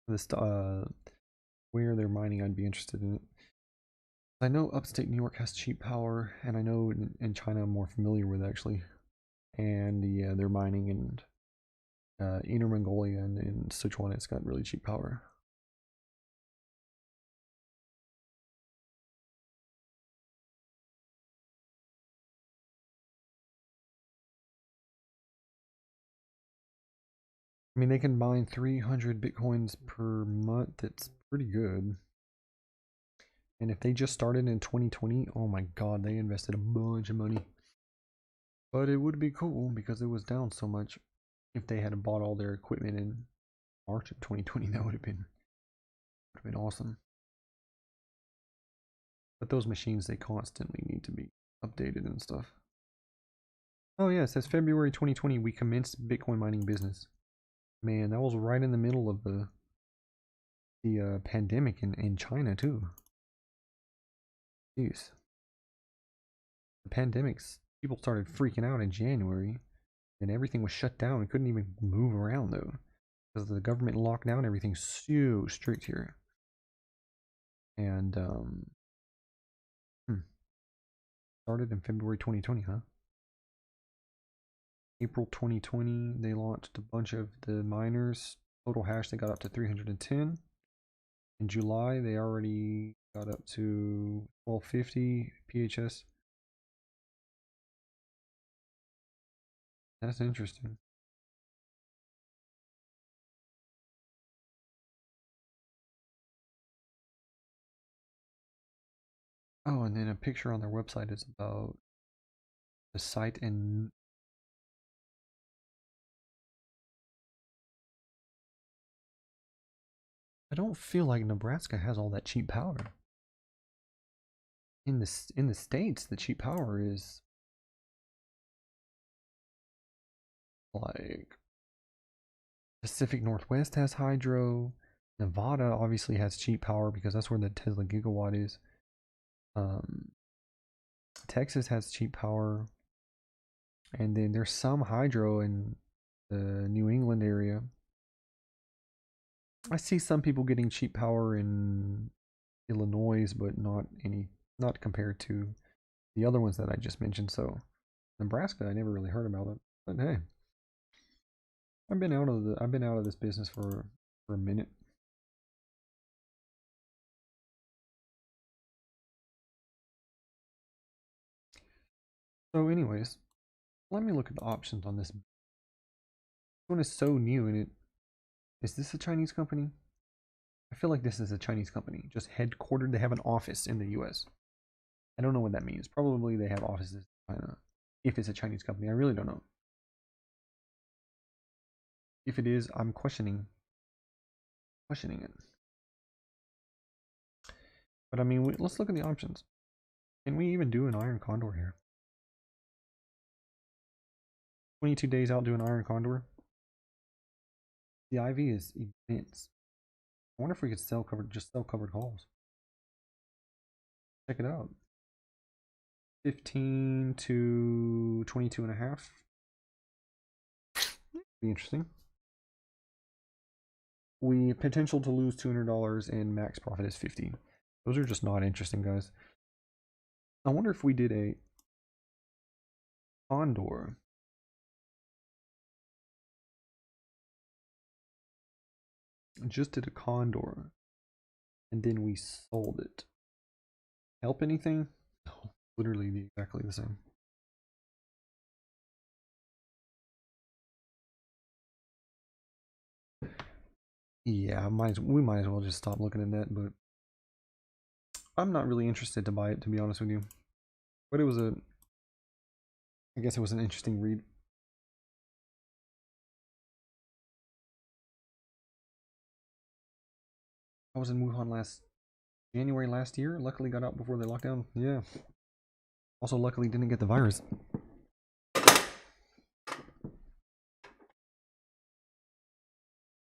Speaker 1: this where they're mining. I'd be interested in it. I know upstate New York has cheap power, and I know in China I'm more familiar with actually, and they're mining in Inner Mongolia and in Sichuan it's got really cheap power. I mean, they can mine 300 bitcoins per month. It's pretty good. And if they just started in 2020, oh my god, they invested a bunch of money. But it would be cool because it was down so much. If they had bought all their equipment in March of 2020, that would have been awesome. But those machines, they constantly need to be updated and stuff. Oh yeah, it says February 2020 we commenced Bitcoin mining business. Man, that was right in the middle of the pandemic in China too. Jeez. The pandemics, people started freaking out in January, and everything was shut down. We couldn't even move around though, because the government locked down everything so strict here. And started in February 2020, huh? April 2020, they launched a bunch of the miners. Total hash, they got up to 310. In July, they already got up to 1250 PHS. That's interesting. Oh, and then a picture on their website is about the site in. I don't feel like Nebraska has all that cheap power. In the states, the cheap power is like Pacific Northwest has hydro. Nevada obviously has cheap power because that's where the Tesla gigawatt is. Texas has cheap power, and then there's some hydro in the New England area. I see some people getting cheap power in Illinois, but not compared to the other ones that I just mentioned. So Nebraska, I never really heard about it, but hey, I've been out of this business for a minute. So, anyways, let me look at the options on this. This one is so new, and is this a Chinese company? I feel like this is a Chinese company, just headquartered. They have an office in the U.S. I don't know what that means. Probably they have offices in China. If it's a Chinese company, I really don't know. If it is, I'm questioning it. But I mean, let's look at the options. Can we even do an Iron Condor here? 22 days out doing Iron Condor. The IV is immense. I wonder if we could sell covered calls. Check it out. 15 to 22 and a half. Be interesting. We potential to lose $200 and max profit is 50. Those are just not interesting, guys. I wonder if we did a Condor. Just did a Condor. And then we sold it. Help anything? No, literally exactly the same. Yeah, we might as well just stop looking at that, but I'm not really interested to buy it, to be honest with you. But I guess it was an interesting read. I was in Wuhan January last year. Luckily got out before the lockdown. Yeah. Also luckily didn't get the virus.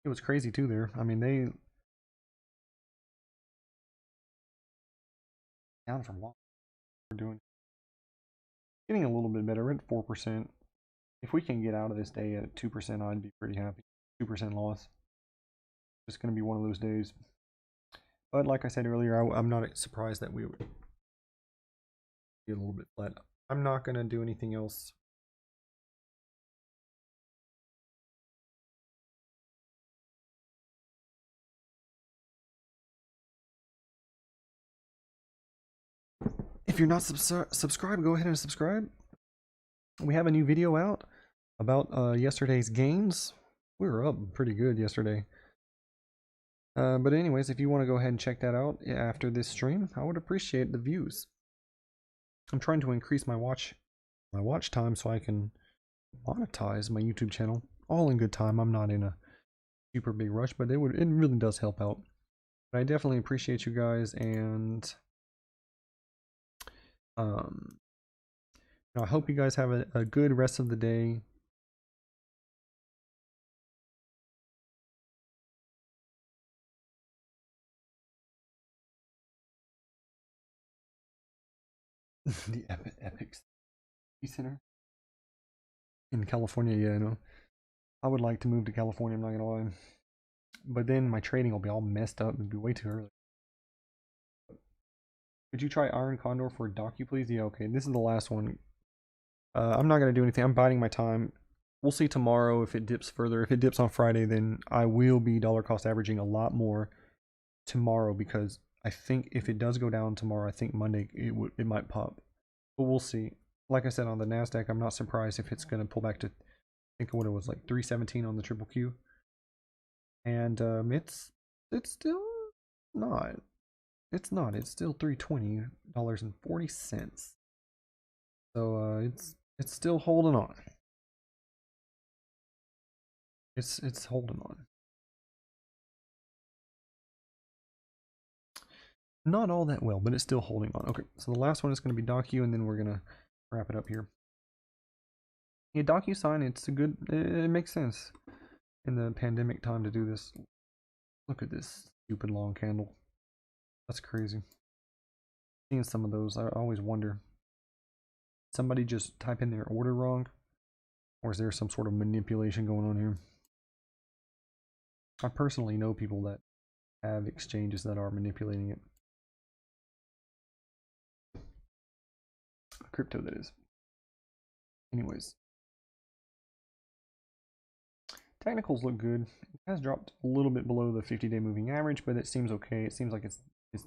Speaker 1: It was crazy too there. I mean, they down from what we're doing. Getting a little bit better. We're at 4%. If we can get out of this day at 2%, I'd be pretty happy. 2% loss. It's going to be one of those days. But like I said earlier, I'm not surprised that we would be a little bit flat. I'm not going to do anything else. If you're not subscribed, go ahead and subscribe. We have a new video out about yesterday's gains. We were up pretty good yesterday. But anyways, if you want to go ahead and check that out after this stream, I would appreciate the views. I'm trying to increase my watch time so I can monetize my YouTube channel. All in good time. I'm not in a super big rush, but it really does help out. But I definitely appreciate you guys, and I hope you guys have a good rest of the day. The Epic Center in California. Yeah, I know. I would like to move to California, I'm not gonna lie. But then my trading will be all messed up. It'd be way too early. Could you try Iron Condor for docu, please? Yeah, okay. This is the last one. I'm not gonna do anything. I'm biding my time. We'll see tomorrow if it dips further. If it dips on Friday, then I will be dollar cost averaging a lot more tomorrow, because I think if it does go down tomorrow, I think Monday it might pop. But we'll see. Like I said, on the Nasdaq, I'm not surprised if it's gonna pull back to, I think what it was, like 317 on the triple Q. And it's still not. It's not. It's still $320.40. So it's still holding on. It's holding on. Not all that well, but it's still holding on. Okay, so the last one is going to be Docu, and then we're gonna wrap it up here. Yeah, DocuSign, it's a good. It makes sense in the pandemic time to do this. Look at this stupid long candle. That's crazy. Seeing some of those, I always wonder. Somebody just type in their order wrong, or is there some sort of manipulation going on here? I personally know people that have exchanges that are manipulating it. Crypto, that is. Anyways, technicals look good. It has dropped a little bit below the 50-day moving average, but it seems okay. It seems like it's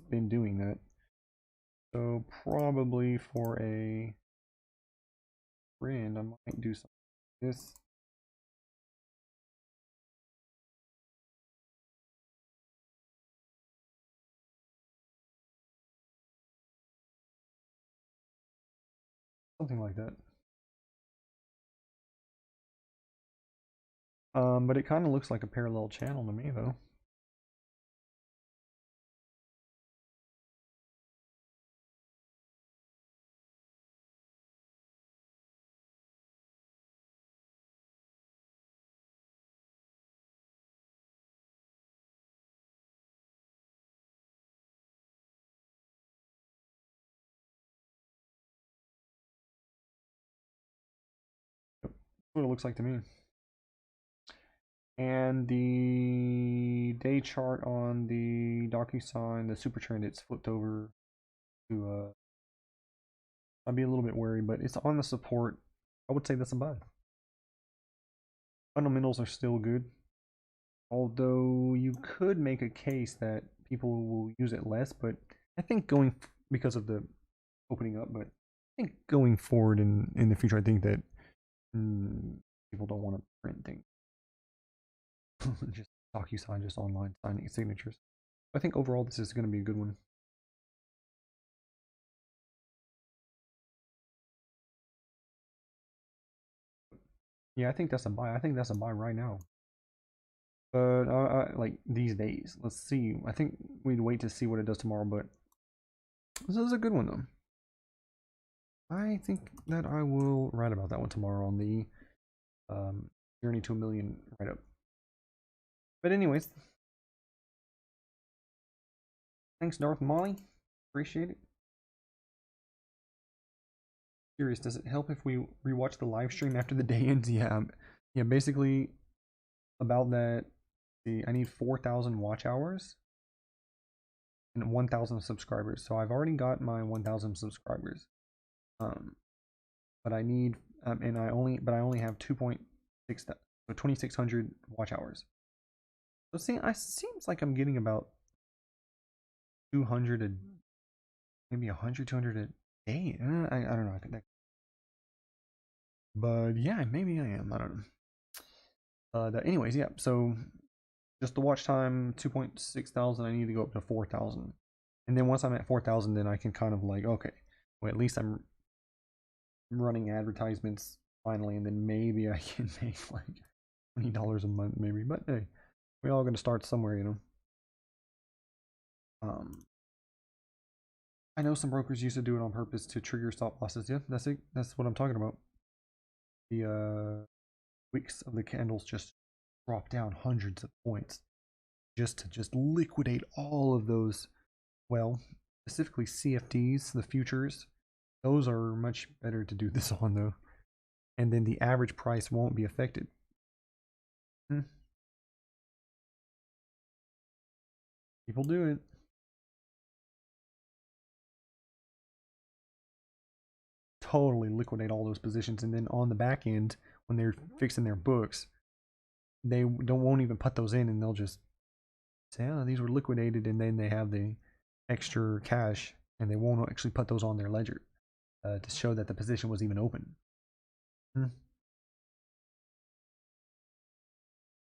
Speaker 1: been doing that. So probably for a trend, I might do something like this. Something like that. But it kind of looks like a parallel channel to me, though. That's what it looks like to me. And the day chart on the DocuSign, the super trend, it's flipped over to I'd be a little bit wary, but it's on the support. I would say that's a buy. Fundamentals are still good, although you could make a case that people will use it less, but I think because of the opening up, but I think going forward in the future, I think that people don't want to print things. Just DocuSign, just online signing signatures. I think overall this is going to be a good one. Yeah, I think that's a buy. I think that's a buy right now. But like these days, let's see. I think we'd wait to see what it does tomorrow, but this is a good one though. I think that I will write about that one tomorrow on the Journey to a Million write-up. But anyways, thanks Darth Molly. Appreciate it. Curious, does it help if we rewatch the live stream after the day ends? Yeah, yeah. Basically, about that, I need 4,000 watch hours and 1,000 subscribers. So I've already got my 1,000 subscribers. But I need and I only have 2.6, so 2,600 watch hours. So seems like I'm getting about 200 maybe 100, 200 a day. I don't know. But yeah, maybe I am. I don't know. Anyways, yeah. So just the watch time, 2.6 thousand. I need to go up to 4,000, and then once I'm at 4,000, then I can kind of like, okay, well at least I'm running advertisements finally, and then maybe I can make like $20 a month, maybe. But hey, we're all gonna start somewhere, you know. I know some brokers used to do it on purpose to trigger stop losses. Yeah, that's it. That's what I'm talking about. The wicks of the candles just drop down hundreds of points just to just liquidate all of those. Well, specifically CFDs, the futures. Those are much better to do this on though, and then the average price won't be affected. People do it. Totally liquidate all those positions, and then on the back end, when they're fixing their books, they won't even put those in, and they'll just say, "Oh, these were liquidated," and then they have the extra cash, and they won't actually put those on their ledger to show that the position was even open.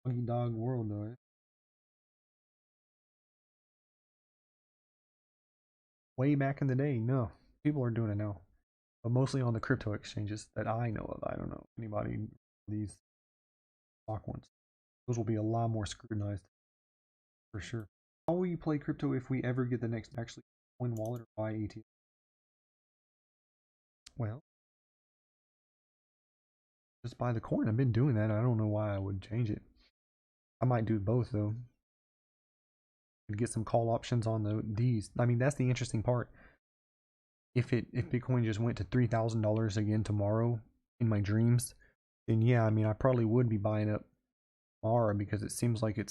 Speaker 1: Doggy dog world, though. Way back in the day, no, people are doing it now, but mostly on the crypto exchanges that I know of. I don't know anybody these stock ones. Those will be a lot more scrutinized for sure. How will you play crypto if we ever get the next actually coin wallet or buy ETF? Well, just buy the coin. I've been doing that. I don't know why I would change it. I might do both though. And get some call options on these. I mean, that's the interesting part. If Bitcoin just went to $3,000 again tomorrow in my dreams, then yeah, I mean, I probably would be buying up tomorrow because it seems like it's